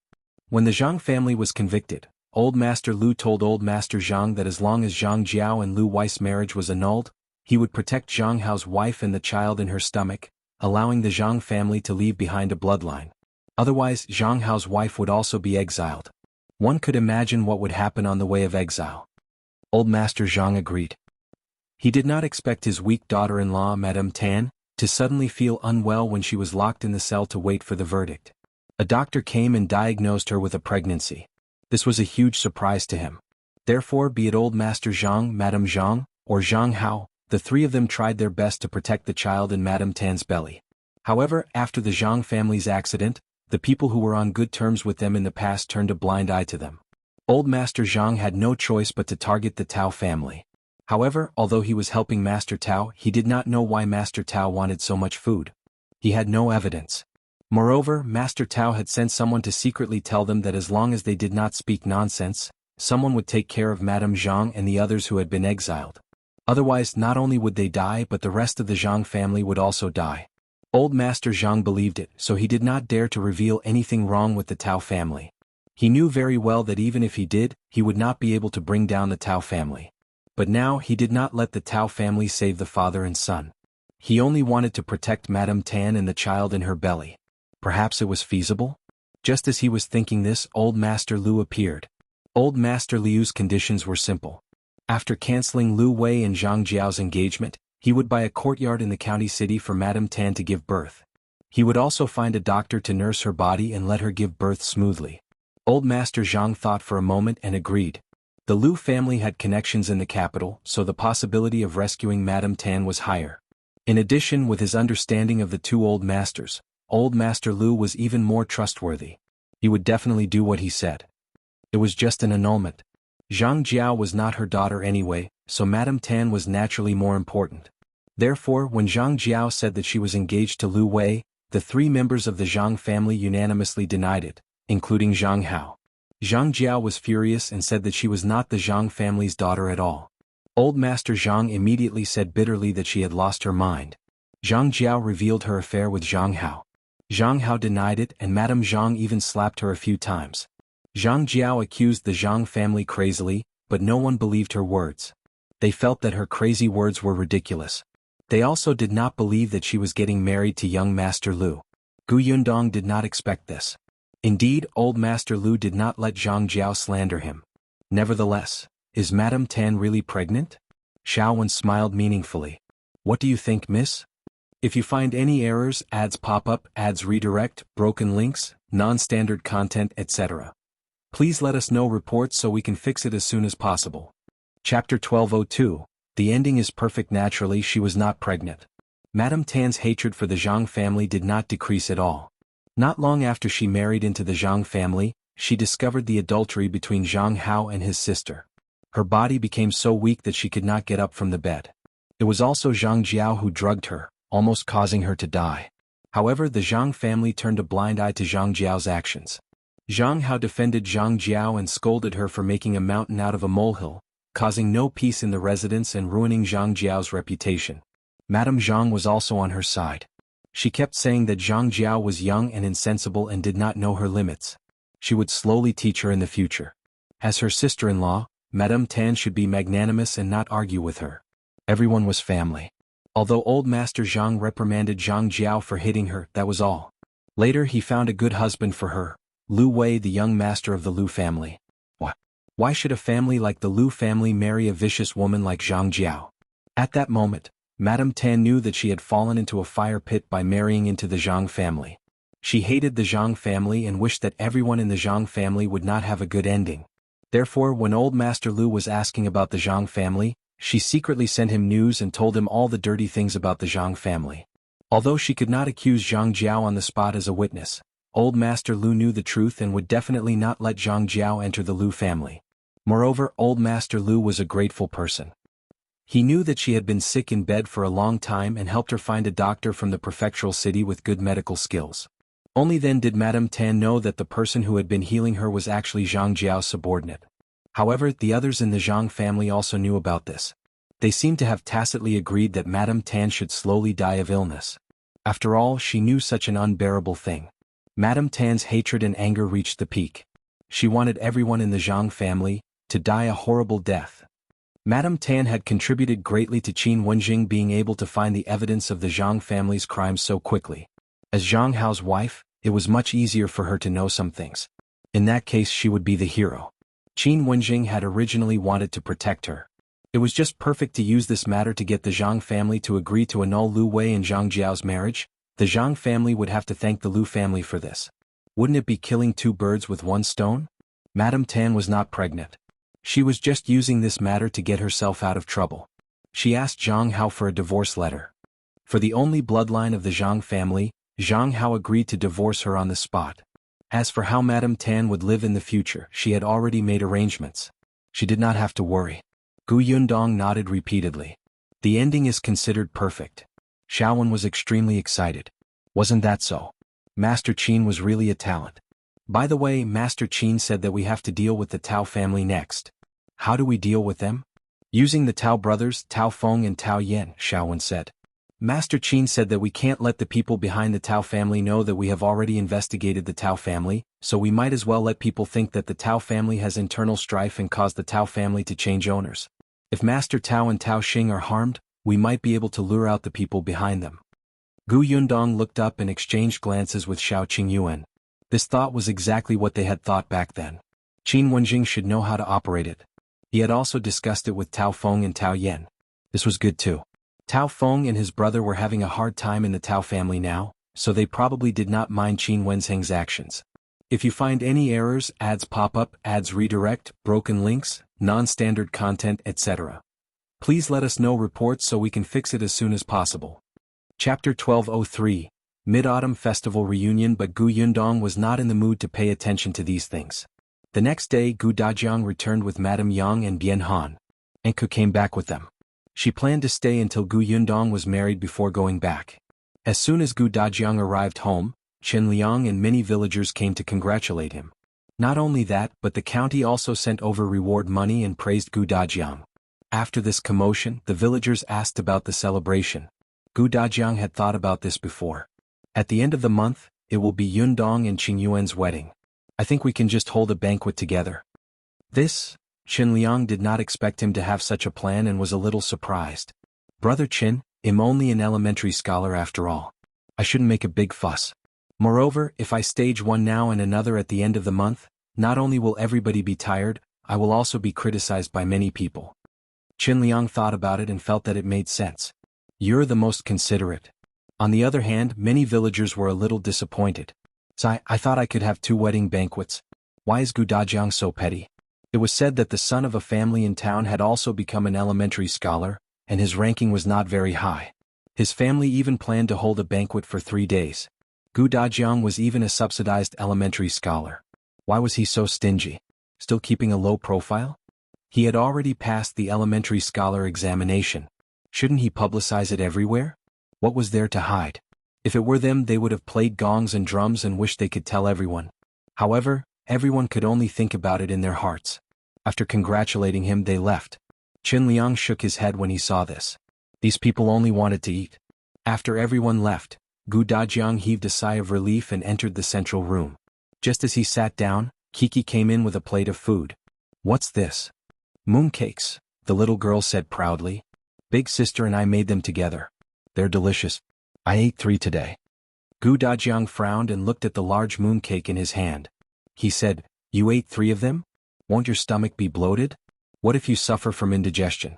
When the Zhang family was convicted, old Master Lu told old Master Zhang that as long as Zhang Jiao and Lu Wei's marriage was annulled, he would protect Zhang Hao's wife and the child in her stomach, allowing the Zhang family to leave behind a bloodline. Otherwise, Zhang Hao's wife would also be exiled. One could imagine what would happen on the way of exile. Old Master Zhang agreed. He did not expect his weak daughter-in-law, Madame Tan, to suddenly feel unwell when she was locked in the cell to wait for the verdict. A doctor came and diagnosed her with a pregnancy. This was a huge surprise to him. Therefore, be it old Master Zhang, Madame Zhang, or Zhang Hao, the 3 of them tried their best to protect the child in Madame Tan's belly. However, after the Zhang family's accident, the people who were on good terms with them in the past turned a blind eye to them. Old Master Zhang had no choice but to target the Tao family. However, although he was helping Master Tao, he did not know why Master Tao wanted so much food. He had no evidence. Moreover, Master Tao had sent someone to secretly tell them that as long as they did not speak nonsense, someone would take care of Madame Zhang and the others who had been exiled. Otherwise, not only would they die but the rest of the Zhang family would also die. Old Master Zhang believed it, so he did not dare to reveal anything wrong with the Tao family. He knew very well that even if he did, he would not be able to bring down the Tao family. But now he did not let the Tao family save the father and son. He only wanted to protect Madame Tan and the child in her belly. Perhaps it was feasible? Just as he was thinking this, Old Master Liu appeared. Old Master Liu's conditions were simple. After cancelling Liu Wei and Zhang Jiao's engagement, he would buy a courtyard in the county city for Madame Tan to give birth. He would also find a doctor to nurse her body and let her give birth smoothly. Old Master Zhang thought for a moment and agreed. The Liu family had connections in the capital, so the possibility of rescuing Madame Tan was higher. In addition, with his understanding of the two old masters, Old Master Liu was even more trustworthy. He would definitely do what he said. It was just an annulment. Zhang Jiao was not her daughter anyway, so Madame Tan was naturally more important. Therefore, when Zhang Jiao said that she was engaged to Liu Wei, the three members of the Zhang family unanimously denied it, including Zhang Hao. Zhang Jiao was furious and said that she was not the Zhang family's daughter at all. Old Master Zhang immediately said bitterly that she had lost her mind. Zhang Jiao revealed her affair with Zhang Hao. Zhang Hao denied it and Madame Zhang even slapped her a few times. Zhang Jiao accused the Zhang family crazily, but no one believed her words. They felt that her crazy words were ridiculous. They also did not believe that she was getting married to young Master Liu. Yundong did not expect this. Indeed, Old Master Liu did not let Zhang Jiao slander him. Nevertheless, is Madame Tan really pregnant? Shao smiled meaningfully. What do you think, miss? If you find any errors, ads pop up, ads redirect, broken links, non-standard content, etc., please let us know reports so we can fix it as soon as possible. Chapter 1202. The ending is perfect. Naturally, she was not pregnant. Madame Tan's hatred for the Zhang family did not decrease at all. Not long after she married into the Zhang family, she discovered the adultery between Zhang Hao and his sister. Her body became so weak that she could not get up from the bed. It was also Zhang Jiao who drugged her, almost causing her to die. However, the Zhang family turned a blind eye to Zhang Jiao's actions. Zhang Hao defended Zhang Jiao and scolded her for making a mountain out of a molehill, causing no peace in the residence and ruining Zhang Jiao's reputation. Madame Zhang was also on her side. She kept saying that Zhang Jiao was young and insensible and did not know her limits. She would slowly teach her in the future. As her sister-in-law, Madame Tan should be magnanimous and not argue with her. Everyone was family. Although Old Master Zhang reprimanded Zhang Jiao for hitting her, that was all. Later he found a good husband for her, Liu Wei, the young master of the Liu family. Why should a family like the Liu family marry a vicious woman like Zhang Jiao? At that moment, Madame Tan knew that she had fallen into a fire pit by marrying into the Zhang family. She hated the Zhang family and wished that everyone in the Zhang family would not have a good ending. Therefore, when Old Master Liu was asking about the Zhang family, she secretly sent him news and told him all the dirty things about the Zhang family. Although she could not accuse Zhang Jiao on the spot as a witness, Old Master Liu knew the truth and would definitely not let Zhang Jiao enter the Liu family. Moreover, Old Master Liu was a grateful person. He knew that she had been sick in bed for a long time and helped her find a doctor from the prefectural city with good medical skills. Only then did Madame Tan know that the person who had been healing her was actually Zhang Jiao's subordinate. However, the others in the Zhang family also knew about this. They seemed to have tacitly agreed that Madame Tan should slowly die of illness. After all, she knew such an unbearable thing. Madame Tan's hatred and anger reached the peak. She wanted everyone in the Zhang family to die a horrible death. Madame Tan had contributed greatly to Qin Wenzheng being able to find the evidence of the Zhang family's crimes so quickly. As Zhang Hao's wife, it was much easier for her to know some things. In that case, she would be the hero. Qin Wenzheng had originally wanted to protect her. It was just perfect to use this matter to get the Zhang family to agree to annul Liu Wei and Zhang Jiao's marriage. The Zhang family would have to thank the Liu family for this. Wouldn't it be killing two birds with one stone? Madame Tan was not pregnant. She was just using this matter to get herself out of trouble. She asked Zhang Hao for a divorce letter. For the only bloodline of the Zhang family, Zhang Hao agreed to divorce her on the spot. As for how Madame Tan would live in the future, she had already made arrangements. She did not have to worry. Yundong nodded repeatedly. The ending is considered perfect. Shao was extremely excited. Wasn't that so? Master Qin was really a talent. By the way, Master Qin said that we have to deal with the Tao family next. How do we deal with them? Using the Tao brothers, Tao Feng and Tao Yan, Shao said. Master Qin said that we can't let the people behind the Tao family know that we have already investigated the Tao family, so we might as well let people think that the Tao family has internal strife and cause the Tao family to change owners. If Master Tao and Tao Xing are harmed, we might be able to lure out the people behind them. Gu Yundong looked up and exchanged glances with Shao Qingyuan. This thought was exactly what they had thought back then. Qin Wenzheng should know how to operate it. He had also discussed it with Tao Feng and Tao Yan. This was good too. Tao Feng and his brother were having a hard time in the Tao family now, so they probably did not mind Qin Wenzheng's actions. If you find any errors, ads pop up, ads redirect, broken links, non-standard content, etc., please let us know reports so we can fix it as soon as possible. Chapter 1203, Mid-Autumn Festival Reunion. But Gu Yundong was not in the mood to pay attention to these things. The next day Gu Dajiang returned with Madame Yang and Bian Han. Enku came back with them. She planned to stay until Gu Yundong was married before going back. As soon as Gu Dajiang arrived home, Chen Liang and many villagers came to congratulate him. Not only that, but the county also sent over reward money and praised Gu Dajiang. After this commotion, the villagers asked about the celebration. Gu Dajiang had thought about this before. At the end of the month, it will be Yundong and Qingyuan's wedding. I think we can just hold a banquet together. Chen Liang did not expect him to have such a plan and was a little surprised. Brother Qin, I'm only an elementary scholar after all. I shouldn't make a big fuss. Moreover, if I stage one now and another at the end of the month, not only will everybody be tired, I will also be criticized by many people. Chen Liang thought about it and felt that it made sense. You're the most considerate. On the other hand, many villagers were a little disappointed. I thought I could have 2 wedding banquets. Why is Gu Dajiang so petty? It was said that the son of a family in town had also become an elementary scholar, and his ranking was not very high. His family even planned to hold a banquet for 3 days. Gu Dajiang was even a subsidized elementary scholar. Why was he so stingy? Still keeping a low profile? He had already passed the elementary scholar examination. Shouldn't he publicize it everywhere? What was there to hide? If it were them, they would have played gongs and drums and wished they could tell everyone. However, everyone could only think about it in their hearts. After congratulating him, they left. Chen Liang shook his head when he saw this. These people only wanted to eat. After everyone left, Gu Dajiang heaved a sigh of relief and entered the central room. Just as he sat down, Kiki came in with a plate of food. What's this? Mooncakes, the little girl said proudly. Big sister and I made them together. They're delicious. I ate 3 today. Gu Dajiang frowned and looked at the large mooncake in his hand. He said, You ate 3 of them? Won't your stomach be bloated? What if you suffer from indigestion?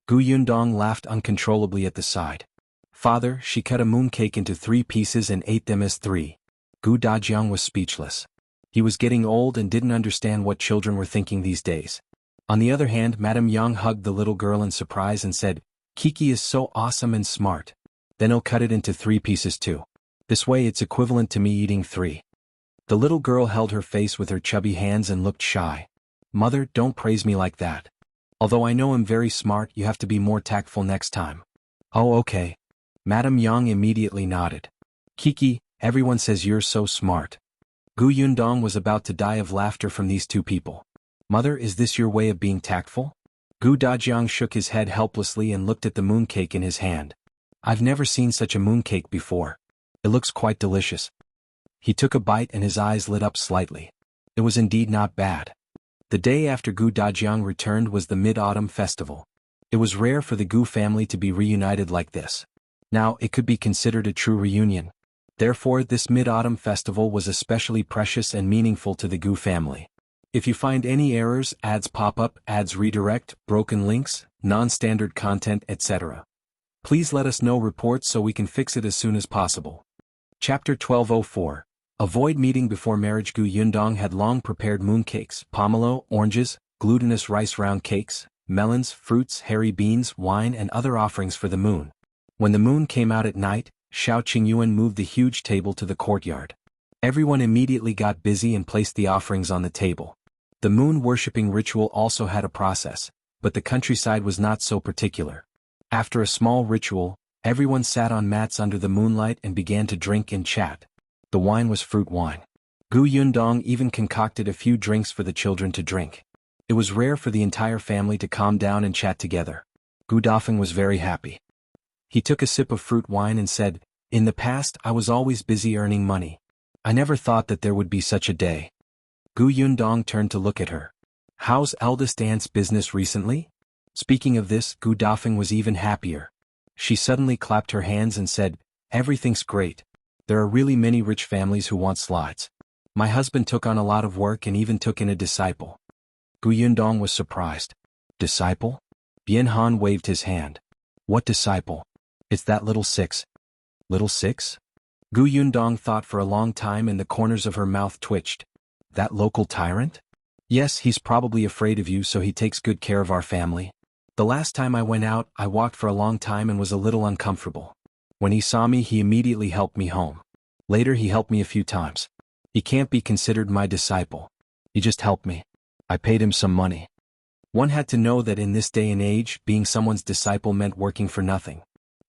Gu Yundong laughed uncontrollably at the side. Father, she cut a mooncake into 3 pieces and ate them as 3. Gu Dajiang was speechless. He was getting old and didn't understand what children were thinking these days. On the other hand, Madame Yang hugged the little girl in surprise and said, Kiki is so awesome and smart. Then he'll cut it into 3 pieces too. This way it's equivalent to me eating 3. The little girl held her face with her chubby hands and looked shy. Mother, don't praise me like that. Although I know I'm very smart, you have to be more tactful next time. Oh, okay. Madame Yang immediately nodded. Kiki, everyone says you're so smart. Gu Yundong was about to die of laughter from these 2 people. Mother, is this your way of being tactful? Gu Dajiang shook his head helplessly and looked at the mooncake in his hand. I've never seen such a mooncake before. It looks quite delicious. He took a bite and his eyes lit up slightly. It was indeed not bad. The day after Gu Dajiang returned was the Mid-Autumn Festival. It was rare for the Gu family to be reunited like this. Now, it could be considered a true reunion. Therefore, this Mid-Autumn Festival was especially precious and meaningful to the Gu family. If you find any errors, ads pop up, ads redirect, broken links, non-standard content, etc., please let us know reports so we can fix it as soon as possible. Chapter 1204. Avoid meeting before marriage. Gu Yundong had long prepared mooncakes, pomelo, oranges, glutinous rice round cakes, melons, fruits, hairy beans, wine and other offerings for the moon. When the moon came out at night, Shao Qingyuan moved the huge table to the courtyard. Everyone immediately got busy and placed the offerings on the table. The moon-worshipping ritual also had a process, but the countryside was not so particular. After a small ritual, everyone sat on mats under the moonlight and began to drink and chat. The wine was fruit wine. Gu Yundong even concocted a few drinks for the children to drink. It was rare for the entire family to calm down and chat together. Gu Dafeng was very happy. He took a sip of fruit wine and said, "In the past I was always busy earning money. I never thought that there would be such a day." Gu Yundong turned to look at her. "How's eldest aunt's business recently?" Speaking of this, Gu Dafeng was even happier. She suddenly clapped her hands and said, "Everything's great. There are really many rich families who want slides. My husband took on a lot of work and even took in a disciple." Gu Yundong was surprised. "Disciple?" Bien Han waved his hand. "What disciple?" "It's that little six." "Little six?" Gu Yundong thought for a long time and the corners of her mouth twitched. "That local tyrant?" "Yes, he's probably afraid of you, so he takes good care of our family. The last time I went out, I walked for a long time and was a little uncomfortable. When he saw me, he immediately helped me home. Later he helped me a few times. He can't be considered my disciple. He just helped me. I paid him some money." One had to know that in this day and age, being someone's disciple meant working for nothing.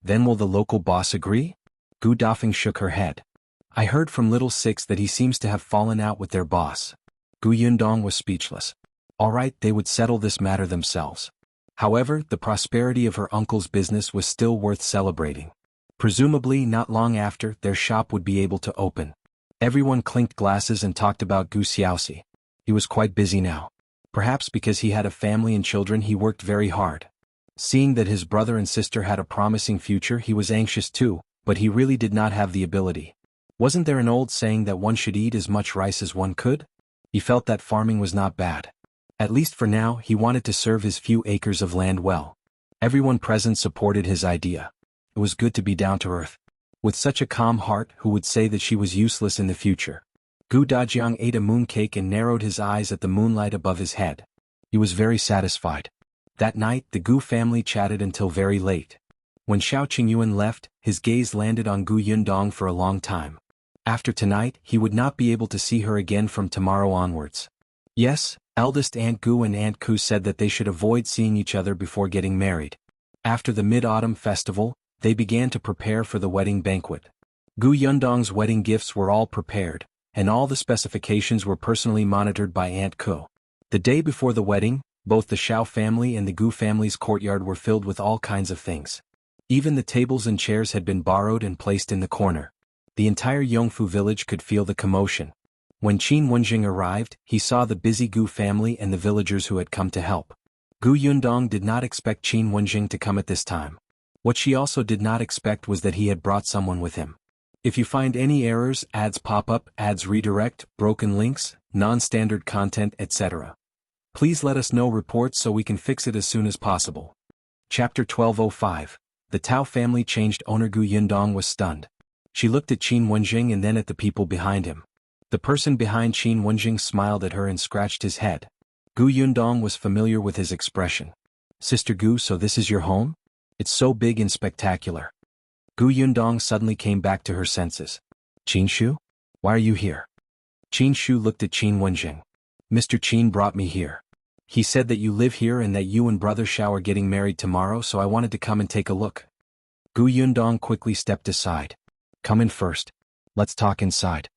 "Then will the local boss agree?" Gu Dafeng shook her head. "I heard from Little Six that he seems to have fallen out with their boss." Gu Yundong was speechless. All right, they would settle this matter themselves. However, the prosperity of her uncle's business was still worth celebrating. Presumably, not long after, their shop would be able to open. Everyone clinked glasses and talked about Gu Xiaoxi. He was quite busy now. Perhaps because he had a family and children, he worked very hard. Seeing that his brother and sister had a promising future, he was anxious too, but he really did not have the ability. Wasn't there an old saying that one should eat as much rice as one could? He felt that farming was not bad. At least for now, he wanted to serve his few acres of land well. Everyone present supported his idea. It was good to be down to earth. With such a calm heart, who would say that she was useless in the future? Gu Dajiang ate a mooncake and narrowed his eyes at the moonlight above his head. He was very satisfied. That night, the Gu family chatted until very late. When Shao Qingyuan left, his gaze landed on Gu Yundong for a long time. After tonight, he would not be able to see her again from tomorrow onwards. Yes, eldest Aunt Gu and Aunt Ku said that they should avoid seeing each other before getting married. After the Mid-Autumn Festival, they began to prepare for the wedding banquet. Gu Yundong's wedding gifts were all prepared, and all the specifications were personally monitored by Aunt Ku. The day before the wedding, both the Shao family and the Gu family's courtyard were filled with all kinds of things. Even the tables and chairs had been borrowed and placed in the corner. The entire Yongfu village could feel the commotion. When Qin Wenzheng arrived, he saw the busy Gu family and the villagers who had come to help. Gu Yundong did not expect Qin Wenzheng to come at this time. What she also did not expect was that he had brought someone with him. If you find any errors, ads pop up, ads redirect, broken links, non-standard content, etc., please let us know reports so we can fix it as soon as possible. Chapter 1205. The Tao family changed owner. Gu Yundong was stunned. She looked at Qin Wenzheng and then at the people behind him. The person behind Qin Wenzheng smiled at her and scratched his head. Gu Yundong was familiar with his expression. "Sister Gu, so this is your home? It's so big and spectacular." Gu Yundong suddenly came back to her senses. "Qin Shu? Why are you here?" Qin Shu looked at Qin Wenzheng. "Mr. Qin brought me here. He said that you live here and that you and brother Shao are getting married tomorrow, so I wanted to come and take a look." Gu Yundong quickly stepped aside. "Come in first. Let's talk inside."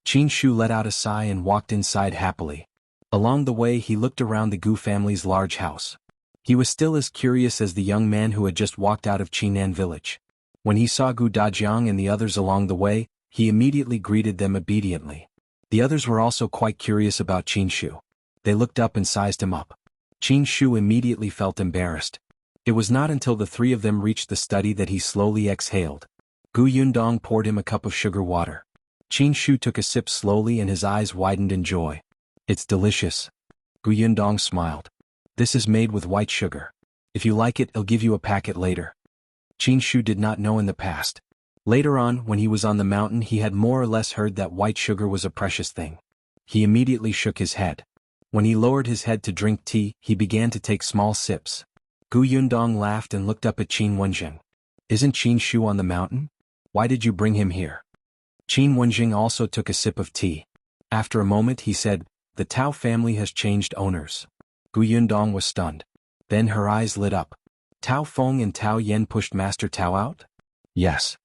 Qin Shu let out a sigh and walked inside happily. Along the way he looked around the Gu family's large house. He was still as curious as the young man who had just walked out of Qinan village. When he saw Gu Dajiang and the others along the way, he immediately greeted them obediently. The others were also quite curious about Qin Shu. They looked up and sized him up. Qin Shu immediately felt embarrassed. It was not until the three of them reached the study that he slowly exhaled. Gu Yundong poured him a cup of sugar water. Qin Shu took a sip slowly and his eyes widened in joy. "It's delicious." Gu Yundong smiled. "This is made with white sugar. If you like it, I'll give you a packet later." Qin Shu did not know in the past. Later on, when he was on the mountain, he had more or less heard that white sugar was a precious thing. He immediately shook his head. When he lowered his head to drink tea, he began to take small sips. Gu Yundong laughed and looked up at Qin Wenzheng. "Isn't Qin Shu on the mountain? Why did you bring him here?" Qin Wenzheng also took a sip of tea. After a moment he said, "The Tao family has changed owners." Gu Yundong was stunned. Then her eyes lit up. "Tao Feng and Tao Yen pushed Master Tao out?" "Yes."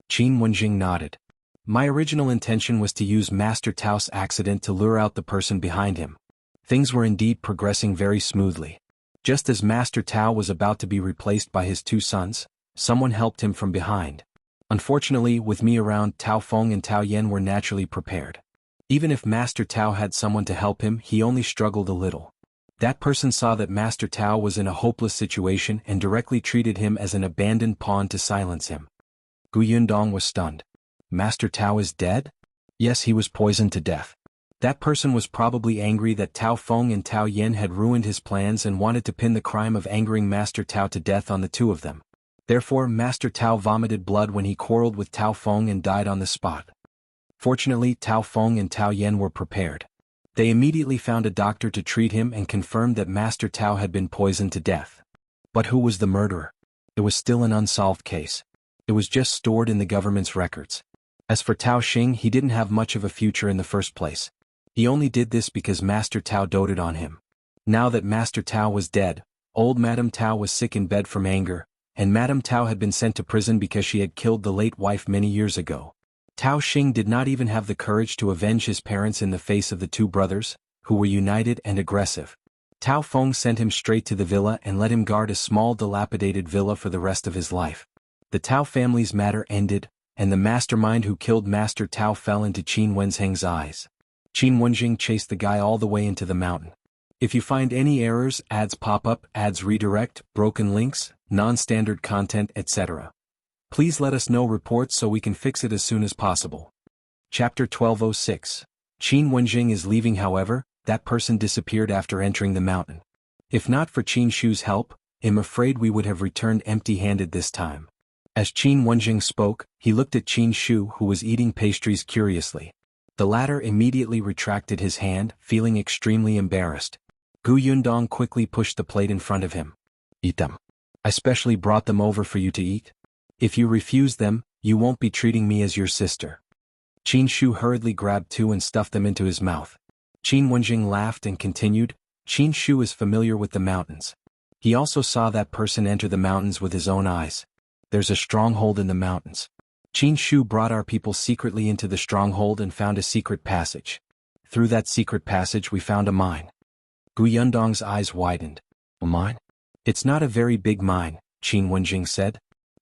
Qin Wenzheng nodded. My original intention was to use Master Tao's accident to lure out the person behind him. Things were indeed progressing very smoothly. Just as Master Tao was about to be replaced by his two sons, someone helped him from behind. Unfortunately, with me around, Tao Feng and Tao Yen were naturally prepared. Even if Master Tao had someone to help him, he only struggled a little. That person saw that Master Tao was in a hopeless situation and directly treated him as an abandoned pawn to silence him. Gu Yundong was stunned. Master Tao is dead? Yes, he was poisoned to death. That person was probably angry that Tao Feng and Tao Yen had ruined his plans and wanted to pin the crime of angering Master Tao to death on the two of them. Therefore, Master Tao vomited blood when he quarreled with Tao Feng and died on the spot. Fortunately, Tao Feng and Tao Yen were prepared. They immediately found a doctor to treat him and confirmed that Master Tao had been poisoned to death. But who was the murderer? It was still an unsolved case. It was just stored in the government's records. As for Tao Xing, he didn't have much of a future in the first place. He only did this because Master Tao doted on him. Now that Master Tao was dead, old Madame Tao was sick in bed from anger, and Madame Tao had been sent to prison because she had killed the late wife many years ago. Tao Xing did not even have the courage to avenge his parents in the face of the two brothers, who were united and aggressive. Tao Feng sent him straight to the villa and let him guard a small dilapidated villa for the rest of his life. The Tao family's matter ended, and the mastermind who killed Master Tao fell into Qin Wenzheng's eyes. Qin Wenzheng chased the guy all the way into the mountain. If you find any errors, ads pop up, ads redirect, broken links, non-standard content, etc., please let us know reports so we can fix it as soon as possible. Chapter 1206. Qin Wenzheng is leaving. However, that person disappeared after entering the mountain. If not for Qin Shu's help, I'm afraid we would have returned empty-handed this time. As Qin Wenzheng spoke, he looked at Qin Shu, who was eating pastries curiously. The latter immediately retracted his hand, feeling extremely embarrassed. Gu Yundong quickly pushed the plate in front of him. Eat them. I specially brought them over for you to eat. If you refuse them, you won't be treating me as your sister. Qin Shu hurriedly grabbed two and stuffed them into his mouth. Qin Wenzheng laughed and continued, Qin Shu is familiar with the mountains. He also saw that person enter the mountains with his own eyes. There's a stronghold in the mountains. Qin Shu brought our people secretly into the stronghold and found a secret passage. Through that secret passage we found a mine. Gu Yundong's eyes widened. A mine? It's not a very big mine, Qin Wenzheng said.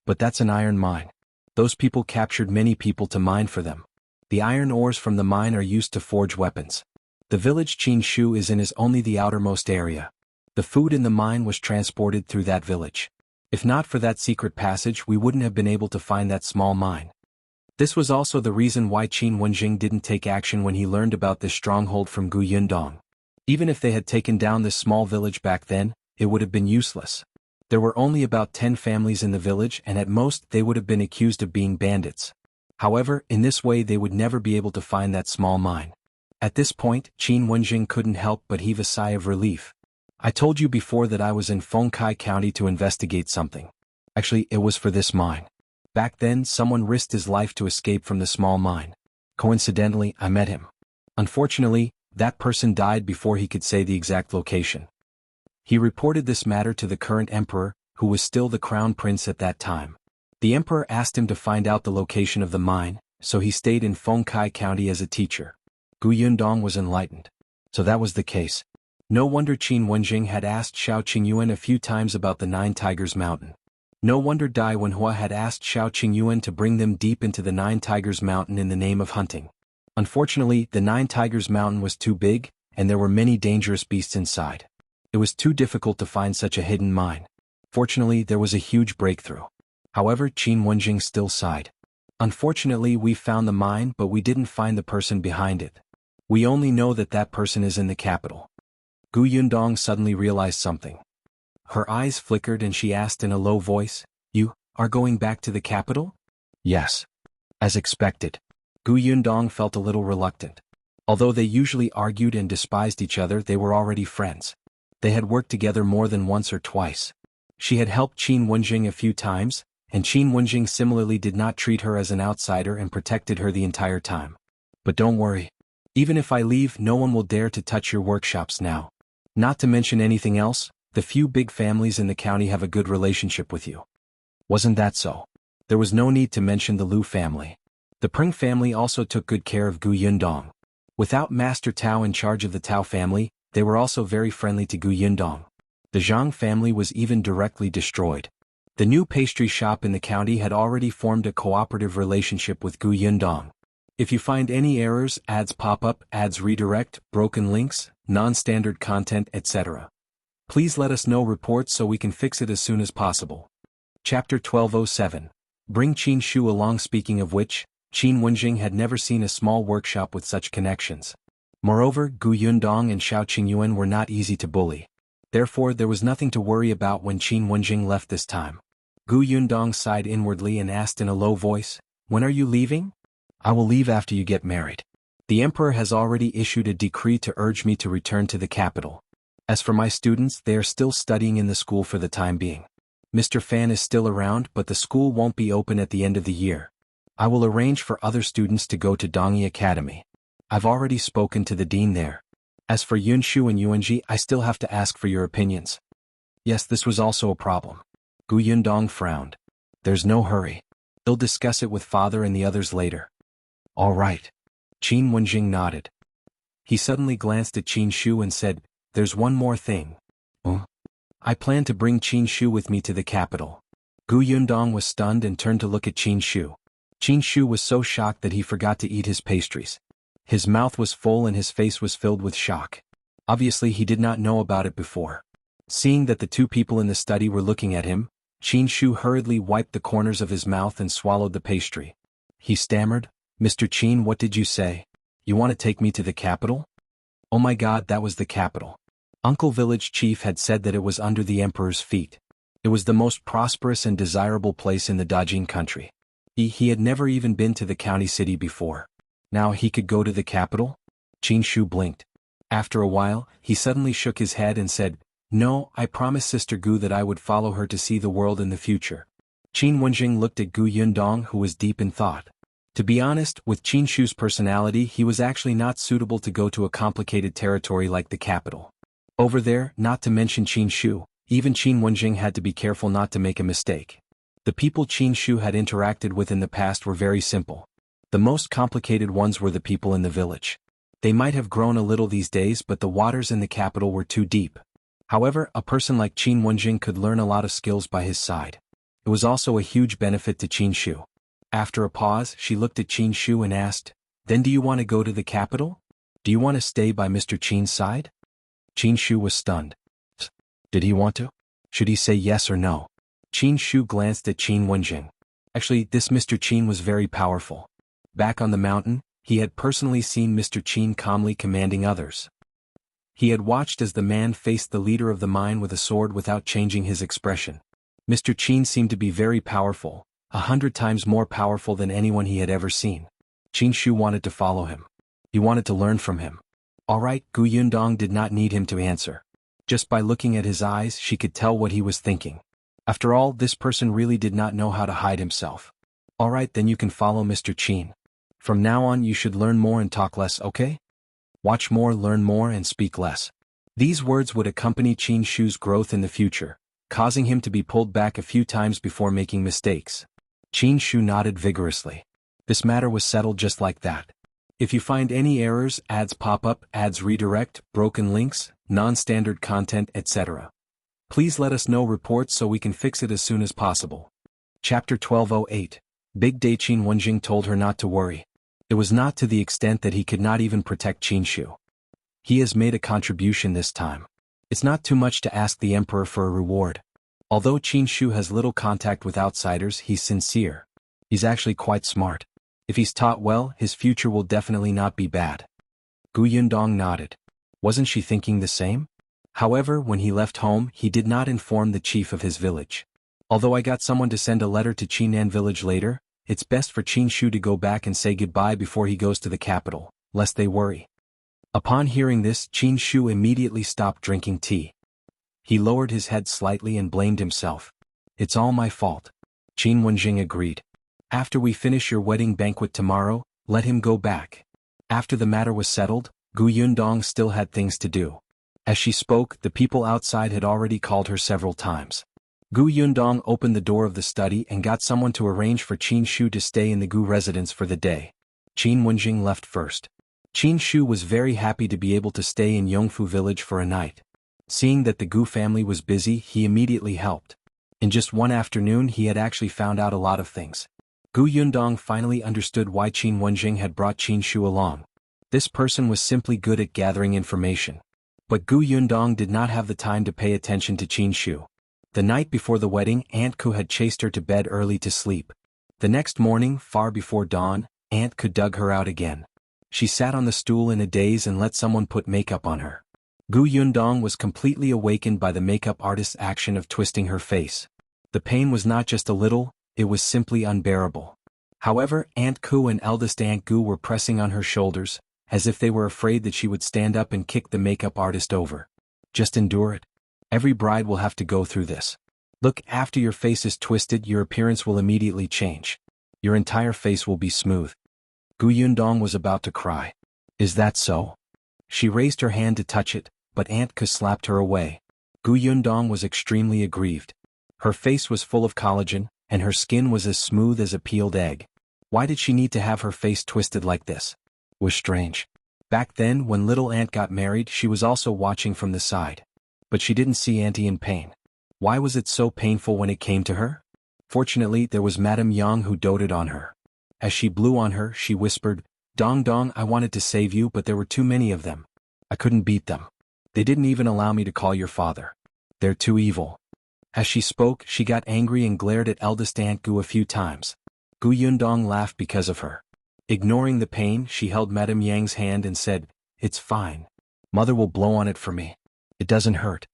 But that's an iron mine. Those people captured many people to mine for them. The iron ores from the mine are used to forge weapons. The village Qin Shu is in is only the outermost area. The food in the mine was transported through that village. If not for that secret passage, we wouldn't have been able to find that small mine. This was also the reason why Qin Wenzheng didn't take action when he learned about this stronghold from Gu Yundong. Even if they had taken down this small village back then, it would have been useless. There were only about 10 families in the village, and at most they would have been accused of being bandits. However, in this way they would never be able to find that small mine. At this point, Qin Wenzheng couldn't help but heave a sigh of relief. I told you before that I was in Fengkai County to investigate something. Actually, it was for this mine. Back then, someone risked his life to escape from the small mine. Coincidentally, I met him. Unfortunately, that person died before he could say the exact location. He reported this matter to the current emperor, who was still the crown prince at that time. The emperor asked him to find out the location of the mine, so he stayed in Fengkai County as a teacher. Gu Yundong was enlightened. So that was the case. No wonder Qin Wenzheng had asked Shao Qingyuan a few times about the Nine Tigers Mountain. No wonder Dai Wenhua had asked Shao Qingyuan to bring them deep into the Nine Tigers Mountain in the name of hunting. Unfortunately, the Nine Tigers Mountain was too big, and there were many dangerous beasts inside. It was too difficult to find such a hidden mine. Fortunately, there was a huge breakthrough. However, Qin Wenzheng still sighed. Unfortunately, we found the mine, but we didn't find the person behind it. We only know that that person is in the capital. Gu Yundong suddenly realized something. Her eyes flickered and she asked in a low voice, You are going back to the capital? Yes. As expected. Gu Yundong felt a little reluctant. Although they usually argued and despised each other, they were already friends. They had worked together more than once or twice. She had helped Qin Wenzheng a few times, and Qin Wenzheng similarly did not treat her as an outsider and protected her the entire time. But don't worry. Even if I leave, no one will dare to touch your workshops now. Not to mention anything else, the few big families in the county have a good relationship with you. Wasn't that so? There was no need to mention the Liu family. The Pring family also took good care of Gu Yundong. Without Master Tao in charge of the Tao family, they were also very friendly to Gu Yundong. The Zhang family was even directly destroyed. The new pastry shop in the county had already formed a cooperative relationship with Gu Yundong. If you find any errors, ads pop up, ads redirect, broken links, non-standard content, etc., please let us know reports so we can fix it as soon as possible. Chapter 1207. Bring Qin Shu along. Speaking of which, Qin Wenzheng had never seen a small workshop with such connections. Moreover, Gu Yundong and Shao Qingyuan were not easy to bully. Therefore there was nothing to worry about when Qin Wenzheng left this time. Gu Yundong sighed inwardly and asked in a low voice, "When are you leaving?" "I will leave after you get married. The emperor has already issued a decree to urge me to return to the capital. As for my students, they are still studying in the school for the time being. Mr. Fan is still around, but the school won't be open at the end of the year. I will arrange for other students to go to Dongyi Academy. I've already spoken to the dean there. As for Yunshu and Yuanji, I still have to ask for your opinions." Yes, this was also a problem. Gu Yundong frowned. "There's no hurry. They'll discuss it with father and the others later." "All right." Qin Wenjing nodded. He suddenly glanced at Qin Shu and said, "There's one more thing. I plan to bring Qin Shu with me to the capital." Gu Yundong was stunned and turned to look at Qin Shu. Qin Shu was so shocked that he forgot to eat his pastries. His mouth was full and his face was filled with shock. Obviously he did not know about it before. Seeing that the two people in the study were looking at him, Qin Shu hurriedly wiped the corners of his mouth and swallowed the pastry. He stammered, "Mr. Qin, what did you say? You want to take me to the capital?" "Oh my God, that was the capital. Uncle Village Chief had said that it was under the emperor's feet. It was the most prosperous and desirable place in the Dajin country. He had never even been to the county city before. Now he could go to the capital?" Qin Shu blinked. After a while, he suddenly shook his head and said, "No, I promised Sister Gu that I would follow her to see the world in the future." Qin Wenjing looked at Gu Yundong, who was deep in thought. To be honest, with Qin Shu's personality, he was actually not suitable to go to a complicated territory like the capital. Over there, not to mention Qin Shu, even Qin Wenjing had to be careful not to make a mistake. The people Qin Shu had interacted with in the past were very simple. The most complicated ones were the people in the village. They might have grown a little these days, but the waters in the capital were too deep. However, a person like Qin Wenjing could learn a lot of skills by his side. It was also a huge benefit to Qin Shu. After a pause, she looked at Qin Shu and asked, "Then do you want to go to the capital? Do you want to stay by Mr. Qin's side?" Qin Shu was stunned. Did he want to? Should he say yes or no? Qin Shu glanced at Qin Wenjing. Actually, this Mr. Qin was very powerful. Back on the mountain, he had personally seen Mr. Qin calmly commanding others. He had watched as the man faced the leader of the mine with a sword without changing his expression. Mr. Qin seemed to be very powerful, 100 times more powerful than anyone he had ever seen. Qin Shu wanted to follow him. He wanted to learn from him. Alright, Gu Yundong did not need him to answer. Just by looking at his eyes, she could tell what he was thinking. After all, this person really did not know how to hide himself. Alright, then you can follow Mr. Qin. From now on you should learn more and talk less, okay? Watch more, learn more, and speak less. These words would accompany Qin Shu's growth in the future, causing him to be pulled back a few times before making mistakes. Qin Shu nodded vigorously. This matter was settled just like that. If you find any errors, ads pop up, ads redirect, broken links, non-standard content, etc., please let us know reports so we can fix it as soon as possible. Chapter 1208. Big Day. Qin Wenjing told her not to worry. It was not to the extent that he could not even protect Qin Shu. He has made a contribution this time. It's not too much to ask the emperor for a reward. Although Qin Shu has little contact with outsiders, he's sincere. He's actually quite smart. If he's taught well, his future will definitely not be bad. Gu Yundong nodded. Wasn't she thinking the same? However, when he left home, he did not inform the chief of his village. Although I got someone to send a letter to Qin'an village later, it's best for Qin Shu to go back and say goodbye before he goes to the capital, lest they worry. Upon hearing this, Qin Shu immediately stopped drinking tea. He lowered his head slightly and blamed himself. It's all my fault. Qin Wenjing agreed. After we finish your wedding banquet tomorrow, let him go back. After the matter was settled, Gu Yundong still had things to do. As she spoke, the people outside had already called her several times. Gu Yundong opened the door of the study and got someone to arrange for Qin Shu to stay in the Gu residence for the day. Qin Wenzheng left first. Qin Shu was very happy to be able to stay in Yongfu village for a night. Seeing that the Gu family was busy, he immediately helped. In just one afternoon he had actually found out a lot of things. Gu Yundong finally understood why Qin Wenzheng had brought Qin Shu along. This person was simply good at gathering information. But Gu Yundong did not have the time to pay attention to Qin Shu. The night before the wedding, Aunt Ku had chased her to bed early to sleep. The next morning, far before dawn, Aunt Ku dug her out again. She sat on the stool in a daze and let someone put makeup on her. Gu Yundong was completely awakened by the makeup artist's action of twisting her face. The pain was not just a little, it was simply unbearable. However, Aunt Ku and eldest Aunt Gu were pressing on her shoulders, as if they were afraid that she would stand up and kick the makeup artist over. Just endure it. Every bride will have to go through this. Look, after your face is twisted, your appearance will immediately change. Your entire face will be smooth. Gu Yundong was about to cry. Is that so? She raised her hand to touch it, but Aunt Ku slapped her away. Gu Yundong was extremely aggrieved. Her face was full of collagen, and her skin was as smooth as a peeled egg. Why did she need to have her face twisted like this? It was strange. Back then, when little Aunt got married, she was also watching from the side. But she didn't see Auntie in pain. Why was it so painful when it came to her? Fortunately, there was Madame Yang who doted on her. As she blew on her, she whispered, "Dong Dong, I wanted to save you, but there were too many of them. I couldn't beat them. They didn't even allow me to call your father. They're too evil." As she spoke, she got angry and glared at eldest Aunt Gu a few times. Gu Yundong laughed because of her. Ignoring the pain, she held Madame Yang's hand and said, "It's fine. Mother will blow on it for me. It doesn't hurt."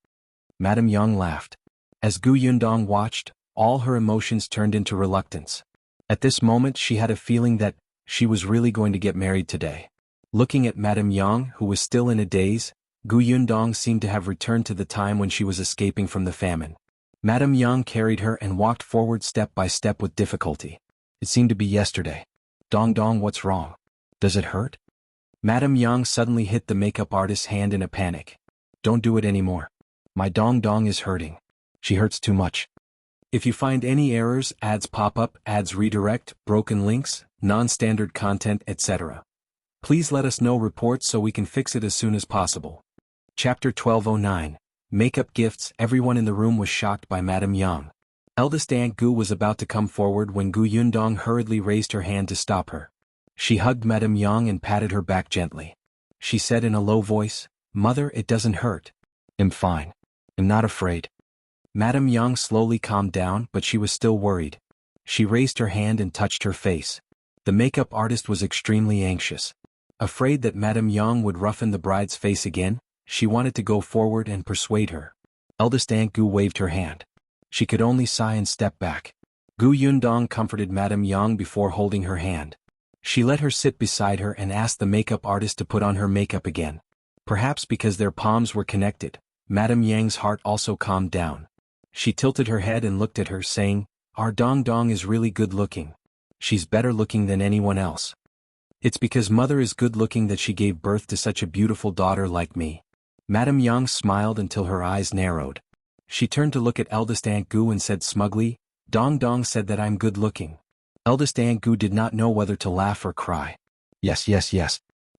Madame Yang laughed. As Gu Yundong watched, all her emotions turned into reluctance. At this moment she had a feeling that she was really going to get married today. Looking at Madame Yang, who was still in a daze, Gu Yundong seemed to have returned to the time when she was escaping from the famine. Madame Yang carried her and walked forward step by step with difficulty. It seemed to be yesterday. "Dong Dong, what's wrong? Does it hurt?" Madame Yang suddenly hit the makeup artist's hand in a panic. "Don't do it anymore. My Dong Dong is hurting. She hurts too much." If you find any errors, ads pop up, ads redirect, broken links, non-standard content, etc., please let us know reports so we can fix it as soon as possible. Chapter 1209. Makeup Gifts. Everyone in the room was shocked by Madame Yang. Eldest Aunt Gu was about to come forward when Gu Yundong hurriedly raised her hand to stop her. She hugged Madame Yang and patted her back gently. She said in a low voice, "Mother, it doesn't hurt. I'm fine. I'm not afraid." Madame Yang slowly calmed down, but she was still worried. She raised her hand and touched her face. The makeup artist was extremely anxious. Afraid that Madame Yang would roughen the bride's face again, she wanted to go forward and persuade her. Eldest Aunt Gu waved her hand. She could only sigh and step back. Gu Yundong comforted Madame Yang before holding her hand. She let her sit beside her and asked the makeup artist to put on her makeup again. Perhaps because their palms were connected, Madame Yang's heart also calmed down. She tilted her head and looked at her, saying, "Our Dong Dong is really good looking. She's better looking than anyone else. It's because mother is good looking that she gave birth to such a beautiful daughter like me." Madame Yang smiled until her eyes narrowed. She turned to look at eldest Aunt Gu and said smugly, "Dong Dong said that I'm good looking." Eldest Aunt Gu did not know whether to laugh or cry. Yes.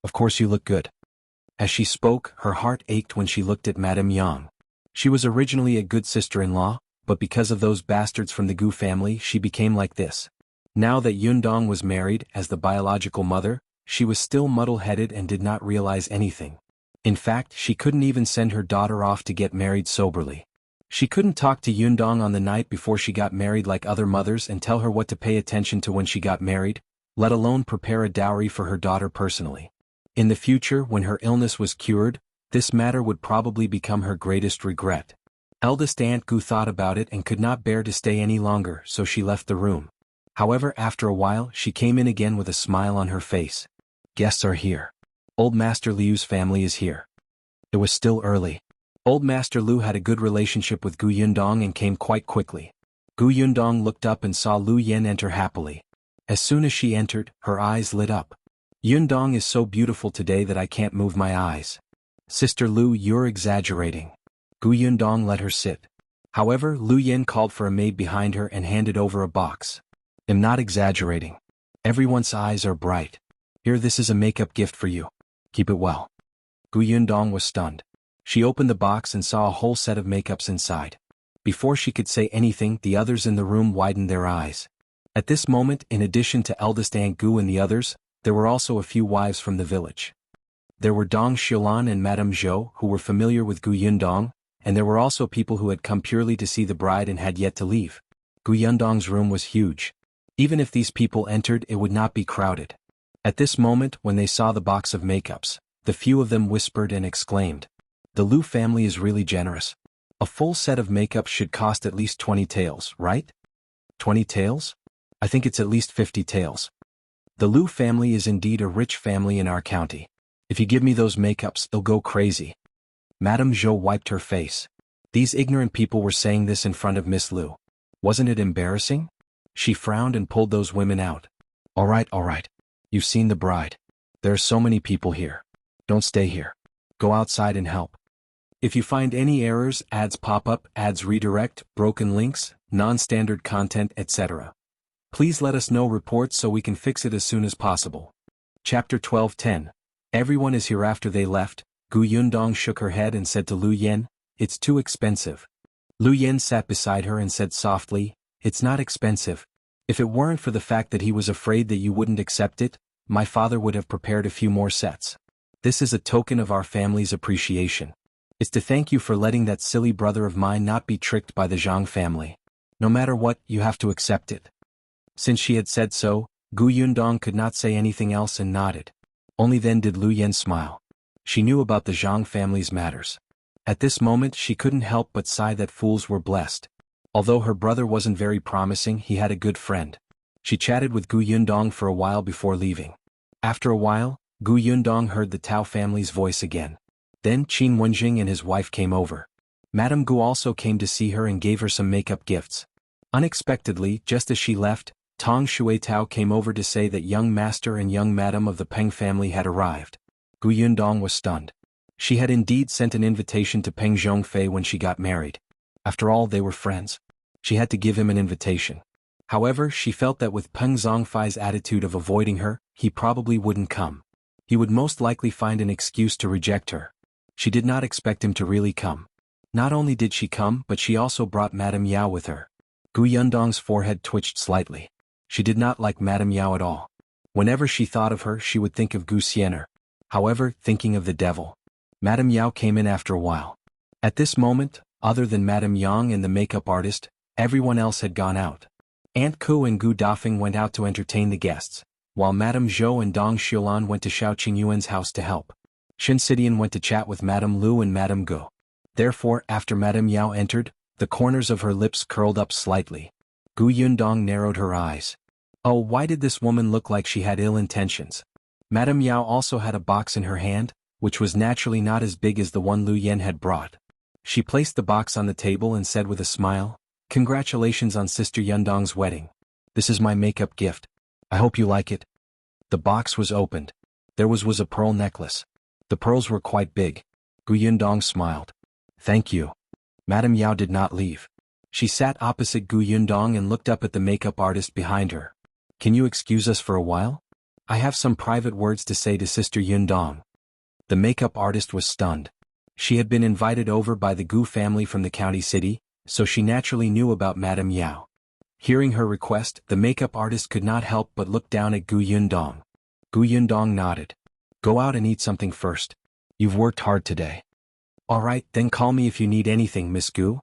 Of course you look good." As she spoke, her heart ached when she looked at Madame Yang. She was originally a good sister-in-law, but because of those bastards from the Gu family she became like this. Now that Yundong was married as the biological mother, she was still muddle-headed and did not realize anything. In fact, she couldn't even send her daughter off to get married soberly. She couldn't talk to Yundong on the night before she got married like other mothers and tell her what to pay attention to when she got married, let alone prepare a dowry for her daughter personally. In the future, when her illness was cured, this matter would probably become her greatest regret. Eldest Aunt Gu thought about it and could not bear to stay any longer, so she left the room. However, after a while, she came in again with a smile on her face. "Guests are here. Old Master Liu's family is here." It was still early. Old Master Liu had a good relationship with Gu Yundong and came quite quickly. Gu Yundong looked up and saw Liu Yan enter happily. As soon as she entered, her eyes lit up. "Yundong is so beautiful today that I can't move my eyes." "Sister Liu, you're exaggerating." Gu Yundong let her sit. However, Lu Yen called for a maid behind her and handed over a box. I'm not exaggerating. Everyone's eyes are bright. Here, this is a makeup gift for you. Keep it well. Gu Yundong was stunned. She opened the box and saw a whole set of makeups inside. Before she could say anything, the others in the room widened their eyes. At this moment, in addition to eldest Aunt Gu and the others, there were also a few wives from the village. There were Dong Xiulan and Madame Zhou, who were familiar with Gu Yundong, and there were also people who had come purely to see the bride and had yet to leave. Gu Yundong's room was huge. Even if these people entered, it would not be crowded. At this moment, when they saw the box of makeups, the few of them whispered and exclaimed, "The Lu family is really generous. A full set of makeups should cost at least 20 taels, right? 20 taels? I think it's at least 50 taels. The Lu family is indeed a rich family in our county. If you give me those makeups, they'll go crazy." Madame Zhou wiped her face. These ignorant people were saying this in front of Miss Lu. Wasn't it embarrassing? She frowned and pulled those women out. All right. You've seen the bride. There are so many people here. Don't stay here. Go outside and help. If you find any errors, ads pop up, ads redirect, broken links, non-standard content, etc., please let us know reports so we can fix it as soon as possible. Chapter 12:10. Everyone is here. After they left, Gu Yundong shook her head and said to Lu Yen, "It's too expensive." Lu Yen sat beside her and said softly, "It's not expensive. If it weren't for the fact that he was afraid that you wouldn't accept it, my father would have prepared a few more sets. This is a token of our family's appreciation. It's to thank you for letting that silly brother of mine not be tricked by the Zhang family. No matter what, you have to accept it." Since she had said so, Gu Yundong could not say anything else and nodded. Only then did Lu Yen smile. She knew about the Zhang family's matters. At this moment she couldn't help but sigh that fools were blessed. Although her brother wasn't very promising, he had a good friend. She chatted with Gu Yundong for a while before leaving. After a while, Gu Yundong heard the Tao family's voice again. Then Wenzheng and his wife came over. Madame Gu also came to see her and gave her some makeup gifts. Unexpectedly, just as she left, Tong Shui Tao came over to say that young master and young madam of the Peng family had arrived. Gu Yundong was stunned. She had indeed sent an invitation to Peng Zhongfei when she got married. After all, they were friends. She had to give him an invitation. However, she felt that with Peng Zhongfei's attitude of avoiding her, he probably wouldn't come. He would most likely find an excuse to reject her. She did not expect him to really come. Not only did she come, but she also brought Madame Yao with her. Gu Yundong's forehead twitched slightly. She did not like Madame Yao at all. Whenever she thought of her, she would think of Gu Xiener. However, thinking of the devil. Madame Yao came in after a while. At this moment, other than Madame Yang and the makeup artist, everyone else had gone out. Aunt Ku and Gu Dafeng went out to entertain the guests, while Madame Zhou and Dong Xiulan went to Shao Qingyuan's house to help. Shen Sidian went to chat with Madame Lu and Madame Gu. Therefore, after Madame Yao entered, the corners of her lips curled up slightly. Gu Yundong narrowed her eyes. Oh, why did this woman look like she had ill intentions? Madame Yao also had a box in her hand, which was naturally not as big as the one Lu Yen had brought. She placed the box on the table and said with a smile, "Congratulations on Sister Yundong's wedding. This is my makeup gift. I hope you like it." The box was opened. There was a pearl necklace. The pearls were quite big. Gu Yundong smiled. "Thank you." Madame Yao did not leave. She sat opposite Gu Yundong and looked up at the makeup artist behind her. "Can you excuse us for a while? I have some private words to say to Sister Yundong." The makeup artist was stunned. She had been invited over by the Gu family from the county city, so she naturally knew about Madame Yao. Hearing her request, the makeup artist could not help but look down at Gu Yundong. Gu Yundong nodded. "Go out and eat something first. You've worked hard today." "All right, then call me if you need anything, Miss Gu."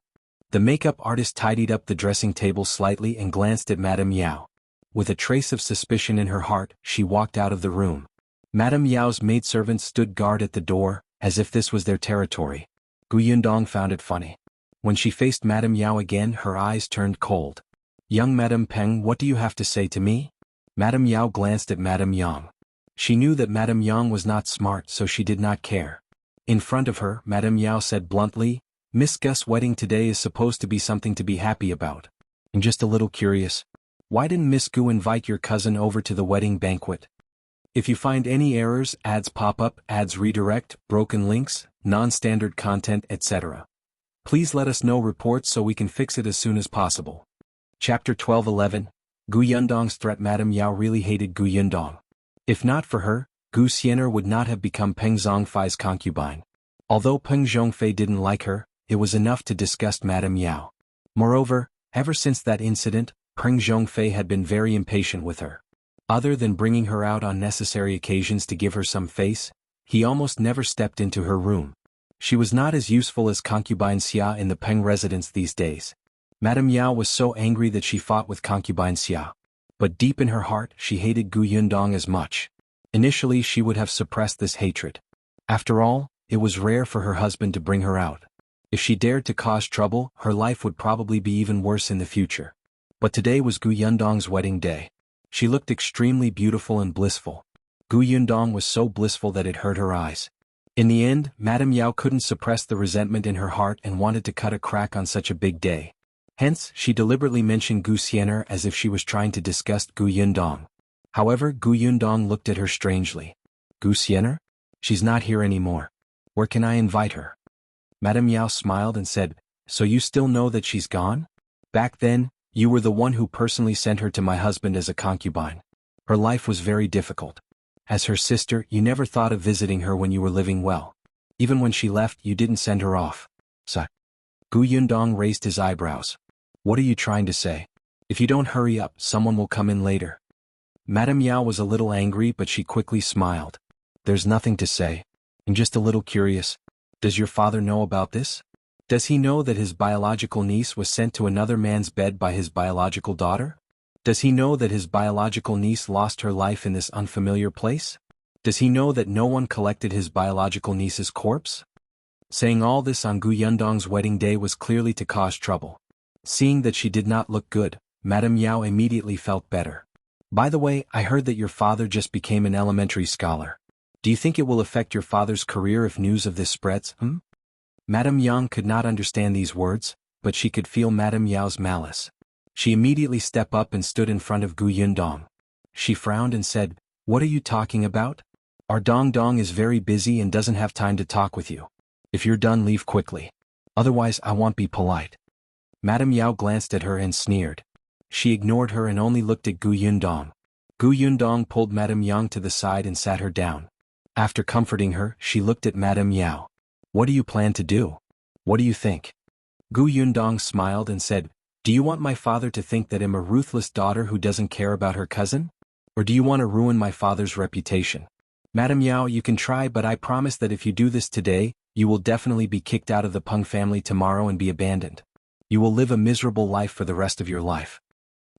The makeup artist tidied up the dressing table slightly and glanced at Madame Yao. With a trace of suspicion in her heart, she walked out of the room. Madame Yao's maidservants stood guard at the door, as if this was their territory. Gu Yundong found it funny. When she faced Madame Yao again, her eyes turned cold. "Young Madame Peng, what do you have to say to me?" Madame Yao glanced at Madame Yang. She knew that Madame Yang was not smart, so she did not care. In front of her, Madame Yao said bluntly, "Miss Gus' wedding today is supposed to be something to be happy about. I'm just a little curious. Why didn't Miss Gu invite your cousin over to the wedding banquet?" If you find any errors, ads pop up, ads redirect, broken links, non-standard content, etc., Please let us know reports so we can fix it as soon as possible. Chapter 12:11. Gu Yundong's threat. Madame Yao really hated Gu Yundong. If not for her, Gu Xianer would not have become Peng Zhongfei's concubine. Although Peng Zhongfei didn't like her, it was enough to disgust Madame Yao. Moreover, ever since that incident, Peng Zhongfei had been very impatient with her. Other than bringing her out on necessary occasions to give her some face, he almost never stepped into her room. She was not as useful as concubine Xia in the Peng residence these days. Madame Yao was so angry that she fought with concubine Xia. But deep in her heart she hated Gu Yundong as much. Initially she would have suppressed this hatred. After all, it was rare for her husband to bring her out. If she dared to cause trouble, her life would probably be even worse in the future. But today was Gu Yundong's wedding day. She looked extremely beautiful and blissful. Gu Yundong was so blissful that it hurt her eyes. In the end, Madame Yao couldn't suppress the resentment in her heart and wanted to cut a crack on such a big day. Hence, she deliberately mentioned Gu Xianer as if she was trying to disgust Gu Yundong. However, Gu Yundong looked at her strangely. Gu Xianer? She's not here anymore. Where can I invite her? Madame Yao smiled and said, So you still know that she's gone? Back then, you were the one who personally sent her to my husband as a concubine. Her life was very difficult. As her sister, you never thought of visiting her when you were living well. Even when she left, you didn't send her off. So, Gu Yundong raised his eyebrows. What are you trying to say? If you don't hurry up, someone will come in later. Madame Yao was a little angry, but she quickly smiled. There's nothing to say. I'm just a little curious. Does your father know about this? Does he know that his biological niece was sent to another man's bed by his biological daughter? Does he know that his biological niece lost her life in this unfamiliar place? Does he know that no one collected his biological niece's corpse? Saying all this on Gu Yundong's wedding day was clearly to cause trouble. Seeing that she did not look good, Madame Yao immediately felt better. By the way, I heard that your father just became an elementary scholar. Do you think it will affect your father's career if news of this spreads, Madame Yang could not understand these words, but she could feel Madame Yao's malice. She immediately stepped up and stood in front of Gu Yundong. She frowned and said, What are you talking about? Our Dong Dong is very busy and doesn't have time to talk with you. If you're done, leave quickly. Otherwise I won't be polite. Madame Yao glanced at her and sneered. She ignored her and only looked at Gu Yundong. Gu Yundong pulled Madame Yang to the side and sat her down. After comforting her, she looked at Madame Yao. What do you plan to do? What do you think? Gu Yundong smiled and said, Do you want my father to think that I'm a ruthless daughter who doesn't care about her cousin? Or do you want to ruin my father's reputation? Madame Yao, you can try, but I promise that if you do this today, you will definitely be kicked out of the Peng family tomorrow and be abandoned. You will live a miserable life for the rest of your life.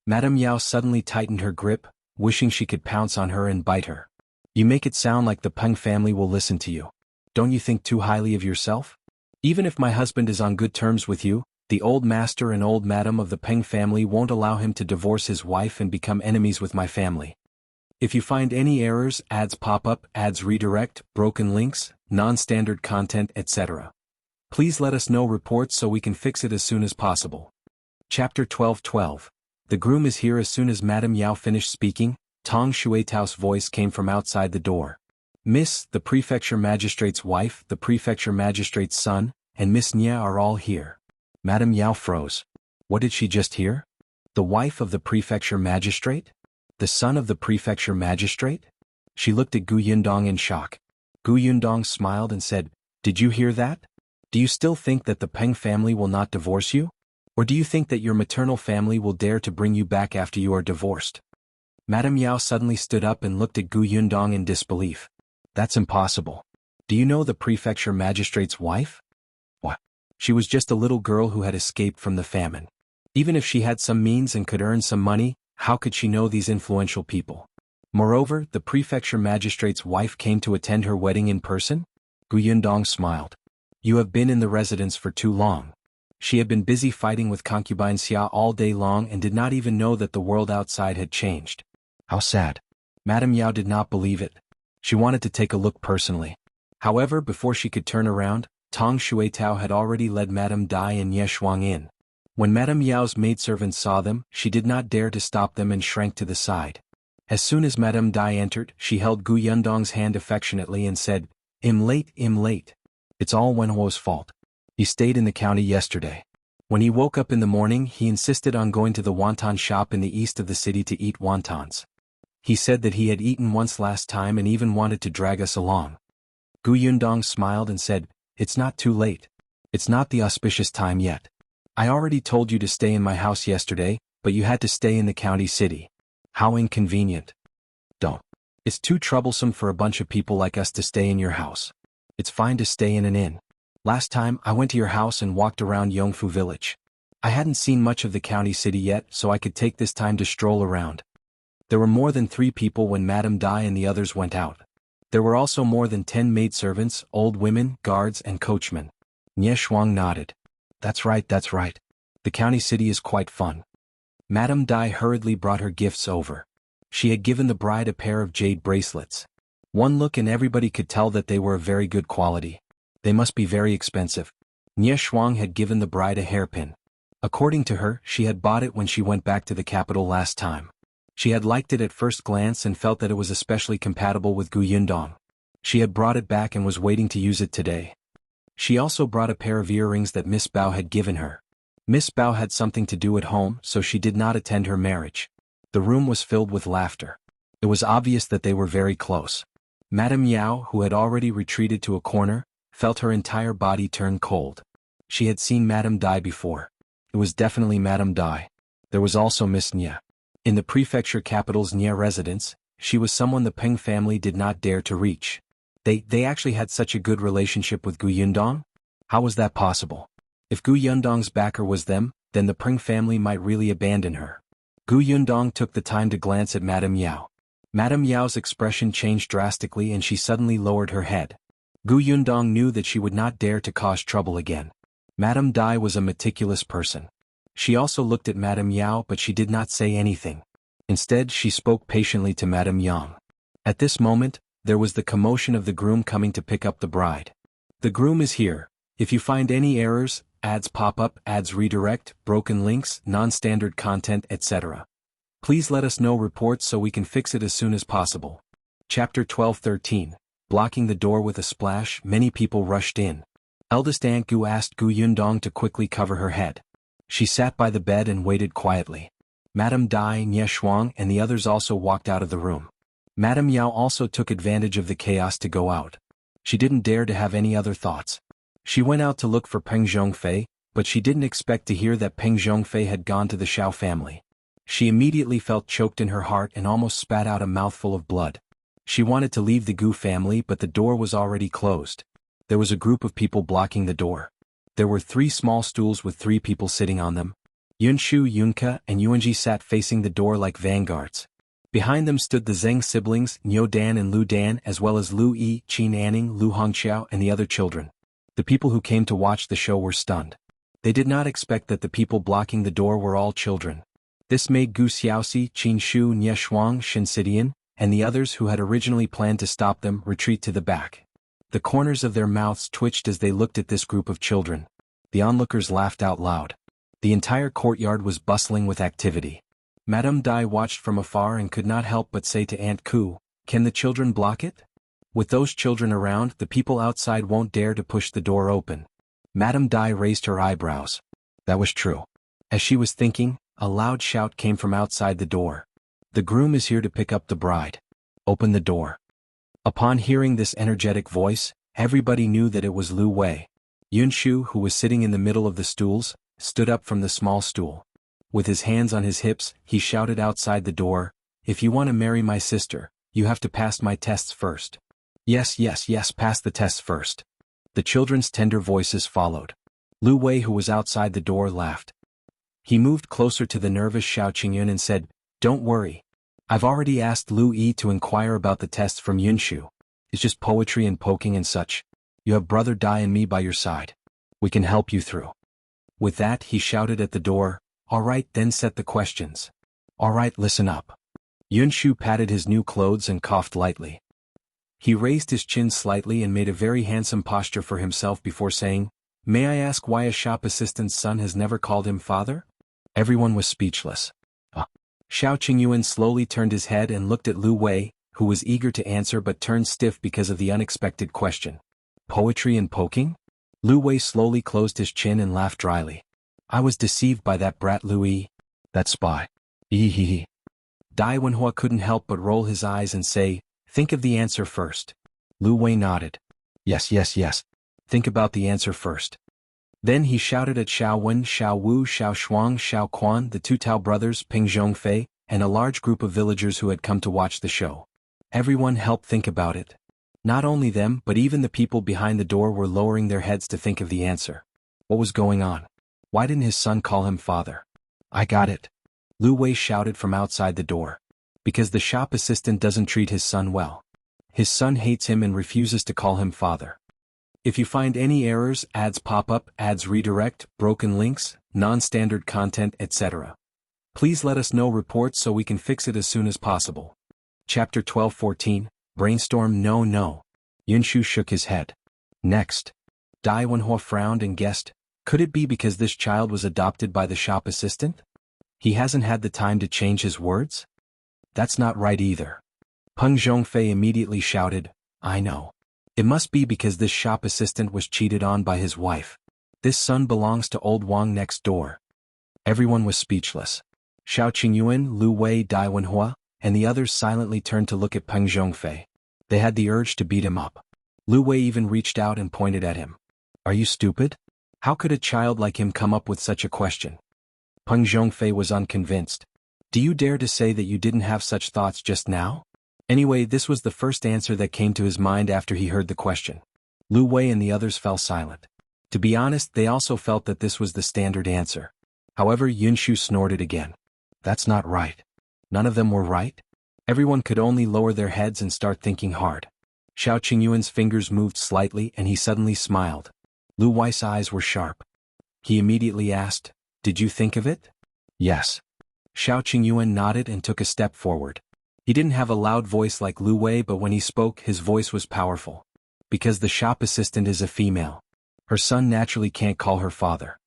Madame Yao suddenly tightened her grip, wishing she could pounce on her and bite her. You make it sound like the Peng family will listen to you. Don't you think too highly of yourself? Even if my husband is on good terms with you, the old master and old madam of the Peng family won't allow him to divorce his wife and become enemies with my family. If you find any errors, ads pop up, ads redirect, broken links, non-standard content, etc., please let us know reports so we can fix it as soon as possible. Chapter 12:12. The groom is here. As soon as Madame Yao finished speaking, Tong Shuetao's voice came from outside the door. Miss, the prefecture magistrate's wife, the prefecture magistrate's son, and Miss Nia are all here. Madame Yao froze. What did she just hear? The wife of the prefecture magistrate? The son of the prefecture magistrate? She looked at Gu Yundong in shock. Gu Yundong smiled and said, Did you hear that? Do you still think that the Peng family will not divorce you? Or do you think that your maternal family will dare to bring you back after you are divorced? Madame Yao suddenly stood up and looked at Gu Yundong in disbelief. That's impossible. Do you know the prefecture magistrate's wife? What? She was just a little girl who had escaped from the famine. Even if she had some means and could earn some money, how could she know these influential people? Moreover, the prefecture magistrate's wife came to attend her wedding in person? Gu Yundong smiled. You have been in the residence for too long. She had been busy fighting with concubine Xia all day long and did not even know that the world outside had changed. How sad. Madame Yao did not believe it. She wanted to take a look personally. However, before she could turn around, Tong Shuetao had already led Madame Dai and Ye Shuang in. When Madame Yao's maidservant saw them, she did not dare to stop them and shrank to the side. As soon as Madame Dai entered, she held Gu Yundong's hand affectionately and said, I'm late. It's all Wenhuo's fault. He stayed in the county yesterday. When he woke up in the morning, he insisted on going to the wonton shop in the east of the city to eat wontons. He said that he had eaten once last time and even wanted to drag us along. Gu Yundong smiled and said, "It's not too late. It's not the auspicious time yet. I already told you to stay in my house yesterday, but you had to stay in the county city. How inconvenient. Don't. It's too troublesome for a bunch of people like us to stay in your house. It's fine to stay in an inn. Last time, I went to your house and walked around Yongfu village. I hadn't seen much of the county city yet, so I could take this time to stroll around. There were more than 3 people when Madame Dai and the others went out. There were also more than 10 maidservants, old women, guards, and coachmen." Nie Shuang nodded. That's right. The county city is quite fun." Madame Dai hurriedly brought her gifts over. She had given the bride a pair of jade bracelets. One look and everybody could tell that they were of very good quality. They must be very expensive. Nie Shuang had given the bride a hairpin. According to her, she had bought it when she went back to the capital last time. She had liked it at first glance and felt that it was especially compatible with Gu Yundong. She had brought it back and was waiting to use it today. She also brought a pair of earrings that Miss Bao had given her. Miss Bao had something to do at home, so she did not attend her marriage. The room was filled with laughter. It was obvious that they were very close. Madame Yao, who had already retreated to a corner, felt her entire body turn cold. She had seen Madame Dai before. It was definitely Madame Dai. There was also Miss Nya. In the prefecture capital's Nya residence, she was someone the Peng family did not dare to reach. They actually had such a good relationship with Gu Yundong? How was that possible? If Gu Yundong's backer was them, then the Peng family might really abandon her. Gu Yundong took the time to glance at Madame Yao. Madame Yao's expression changed drastically and she suddenly lowered her head. Gu Yundong knew that she would not dare to cause trouble again. Madame Dai was a meticulous person. She also looked at Madame Yao, but she did not say anything. Instead, she spoke patiently to Madame Yang. At this moment, there was the commotion of the groom coming to pick up the bride. "The groom is here. If you find any errors, ads pop up, ads redirect, broken links, non-standard content, etc. Please let us know reports so we can fix it as soon as possible." Chapter 12:13. Blocking the door with a splash, many people rushed in. Eldest Aunt Gu asked Gu Yundong to quickly cover her head. She sat by the bed and waited quietly. Madame Dai, Nie Shuang, and the others also walked out of the room. Madame Yao also took advantage of the chaos to go out. She didn't dare to have any other thoughts. She went out to look for Peng Zhongfei, but she didn't expect to hear that Peng Zhongfei had gone to the Shao family. She immediately felt choked in her heart and almost spat out a mouthful of blood. She wanted to leave the Gu family, but the door was already closed. There was a group of people blocking the door. There were 3 small stools with 3 people sitting on them. Yunshu, Yunke, and Yuanji sat facing the door like vanguards. Behind them stood the Zheng siblings, Niu Dan and Lu Dan, as well as Lu Yi, Qin Anning, Lu Hongqiao, and the other children. The people who came to watch the show were stunned. They did not expect that the people blocking the door were all children. This made Gu Xiaoxi, Qin Shu, Nie Shuang, Shen Sidian, and the others who had originally planned to stop them retreat to the back. The corners of their mouths twitched as they looked at this group of children. The onlookers laughed out loud. The entire courtyard was bustling with activity. Madame Dai watched from afar and could not help but say to Aunt Ku, "Can the children block it? With those children around, the people outside won't dare to push the door open." Madame Dai raised her eyebrows. That was true. As she was thinking, a loud shout came from outside the door. "The groom is here to pick up the bride. Open the door." Upon hearing this energetic voice, everybody knew that it was Lu Wei. Yunshu, who was sitting in the middle of the stools, stood up from the small stool. With his hands on his hips, he shouted outside the door, "If you want to marry my sister, you have to pass my tests first." Yes, pass the tests first." The children's tender voices followed. Lu Wei, who was outside the door, laughed. He moved closer to the nervous Shao Qingyuan and said, "Don't worry. I've already asked Lu Yi to inquire about the tests from Yunshu. It's just poetry and poking and such. You have Brother Dai and me by your side. We can help you through." With that, he shouted at the door, "All right, then set the questions. All right, listen up." Yunshu patted his new clothes and coughed lightly. He raised his chin slightly and made a very handsome posture for himself before saying, "May I ask why a shop assistant's son has never called him father?" Everyone was speechless. Shao Qingyuan slowly turned his head and looked at Lu Wei, who was eager to answer but turned stiff because of the unexpected question. Poetry and poking? Lu Wei slowly closed his chin and laughed dryly. I was deceived by that brat Louis. That spy. Hee. Dai Wenhua couldn't help but roll his eyes and say, think of the answer first. Lu Wei nodded. Yes. Think about the answer first. Then he shouted at Shao Wen, Shao Wu, Shao Shuang, Shao Quan, the two Tao brothers, Ping Zhongfei, and a large group of villagers who had come to watch the show. Everyone helped think about it. Not only them, but even the people behind the door were lowering their heads to think of the answer. What was going on? Why didn't his son call him father? I got it. Lu Wei shouted from outside the door. Because the shop assistant doesn't treat his son well. His son hates him and refuses to call him father. If you find any errors, ads pop up, ads redirect, broken links, non-standard content, etc., please let us know reports so we can fix it as soon as possible. Chapter 12-14, Brainstorm. No. Yunshu shook his head. Next. Dai Wenhua frowned and guessed, could it be because this child was adopted by the shop assistant? He hasn't had the time to change his words? That's not right either. Peng Zhongfei immediately shouted, I know. It must be because this shop assistant was cheated on by his wife. This son belongs to old Wang next door. Everyone was speechless. Shao Qingyuan, Lu Wei, Dai Wenhua, and the others silently turned to look at Peng Zhongfei. They had the urge to beat him up. Lu Wei even reached out and pointed at him. Are you stupid? How could a child like him come up with such a question? Peng Zhongfei was unconvinced. Do you dare to say that you didn't have such thoughts just now? Anyway, this was the first answer that came to his mind after he heard the question. Lu Wei and the others fell silent. To be honest, they also felt that this was the standard answer. However, Yunshu snorted again. That's not right. None of them were right? Everyone could only lower their heads and start thinking hard. Shao Qingyuan's fingers moved slightly and he suddenly smiled. Lu Wei's eyes were sharp. He immediately asked, did you think of it? Yes. Shao Qingyuan nodded and took a step forward. He didn't have a loud voice like Lu Wei, but when he spoke, his voice was powerful. Because the shop assistant is a female. Her son naturally can't call her father.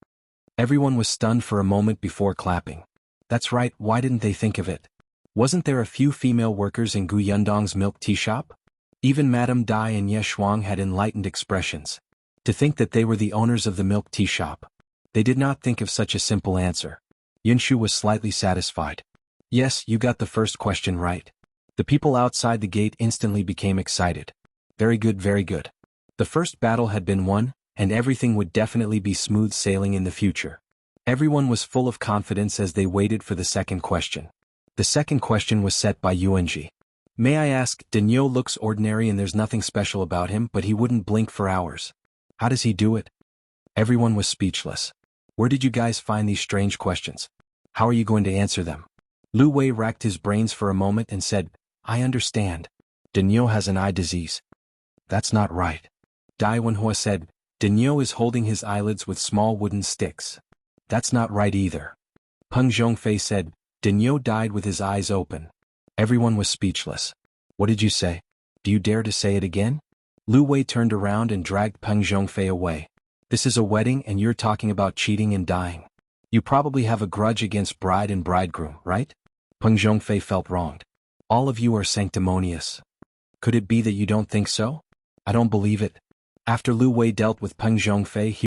Everyone was stunned for a moment before clapping. That's right, why didn't they think of it? Wasn't there a few female workers in Gu Yundong's milk tea shop? Even Madame Dai and Ye Shuang had enlightened expressions. To think that they were the owners of the milk tea shop. They did not think of such a simple answer. Yunshu was slightly satisfied. Yes, you got the first question right. The people outside the gate instantly became excited. Very good. The first battle had been won, and everything would definitely be smooth sailing in the future. Everyone was full of confidence as they waited for the second question. The second question was set by Yuanji. May I ask, Denyo looks ordinary and there's nothing special about him, but he wouldn't blink for hours. How does he do it? Everyone was speechless. Where did you guys find these strange questions? How are you going to answer them? Lu Wei racked his brains for a moment and said, I understand. Denyo has an eye disease. That's not right. Dai Wenhua said, Denyo is holding his eyelids with small wooden sticks. That's not right either. Peng Zhongfei said, Denyo died with his eyes open. Everyone was speechless. What did you say? Do you dare to say it again? Lu Wei turned around and dragged Peng Zhongfei away. This is a wedding and you're talking about cheating and dying. You probably have a grudge against bride and bridegroom, right? Peng Zhongfei felt wronged. All of you are sanctimonious. Could it be that you don't think so? I don't believe it. After Lu Wei dealt with Peng Zhongfei, he